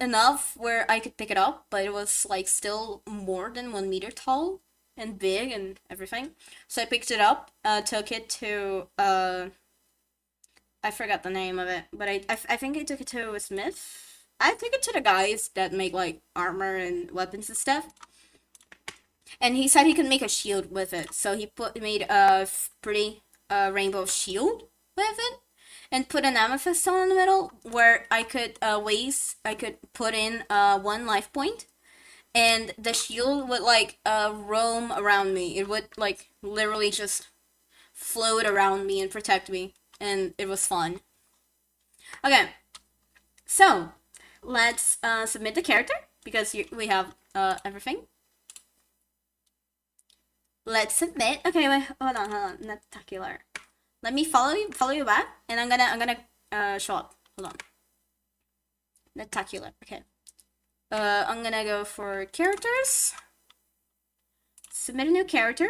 enough where I could pick it up, but it was like still more than 1 meter tall and big and everything. So I picked it up, took it to I forgot the name of it, but I think I took it to a smith. I took it to the guys that make like armor and weapons and stuff. And he said he could make a shield with it. So he made a pretty rainbow shield with it, and put an amethyst stone in the middle where I could put in 1 life point, and the shield would like roam around me. It would like literally just float around me and protect me, and it was fun. Okay, so let's submit the character, because we have everything. Let's submit. Okay, wait, hold on. Netacular. Let me follow you back, and I'm gonna show up. Hold on. Netacular. Okay. I'm gonna go for characters. Submit a new character.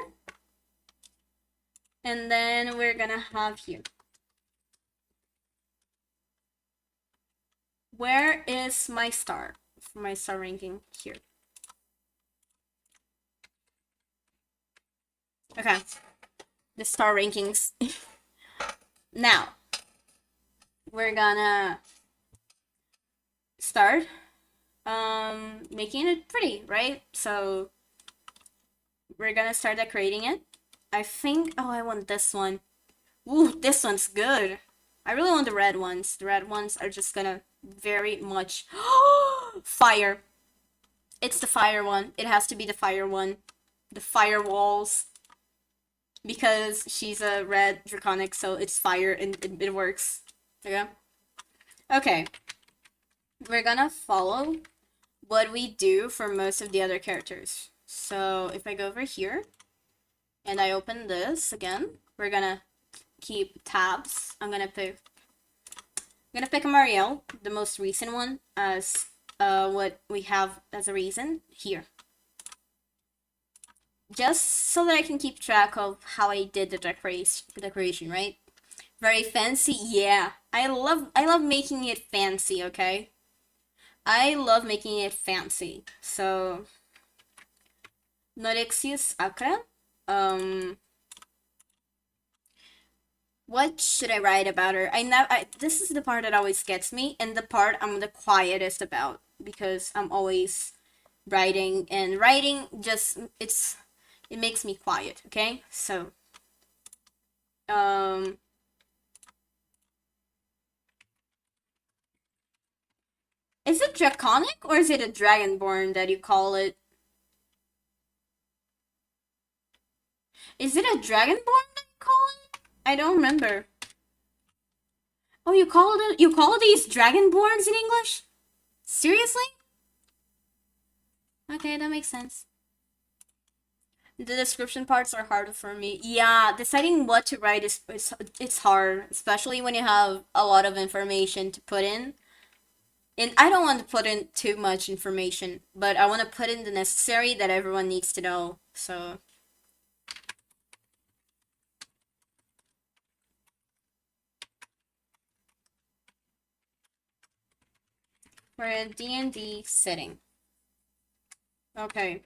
And then we're gonna have you. Where is my star? for my star ranking here. Okay, the star rankings. Now, we're gonna start making it pretty, right? So we're gonna start decorating it. I think, oh, I want this one. Ooh, this one's good. I really want the red ones. The red ones are just gonna very much fire. It's the fire one. It has to be the fire one. The fire walls. Because she's a red draconic, so it's fire and it works. Okay? Okay. We're gonna follow what we do for most of the other characters. So if I go over here and I open this again, we're gonna keep tabs. I'm gonna pick a Marielle, the most recent one, as what we have as a reason here. Just so that I can keep track of how I did the decoration, right? Very fancy, yeah. I love making it fancy, okay? I love making it fancy. So Norexius Acra. What should I write about her? This is the part that always gets me, and the part I'm the quietest about, because I'm always writing, and writing just it makes me quiet, okay? So is it draconic or is it a dragonborn that you call it? Is it a dragonborn that you call it? I don't remember. Oh, you call these dragonborns in English? Seriously? Okay, that makes sense. The description parts are harder for me. Yeah, deciding what to write is it's hard, especially when you have a lot of information to put in. And I don't want to put in too much information, but I want to put in the necessary that everyone needs to know. So we're in D&D setting. Okay.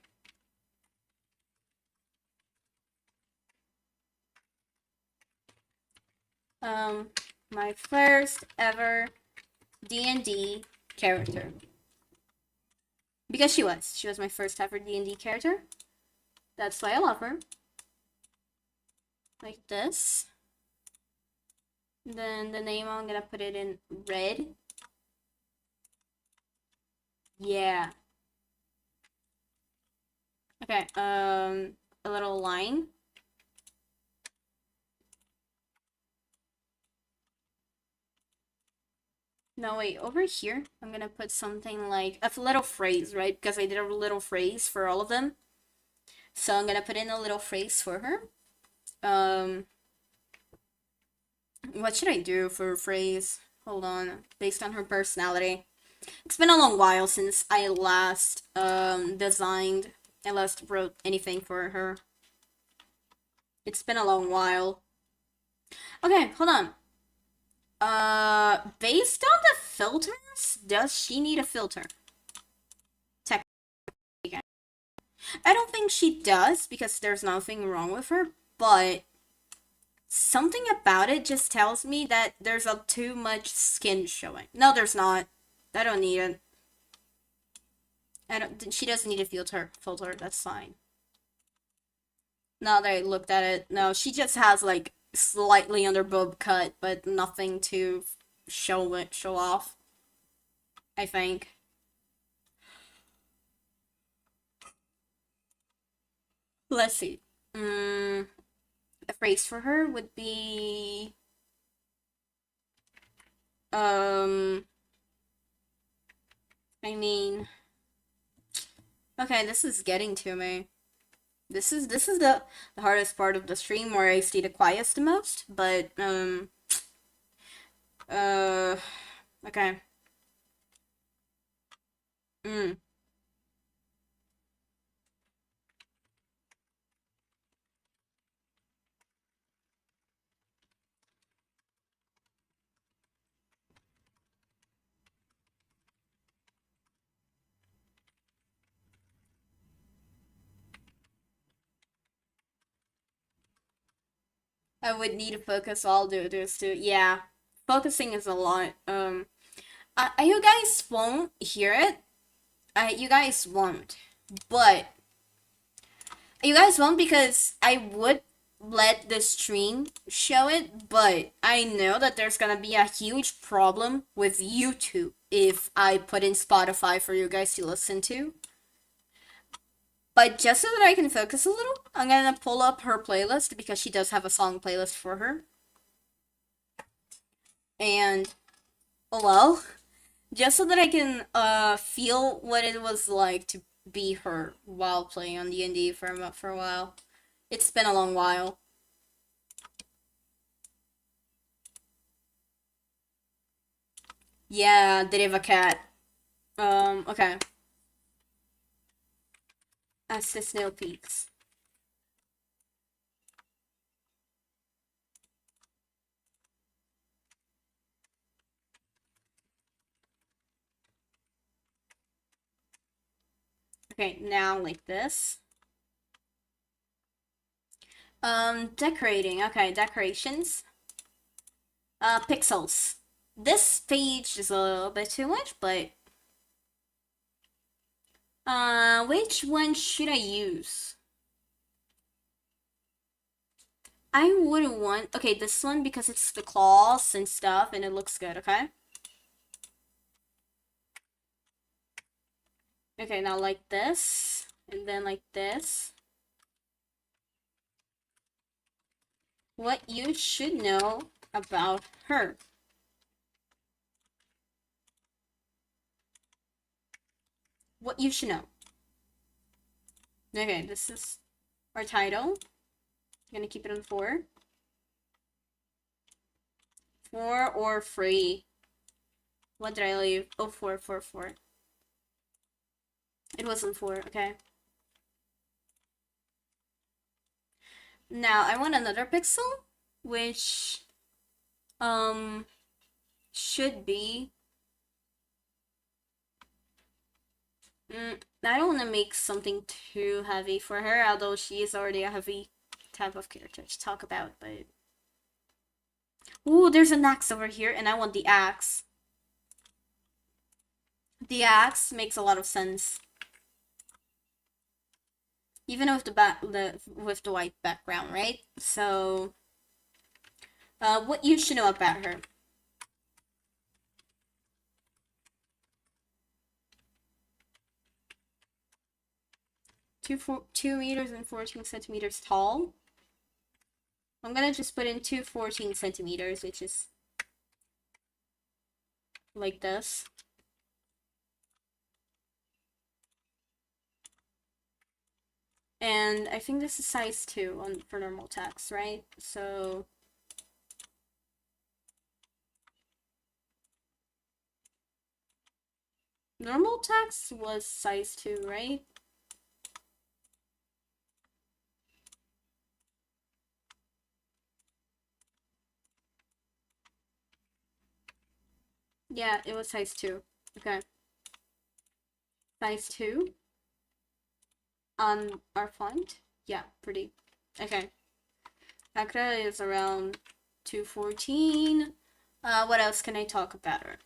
My first ever D&D character. Because she was my first ever D&D character. That's why I love her. Like this. Then the name, I'm gonna put it in red. Yeah. Okay, a little line. No, wait, over here, I'm gonna put something like a little phrase, right? Because I did a little phrase for all of them. So I'm gonna put in a little phrase for her. What should I do for a phrase? Hold on. Based on her personality. It's been a long while since I last I last wrote anything for her. It's been a long while. Okay, hold on. Based on the filters, does she need a filter? Technically. I don't think she does, because there's nothing wrong with her, but something about it just tells me that there's too much skin showing. No, there's not. I don't need it. She doesn't need a filter, that's fine. Now that I looked at it, no, she just has like slightly under boob cut, but nothing to show off, I think. Let's see. A phrase for her would be I mean, okay, this is getting to me. This is the hardest part of the stream, where I stay the quietest the most, but okay. I would need to focus while do this too. Yeah, focusing is a lot. You guys won't hear it. You guys won't, but you guys won't because I would let the stream show it, but I know that there's gonna be a huge problem with YouTube if I put in Spotify for you guys to listen to. But just so that I can focus a little, I'm gonna pull up her playlist because she does have a song playlist for her. And, oh well, just so that I can feel what it was like to be her while playing on D&D for a while. It's been a long while. Yeah, Deriva Cat. Okay. That's the Snail Peaks. Okay, now like this. Decorating. Okay, decorations. Pixels. This page is a little bit too much, but which one should I use? I wouldn't want, okay, this one because it's the claws and stuff and it looks good, okay? Okay, now like this, and then like this. What you should know about her. What you should know. Okay, this is our title. I'm gonna keep it on 4. 4 or 3. What did I leave? Oh, 4, 4, 4. It wasn't 4, okay. Now, I want another pixel, which, should be, I don't want to make something too heavy for her, although she is already a heavy type of character to talk about, but... Ooh, there's an axe over here, and I want the axe. The axe makes a lot of sense. Even with the white background, right? So, what you should know about her. 2 meters and 14 centimeters tall. I'm gonna just put in 14 centimeters, which is like this. And I think this is size 2 for normal text, right? So normal text was size 2, right? Yeah, it was size 2. Okay. Size 2 on our font. Yeah, pretty. Okay. Akra is around 214. What else can I talk about her?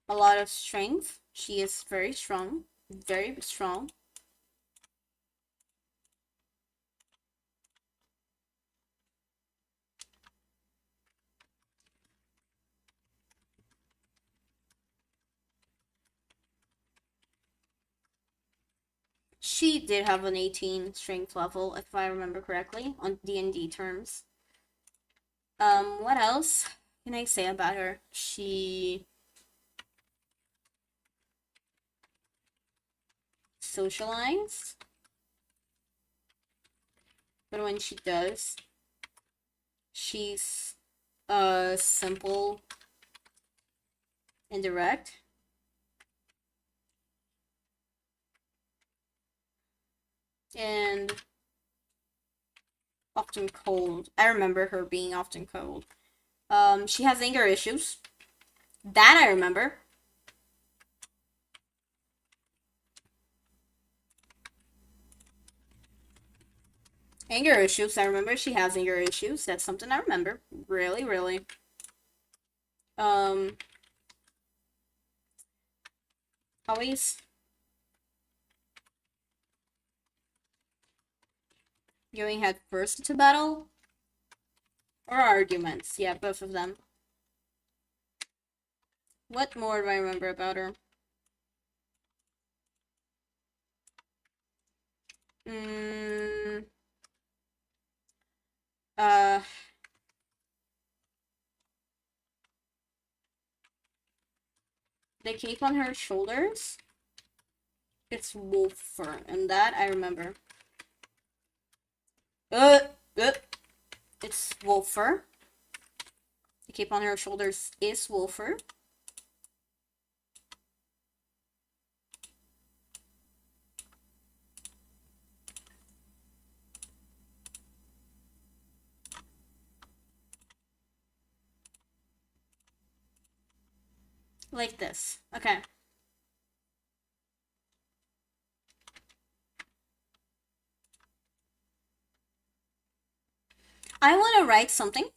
A lot of strength. She is very strong. Very strong. She did have an 18 strength level, if I remember correctly, on D&D terms. What else can I say about her? She socialized, but when she does, she's simple and direct. And often cold. I remember her being often cold. She has anger issues. That I remember. Anger issues. I remember she has anger issues. That's something I remember. Really, really. Always going head first into battle. Or arguments. Yeah, both of them. What more do I remember about her? Uh, the cape on her shoulders. It's wolf fur, and that I remember. Uh, it's wolf fur. The cape on her shoulders is wolf fur. Like this. Okay. I want to write something.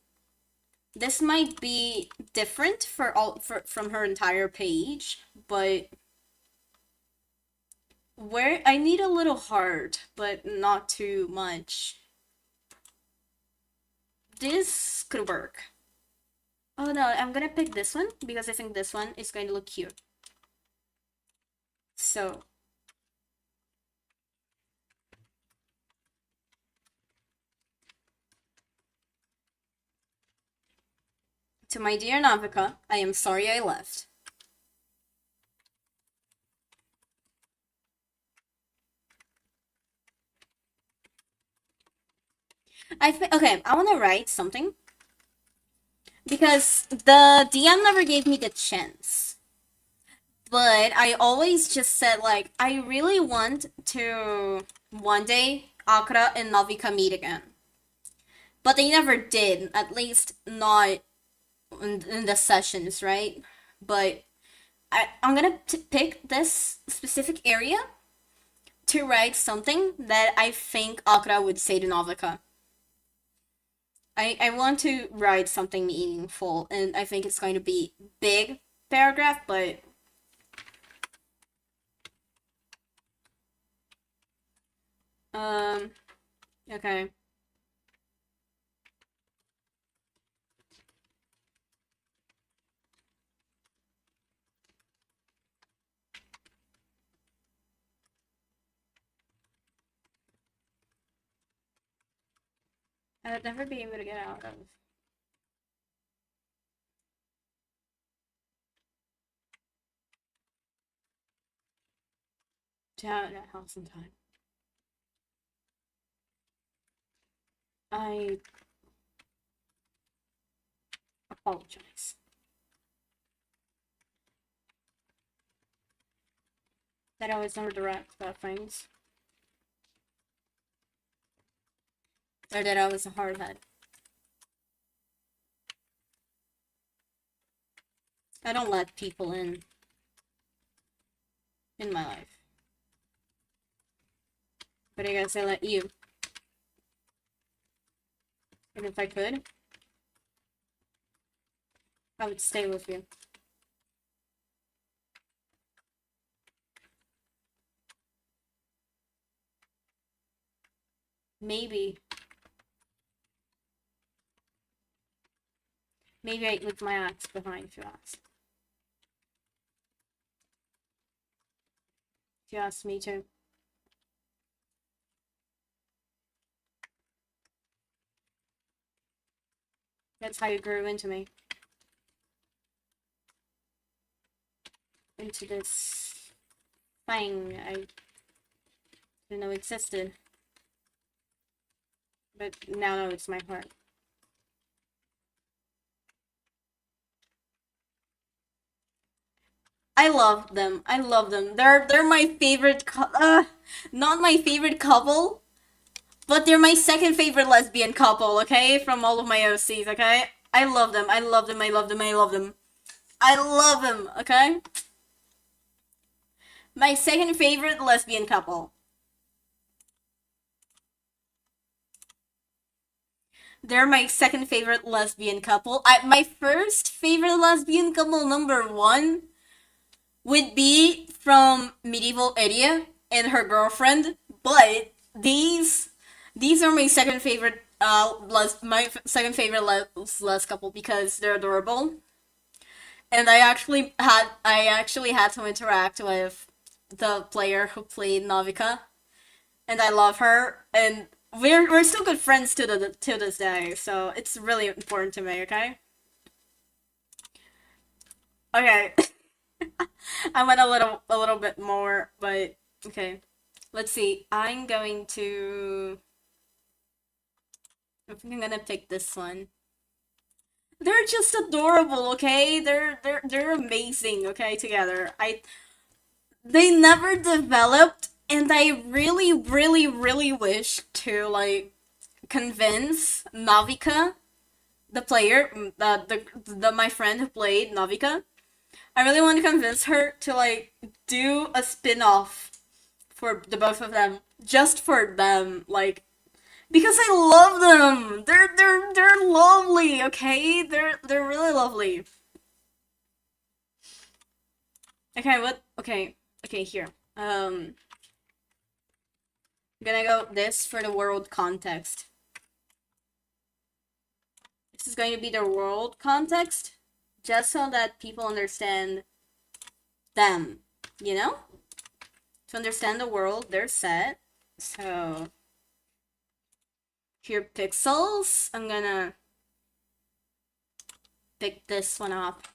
This might be different from her entire page, but where I need a little heart, but not too much. This could work. Oh no, I'm gonna pick this one because I think this one is going to look cute. So to my dear Navika, I am sorry I left. Okay, I want to write something because the DM never gave me the chance. But I always just said like I really want to one day Akra and Navika meet again. But they never did, at least not in the sessions, right? But I'm gonna pick this specific area to write something that I think Akra would say to Navika. I want to write something meaningful, and I think it's going to be big paragraph, but okay. I would never be able to get out of. Down at house in time. I apologize. That I was never direct about things. Or that I was a hardhead. I don't let people in my life. But I guess I let you. And if I could, I would stay with you. Maybe. Maybe I'd leave my axe behind if you ask. If you ask me to. That's how you grew into me. Into this thing I didn't know existed. But now I know it's my heart. I love them. I love them. They're my favorite. Not my favorite couple, but they're my second favorite lesbian couple. Okay, from all of my OCs. Okay, I love them. I love them. I love them. I love them. I love them. Okay, my second favorite lesbian couple. They're my second favorite lesbian couple. My first favorite lesbian couple, number one, would be from Medieval Idia and her girlfriend, but these are my second favorite second favorite les couple because they're adorable. And I actually had to interact with the player who played Navika, and I love her, and we're still good friends to this day. So it's really important to me. Okay. Okay. I went a little bit more, but okay. Let's see. I think I'm gonna pick this one. They're just adorable, okay? They're amazing, okay, together. They never developed, and I really, really, really wish to like convince Navika, the player, the my friend who played Navika. I really want to convince her to like do a spin-off for the both of them, just for them, like because I love them. They're lovely, okay? They're really lovely. Okay, what? Okay, okay, here. I'm gonna go this for the world context. This is going to be the world context, just so that people understand them, you know? To understand the world, they're set. So, here, pixels. I'm gonna pick this one up.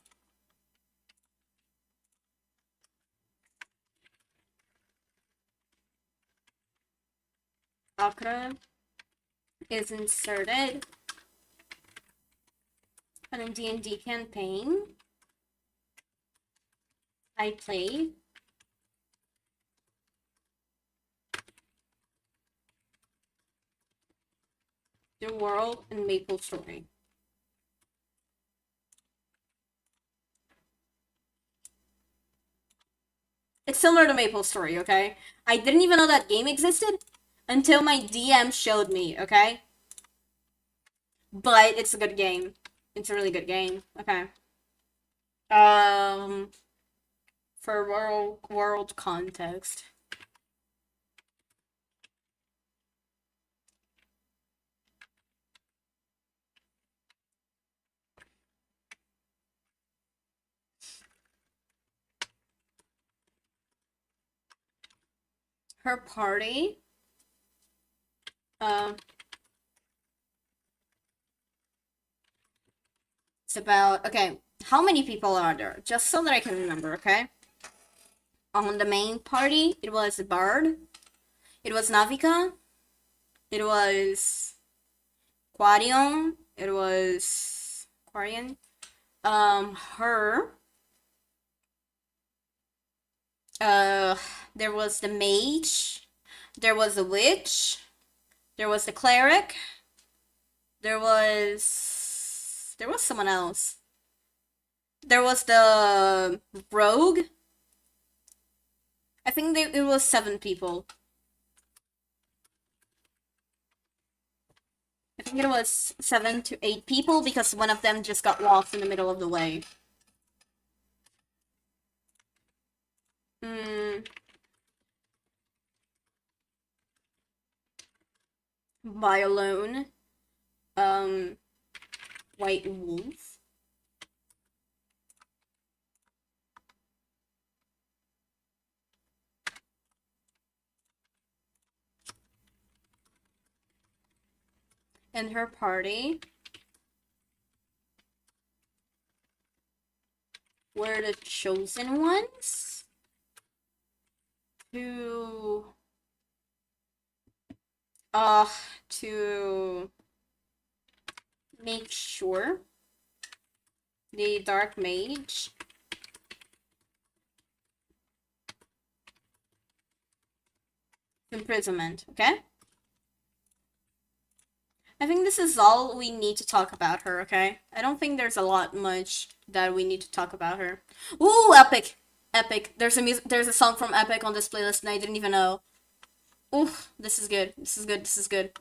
Akra is inserted. And in D&D campaign, I play the world in Maple Story. It's similar to Maple Story, okay? I didn't even know that game existed until my DM showed me, okay? But it's a good game. It's a really good game. Okay. Um, for world context. Her party. It's about, okay, how many people are there? Just so that I can remember, okay? On the main party, it was a Bard. It was Navika. It was Quarion. It was Quarion. Her. There was the mage. There was the witch. There was the cleric. There was someone else. There was the rogue. I think it was 7 people. I think it was 7 to 8 people because one of them just got lost in the middle of the way. By alone. White wolf. And her party were the chosen ones to make sure the dark mage imprisonment, okay? I think this is all we need to talk about her, okay? I don't think there's a lot much that we need to talk about her. Ooh, Epic! Epic. There's a song from Epic on this playlist and I didn't even know. Ooh, this is good. This is good. This is good.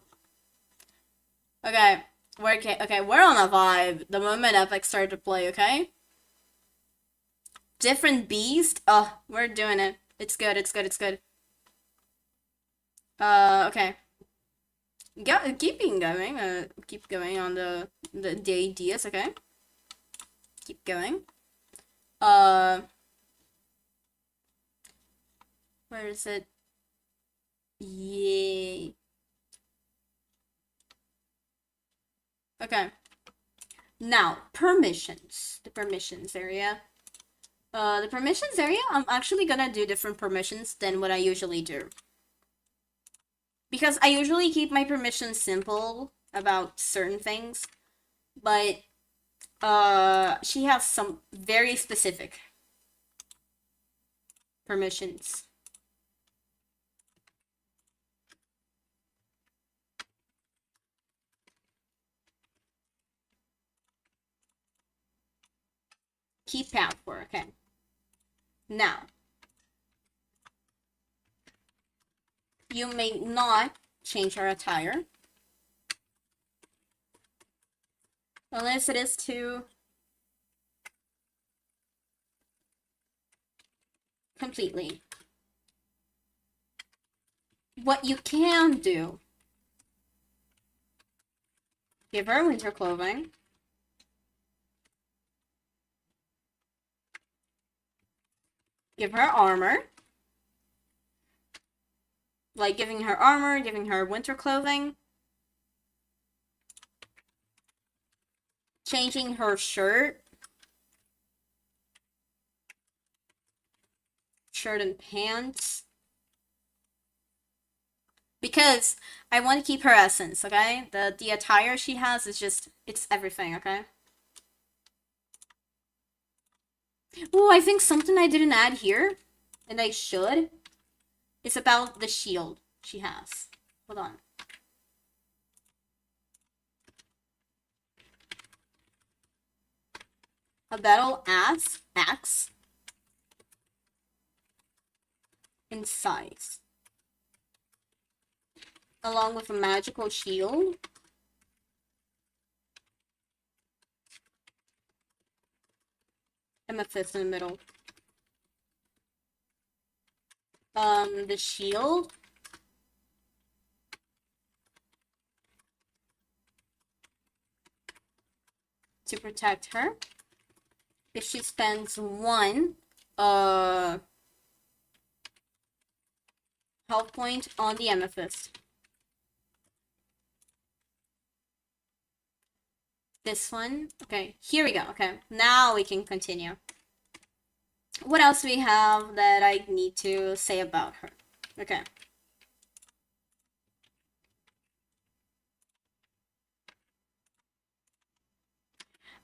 Okay. We're okay. Okay, we're on a vibe. The moment Epic started to play, okay? Different beast. Oh, we're doing it. It's good. It's good. It's good. Okay. Keeping going. Keep going on the ideas. Okay. Keep going. Where is it? Yay. Okay. Now, permissions. The permissions area. The permissions area, I'm actually gonna do different permissions than what I usually do. Because I usually keep my permissions simple about certain things, but she has some very specific permissions. Keep out for, okay. Now, you may not change her attire. Unless it is to completely. What you can do, give her winter clothing. Give her armor. Like giving her armor, giving her winter clothing. Changing her shirt. Shirt and pants. Because I want to keep her essence, okay? The attire she has is just, it's everything, okay? Oh, I think something I didn't add here, and I should, is about the shield she has. Hold on. A battle axe in size. Along with a magical shield. Amethyst in the middle. The shield. To protect her. If she spends one, health point on the amethyst. This one. Okay, here we go. Okay, now we can continue. What else do we have that I need to say about her? Okay.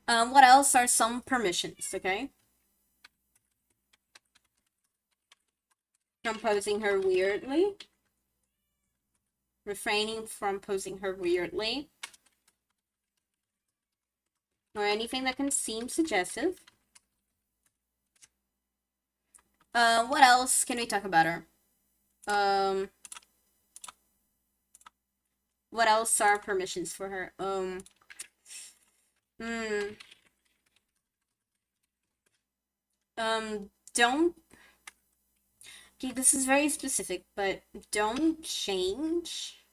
What else are some permissions, okay? From posing her weirdly. Refraining from posing her weirdly. Or anything that can seem suggestive. What else can we talk about her? What else are permissions for her? Don't. Okay, this is very specific, but don't change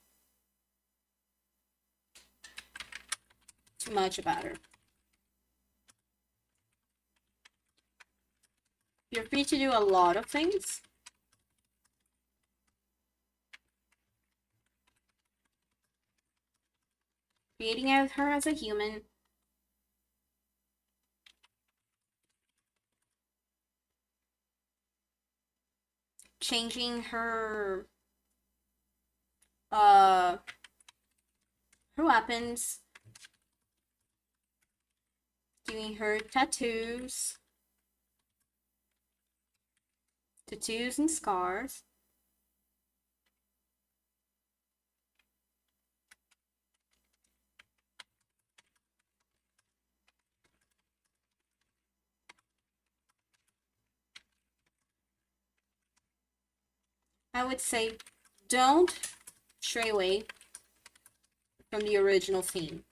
too much about her. You're free to do a lot of things. Creating her as a human. Changing her weapons. Giving her tattoos. Tattoos and scars. I would say don't stray away from the original theme.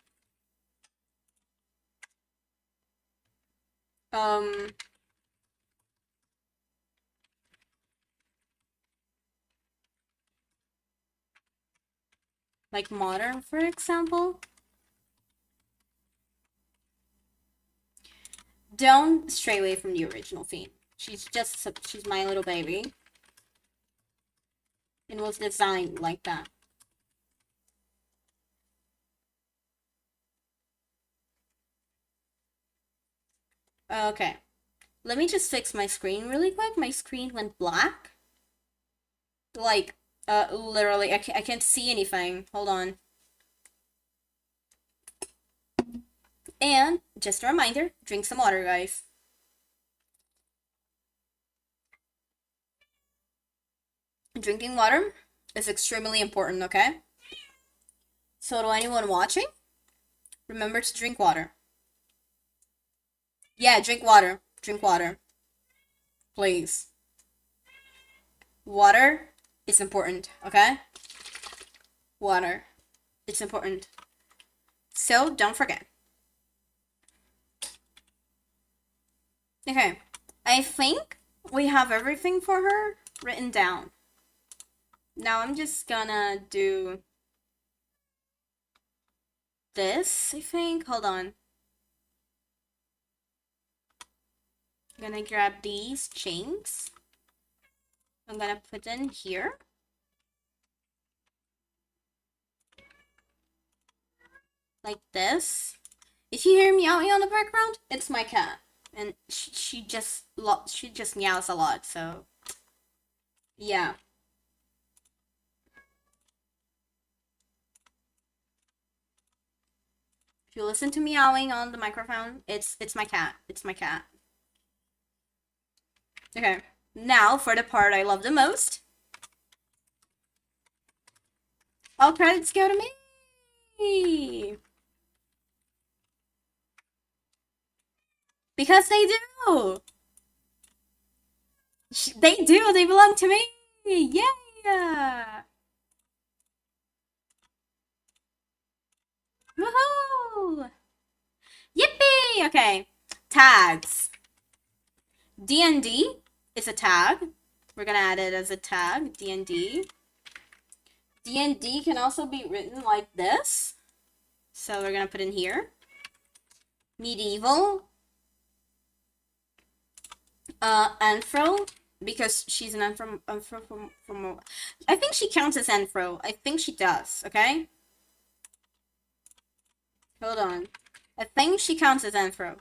Um, like modern, for example. Don't stray away from the original theme. She's my little baby. It was designed like that. Okay. Let me just fix my screen really quick. My screen went black. Like, literally, I can't see anything. Hold on. And, just a reminder, drink some water, guys. Drinking water is extremely important, okay? So to anyone watching, remember to drink water. Yeah, drink water. Drink water. Please. Water is important, okay? Water. It's important. So don't forget. Okay. I think we have everything for her written down. Now I'm just gonna do this, I think. Hold on. I'm gonna grab these chains. I'm gonna put in here. Like this. If you hear meowing on the background, it's my cat. And she just meows a lot, so yeah. If you listen to meowing on the microphone, it's my cat. It's my cat. Okay. Now for the part I love the most. All credits go to me. Because they do. They do. They belong to me. Yeah. Woohoo. Yippee. Okay. Tags. D&D is a tag. We're gonna add it as a tag. D&D. D&D can also be written like this. So we're gonna put in here. Medieval. Anthro, because she's an Anthro from I think she counts as Anthro. I think she does, okay? Hold on. I think she counts as Anthro.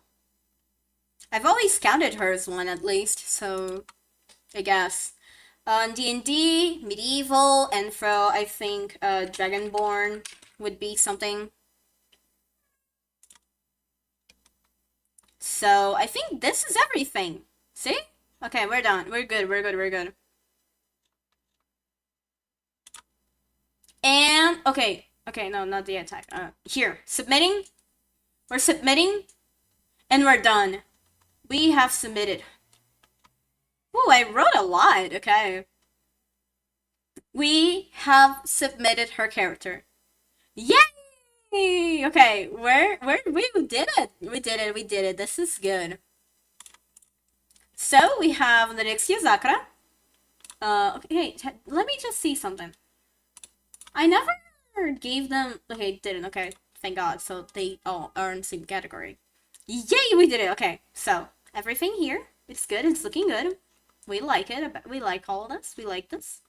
I've always counted her as one at least, so I guess. D&D, medieval, Anthro, I think Dragonborn would be something. So I think this is everything. See? Okay, we're done. We're good. We're good. And okay, no, not the attack. Here, submitting. We're submitting, and we're done. We have submitted. Ooh, I wrote a lot. Okay. We have submitted her character. Yay! Okay, we did it. We did it. This is good. So we have the next Zakura. Okay, let me just see something. I never gave them. Okay, didn't. Okay, thank God. So they all are in the same category. Yay, we did it. Okay, so everything here, it's good. It's looking good. We like it. We like all this. We like this.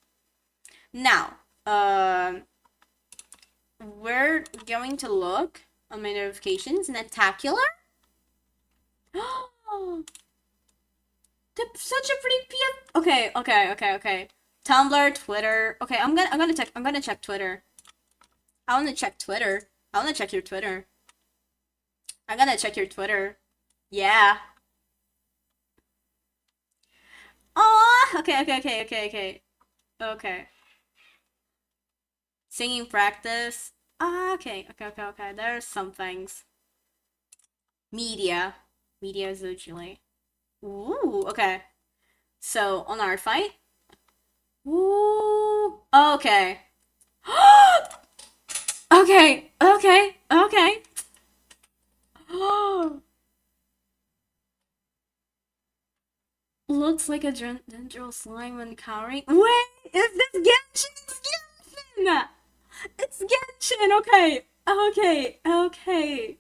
Now, we're going to look on my notifications. Natacular. Such a pretty PF. Okay. Tumblr, Twitter. Okay, I'm gonna check Twitter. I wanna check Twitter. I wanna check your Twitter. I'm gonna check your Twitter. Yeah. Oh, okay. Singing practice. Okay. There's some things. Media. Media is usually. Ooh, okay. So, on our fight. Ooh, okay. Okay. Looks like a dendral slime when cowering. Wait, is this Genshin? It's Genshin! It's Genshin! Okay. Okay. Okay.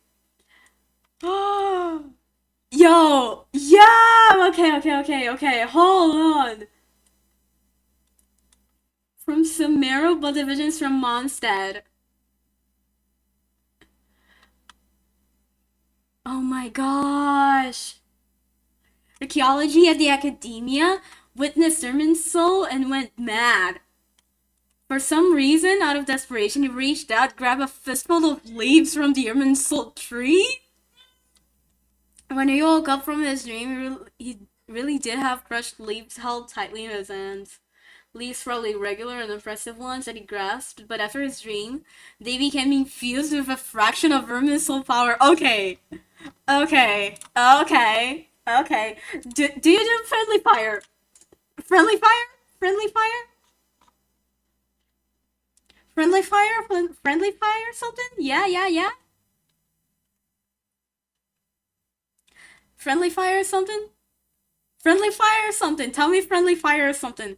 Yo! Yeah! Okay, okay, okay, okay. Hold on. From Sumeru, but divisions from Mondstadt. Oh my gosh. Archaeology at the academia witnessed Sermon's soul and went mad. For some reason, out of desperation, he reached out, grabbed a fistful of leaves from the Irminsul tree. When he woke up from his dream, he really did have crushed leaves held tightly in his hands. Leaves probably regular and impressive ones that he grasped, but after his dream, they became infused with a fraction of Irminsul power. Okay. Okay. Okay. Okay. Do you do friendly fire? Friendly fire? Friendly fire? Friendly fire? Friendly fire something? Yeah, yeah, yeah. Friendly fire or something? Friendly fire or something? Tell me friendly fire or something.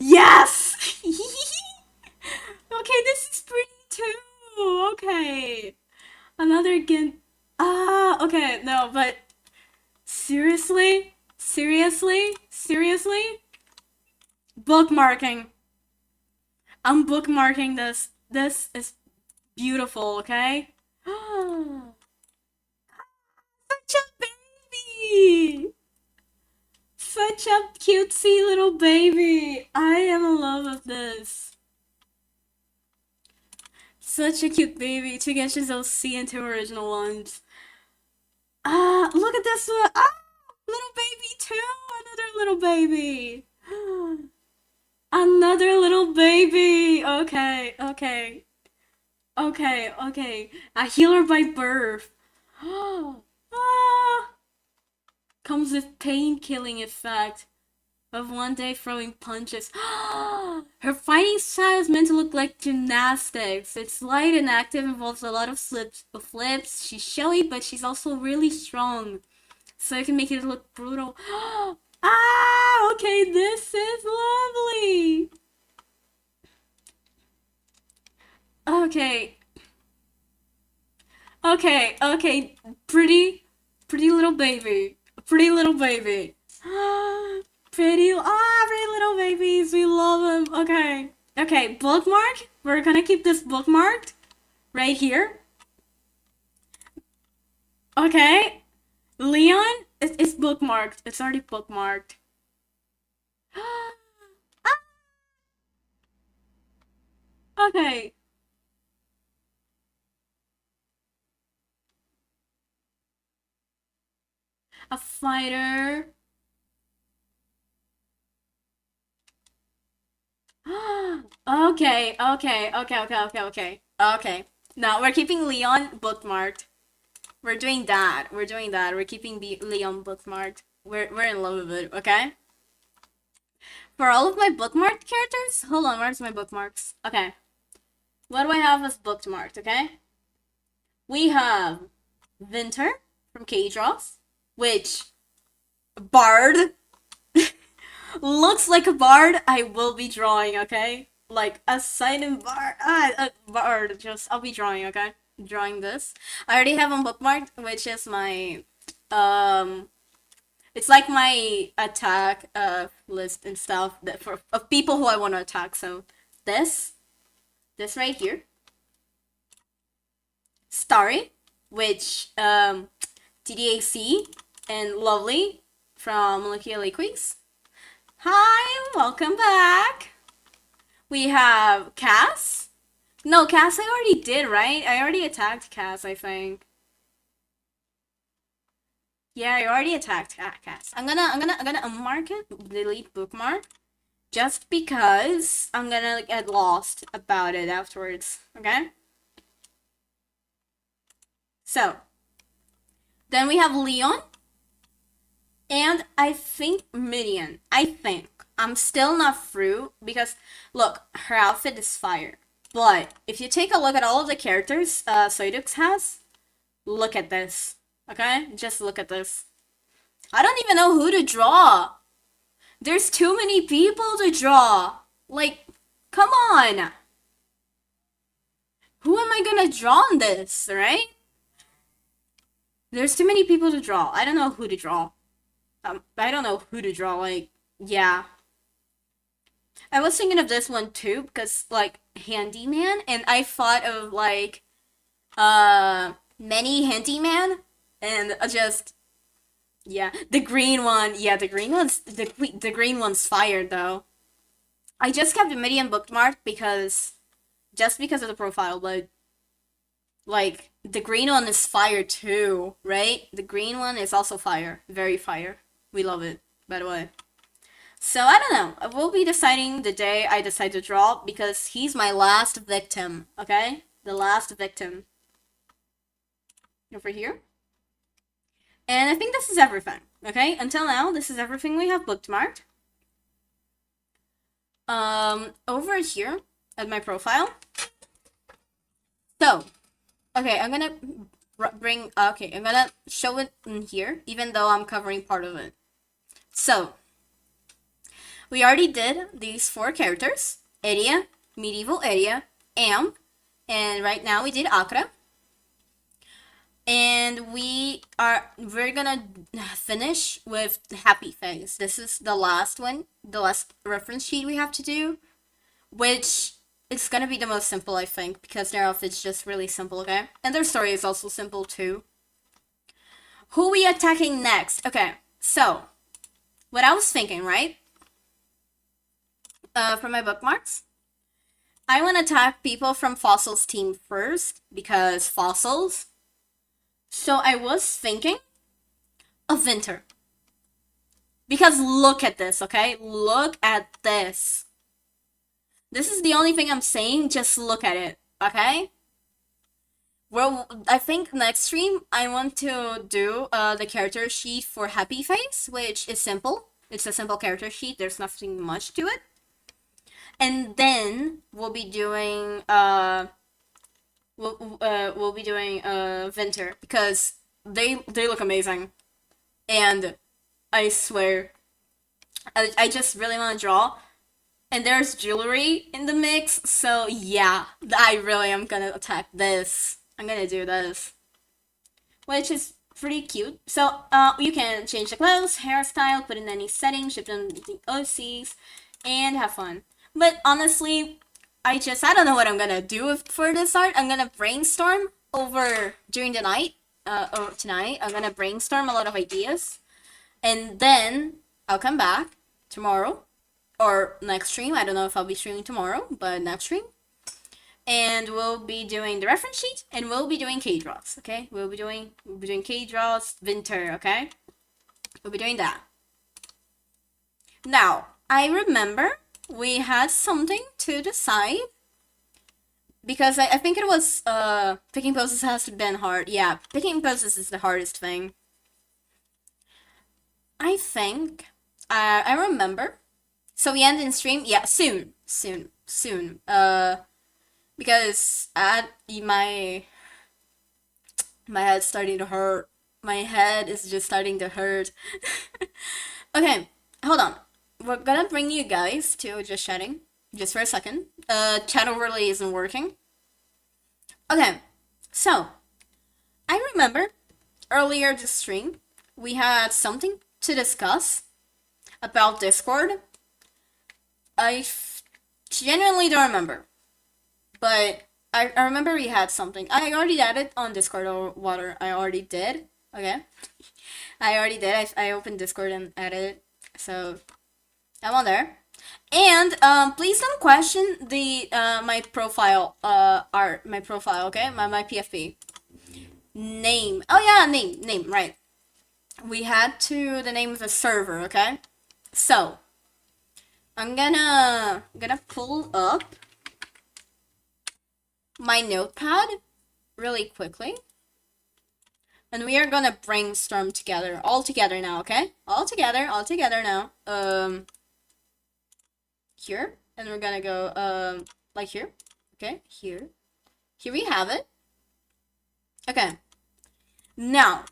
Yes! Okay, this is pretty too. Okay. Another again. Okay, no, but seriously? Seriously? Seriously? Bookmarking. I'm bookmarking this. This is beautiful, okay? Such a baby! Such a cutesy little baby! I am in love with this. Such a cute baby. Two Genshin's OC and two original ones. Look at this one! Little baby too! Another little baby! Another little baby! Okay, okay. Okay, okay. A healer by birth. Comes with pain-killing effect of one day throwing punches. Her fighting style is meant to look like gymnastics. It's light and active, involves a lot of flips. She's showy, but she's also really strong. So I can make it look brutal. Okay, this is lovely. Okay. Okay, okay. Pretty little baby. Pretty little baby. Pretty little babies. We love them. Okay. Okay, bookmark. We're gonna keep this bookmarked right here. Okay. Leon, it's bookmarked. It's already bookmarked. Okay. A fighter. Okay, okay, okay, okay, okay, okay. Okay. Now we're keeping Leon bookmarked. We're doing that. We're doing that. We're keeping Leon bookmarked. We're in love with it, okay? For all of my bookmarked characters, hold on, where's my bookmarks? Okay. What do I have as bookmarked, okay? We have Winter from K-Dross, which Bard looks like a bard I will be drawing, okay? Like a sign bard. A bard. Just I'll be drawing, okay? Drawing this. I already have one bookmarked, which is my it's like my attack list and stuff that for of people who I want to attack. So this right here. Starry, which TDAC and Lovely from Molecular Liquids. Hi, welcome back. We have Cass. No, Cass I already did, right? I already attacked Cass, I think. Yeah, I already attacked Cass. I'm gonna unmark it, delete bookmark, just because I'm gonna get lost about it afterwards. Okay. So then we have Leon. And I think Midian. I think. I'm still not through because, look, her outfit is fire. But if you take a look at all of the characters Soidux has, look at this. Okay? Just look at this. I don't even know who to draw. There's too many people to draw. Like, come on. Who am I gonna draw on this, right? There's too many people to draw. I don't know who to draw. I don't know who to draw. Like, yeah. I was thinking of this one too because like handyman, and I thought of like many handyman, and just yeah, the green one. Yeah, the green one's fired though. I just kept the medium bookmark because just because of the profile, but like the green one is fire too, right? The green one is also fire, very fire. We love it, by the way. So I don't know. We'll be deciding the day I decide to draw because he's my last victim. Okay, the last victim. Over here. And I think this is everything. Okay, until now, this is everything we have bookmarked. Over here at my profile. So, okay, I'm gonna I'm gonna show it in here, even though I'm covering part of it. So, we already did these 4 characters: area, medieval area, amp, and right now we did Accra. And we're gonna finish with happy face. This is the last one, the last reference sheet we have to do, which is gonna be the most simple, I think, because their outfit's just really simple, okay? And their story is also simple too. Who we attacking next? Okay, so what I was thinking, right? For my bookmarks, I want to attack people from Fossil's team first because fossils. So I was thinking of Winter. Because look at this, okay? Look at this. This is the only thing I'm saying, just look at it, okay? Well, I think next stream I want to do the character sheet for Happy Face, which is simple. It's a simple character sheet, there's nothing much to it. And then we'll be doing Winter because they look amazing, and I swear, I just really want to draw, and there's jewelry in the mix, so yeah, I really am gonna attack this. I'm gonna do this, which is pretty cute. So you can change the clothes, hairstyle, put in any settings, shift them to OCs, and have fun. But honestly, I don't know what I'm gonna do for this art. I'm gonna brainstorm over during the night, or tonight. I'm gonna brainstorm a lot of ideas, and then I'll come back tomorrow, or next stream. I don't know if I'll be streaming tomorrow, but next stream. And we'll be doing the reference sheet, and we'll be doing K-draws, okay? We'll be doing K-draws, Winter, okay? We'll be doing that. Now, I remember we had something to decide because I think it was picking poses has been hard. Yeah, picking poses is the hardest thing. I think I remember. So we end in stream. Yeah, soon. Because my head's starting to hurt. My head is just starting to hurt. Okay, hold on. We're gonna bring you guys to just chatting, just for a second. Chat overlay isn't working. Okay, so I remember earlier this stream we had something to discuss about Discord. I genuinely don't remember, but I remember we had something. I already added on Discord or water. I already did. Okay, I already did. I opened Discord and added it. So I'm on there. And please don't question the my profile art, my profile, okay? My PFP. Name. Oh yeah, name, right. We had to the name of the server, okay? So I'm gonna pull up my notepad really quickly. And we are gonna brainstorm together, all together now, okay? All together now. Here, and we're gonna go like here. Okay, here we have it. Okay, now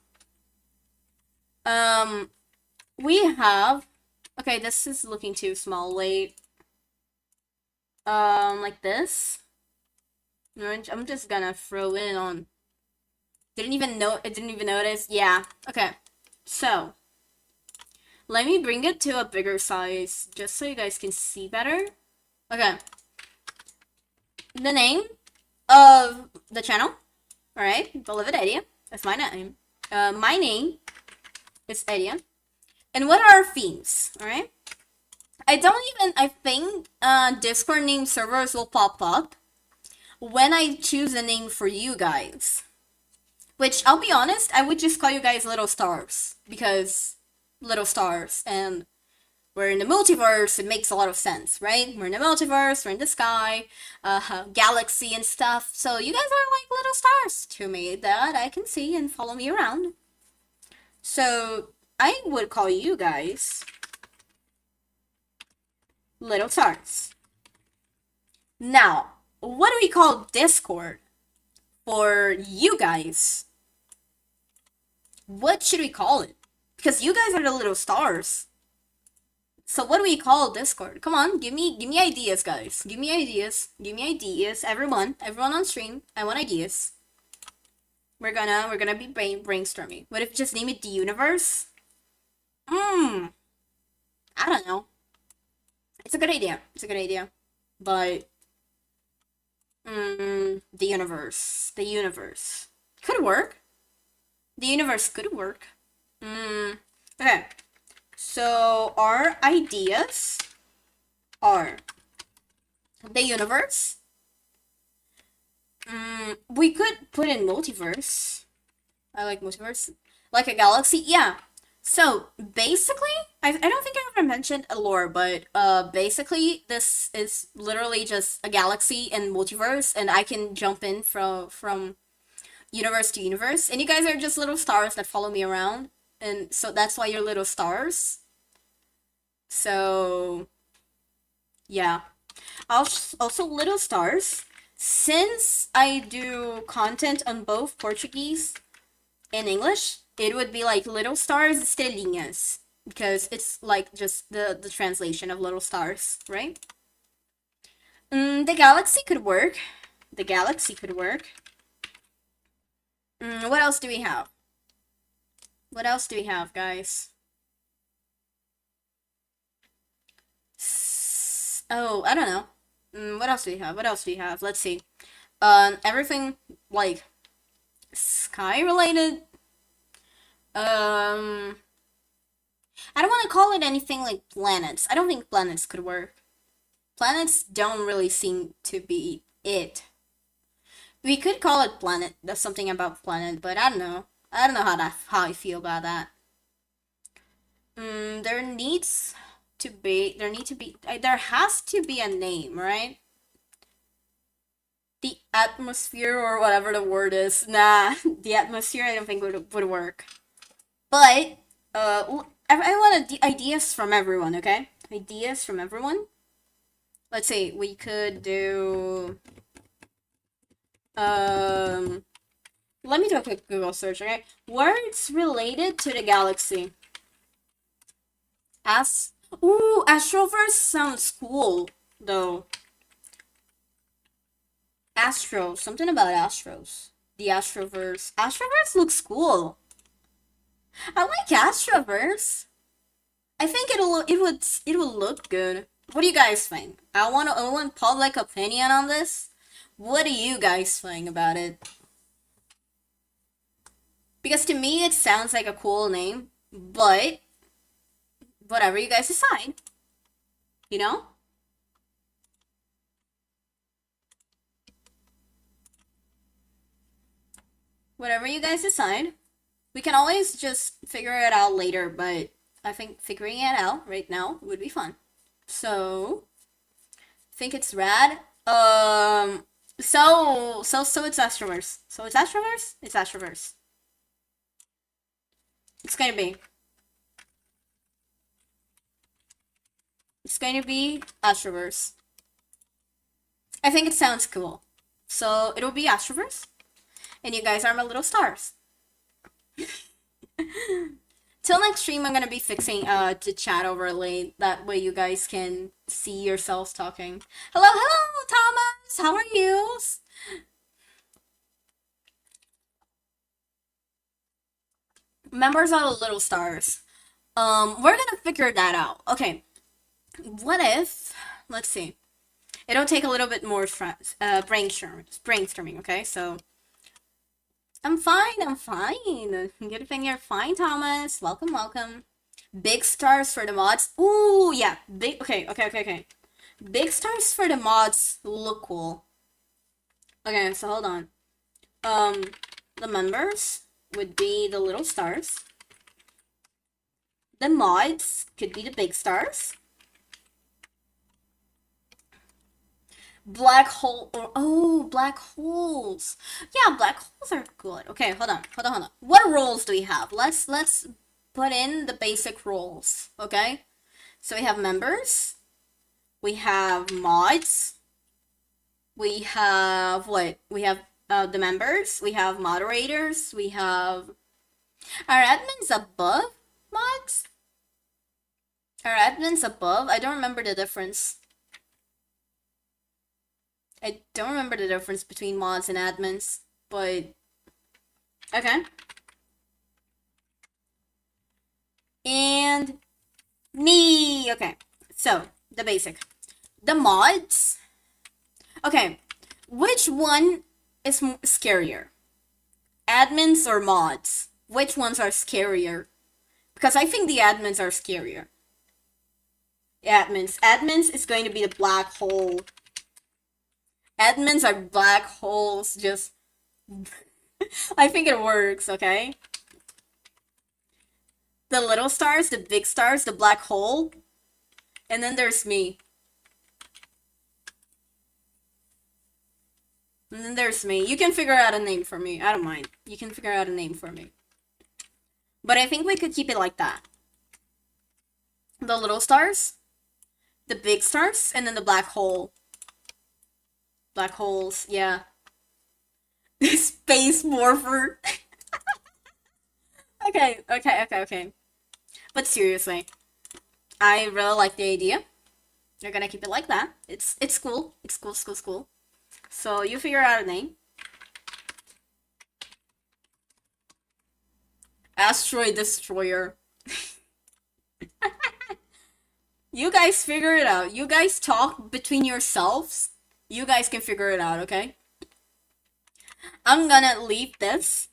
we have Okay, this is looking too small. Wait. Like this. I'm just gonna throw it on. Didn't even know. It didn't even notice. Yeah. Okay. So let me bring it to a bigger size, just so you guys can see better. Okay. The name of the channel. All right. Beloved Idea. That's my name. My name is Idea. And what are our themes? All right. I think Discord name servers will pop up when I choose a name for you guys. Which, I'll be honest, I would just call you guys Little Stars. Because Little Stars. And we're in the multiverse, it makes a lot of sense, right? We're in the multiverse, we're in the sky, galaxy and stuff. So you guys are like little stars to me that I can see and follow me around. So I would call you guys Little Stars. Now, what do we call Discord for you guys? What should we call it? Because you guys are the little stars. So what do we call Discord? Come on, give me ideas, guys. Give me ideas. Give me ideas. Everyone on stream. I want ideas. We're gonna be brainstorming. What if just name it the universe? I don't know. It's a good idea. It's a good idea. But the universe. The universe. Could work. The universe could work. Okay. So our ideas are the universe. We could put in multiverse. I like multiverse. Like a galaxy. Yeah. So basically, I don't think I ever mentioned a lore, but basically this is literally just a galaxy and multiverse, and I can jump in from universe to universe, and you guys are just little stars that follow me around, and so that's why you're little stars. So yeah, also little stars. Since I do content on both Portuguese and English, it would be like little stars estrelinhas, because it's like just the translation of little stars, right? The galaxy could work. The galaxy could work. What else do we have? What else do we have, guys? Oh, I don't know. What else do we have? What else do we have? Let's see. Everything like sky related. I don't want to call it anything like planets. I don't think planets could work. Planets don't really seem to be it. We could call it planet. That's something about planet, but I don't know. I don't know how I feel about that. There has to be a name, right? The atmosphere or whatever the word is. Nah, the atmosphere I don't think would work. But I want ideas from everyone, okay? Ideas from everyone. Let's see, we could do let me do a quick Google search, okay? Words related to the galaxy. Ooh, Astroverse sounds cool, though. Astro, something about Astros. The Astroverse. Astroverse looks cool. I like Astroverse. I think it will look good. What do you guys think? I want public opinion on this. What do you guys think about it? Because to me it sounds like a cool name, but whatever you guys decide. You know? Whatever you guys decide. We can always just figure it out later, but I think figuring it out right now would be fun. So, I think it's rad. So it's Astroverse. So it's Astroverse? It's Astroverse. It's going to be Astroverse. I think it sounds cool. So it'll be Astroverse. And you guys are my little stars. till next stream, I'm gonna be fixing the chat overlay. That way you guys can see yourselves talking. Hello, hello, Thomas. How are you? Members are the little stars. We're gonna figure that out. Okay. What if? Let's see. It'll take a little bit more brainstorming. Okay, so I'm fine. I'm fine. Good thing you're fine, Thomas. Welcome, welcome. Big stars for the mods. Ooh, yeah. Big. Okay. Big stars for the mods look cool. Okay, so hold on. The members would be the little stars. The mods could be the big stars. Black hole. Oh, black holes. Yeah, black holes are good. Okay, hold on. What roles do we have? Let's put in the basic roles. Okay, so we have members. We have mods. We have what? We have the members. We have moderators. We have our admins above mods. Our admins above. I don't remember the difference. I don't remember the difference between mods and admins, but okay. And me. Okay, so the basic. The mods. Okay, which one is scarier? Admins or mods? Which ones are scarier? Because I think the admins are scarier. Admins. Admins is going to be the black hole. Admins are black holes, just... I think it works, okay? The little stars, the big stars, the black hole. And then there's me. And then there's me. You can figure out a name for me. I don't mind. You can figure out a name for me. But I think we could keep it like that. The little stars, the big stars, and then the black hole. Black holes, yeah. Space morpher. Okay. But seriously, I really like the idea. You're gonna keep it like that. It's cool. It's cool. So you figure out a name. Asteroid Destroyer. You guys figure it out. You guys talk between yourselves. You guys can figure it out, okay? I'm gonna leave this.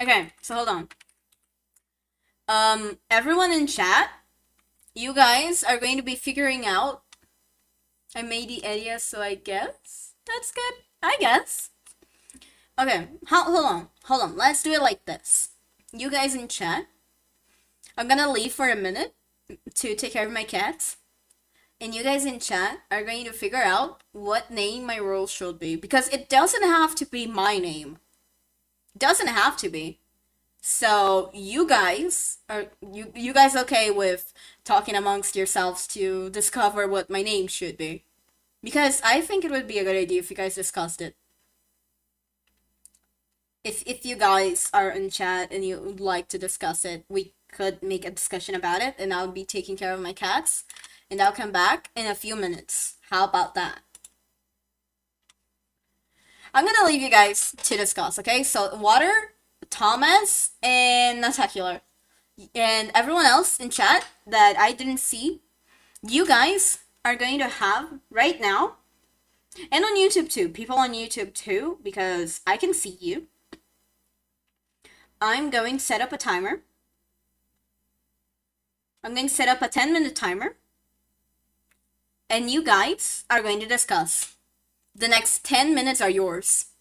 Okay, so hold on. Everyone in chat, you guys are going to be figuring out. I made the idea, so I guess that's good. I guess. Okay, hold on. Let's do it like this. You guys in chat, I'm gonna leave for a minute to take care of my cats. And you guys in chat are going to figure out what name my role should be. Because it doesn't have to be my name. It doesn't have to be. So you guys are you guys okay with talking amongst yourselves to discover what my name should be? Because I think it would be a good idea if you guys discussed it. If you guys are in chat and you would like to discuss it, we could make a discussion about it, and I'll be taking care of my cats, and I'll come back in a few minutes. How about that? I'm gonna leave you guys to discuss, okay? So Water, Thomas, and Natacular, and everyone else in chat that I didn't see, you guys are going to have right now, and on YouTube too, people on YouTube too, because I can see you. I'm going to set up a timer. I'm going to set up a 10-minute timer. And you guys are going to discuss. The next 10 minutes are yours.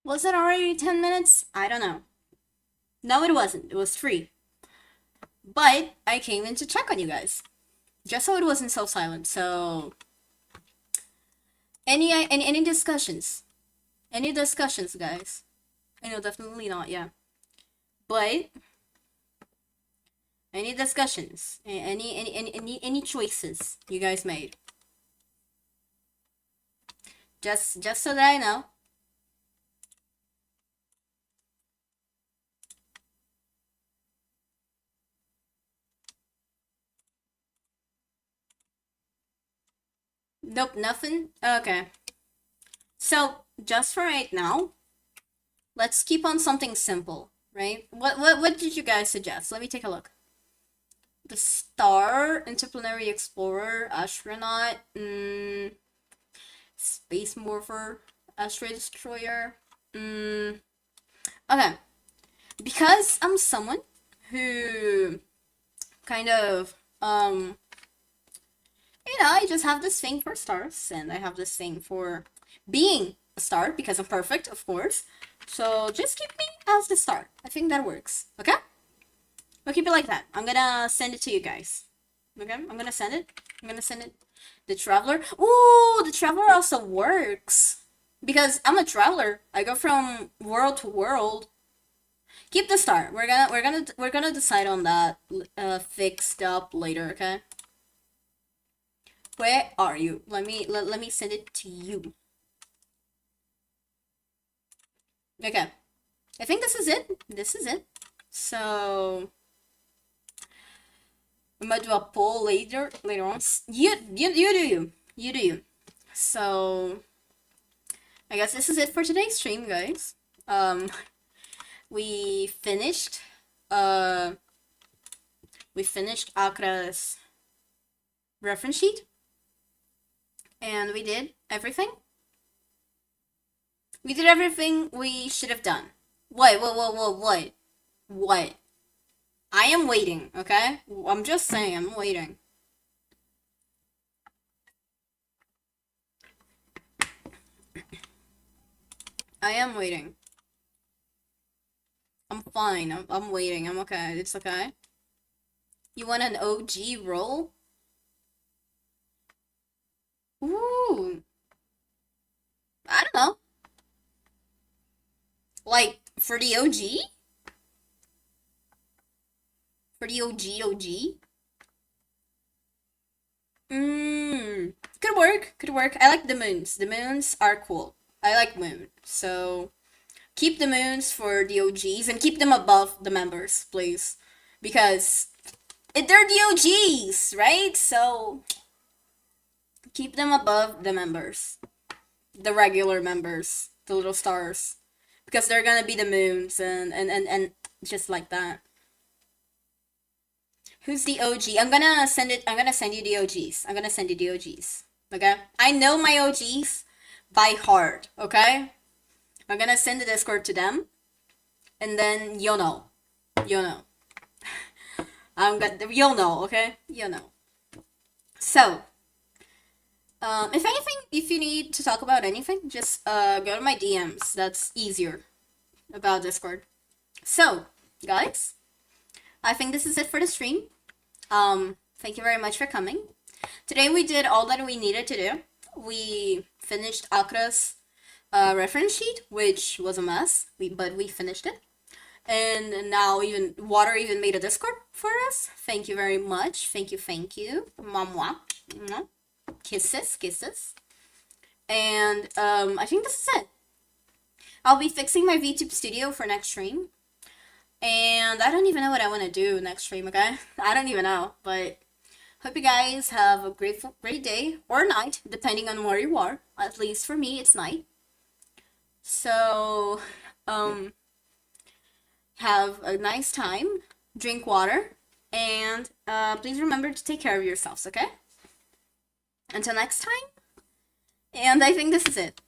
Was it already 10 minutes? I don't know. No, it wasn't. It was 3. But I came in to check on you guys. Just so it wasn't so silent. So any discussions? Any discussions, guys? I know, definitely not, yeah. But any discussions? Any choices you guys made? Just so that I know. Nope, nothing? Okay. So, just for right now, let's keep on something simple, right? What did you guys suggest? Let me take a look. The Star, Interplanetary Explorer, Astronaut, Space Morpher, Asteroid Destroyer. Okay. Because I'm someone who kind of, I just have this thing for stars, and I have this thing for being a star, because I'm perfect, of course. So just keep me as the star. I think that works, okay? We'll keep it like that. I'm gonna send it to you guys. Okay? I'm gonna send it. The Traveler. Ooh, the Traveler also works. Because I'm a traveler. I go from world to world. Keep the star. We're gonna decide on that fixed up later, okay? Where are you? Let me send it to you. Okay. I think this is it. So we might do a poll later on. You do you. So I guess this is it for today's stream, guys. We finished Akra's reference sheet, and we did everything. We did everything we should have done. What? I am waiting, okay? I'm just saying, I'm waiting. I am waiting. I'm fine. I'm waiting. I'm okay. It's okay. You want an OG roll? Ooh. I don't know. Like, for the OG? For the OG? Could work. I like the moons. The moons are cool. I like moon. So, keep the moons for the OGs and keep them above the members, please. Because they're the OGs, right? So, keep them above the members. The regular members. The little stars. Because they're gonna be the moons and just like that. Who's the OG? I'm gonna send you the OGs. Okay? I know my OGs by heart, okay? I'm gonna send the Discord to them. And then you'll know. You'll know, okay? You'll know. So, if anything, if you need to talk about anything, just go to my DMs. That's easier about Discord. So, guys, I think this is it for the stream. Thank you very much for coming. Today we did all that we needed to do. We finished Akra's reference sheet, which was a mess, but we finished it. And now Water even made a Discord for us. Thank you very much. Thank you. Mwah. Kisses. And I think this is it. I'll be fixing my VTube studio for next stream. And I don't even know what I want to do next stream, okay? I don't even know, but hope you guys have a great day or night, depending on where you are. At least for me, it's night. So, have a nice time, drink water, and please remember to take care of yourselves, okay? Until next time, and I think this is it.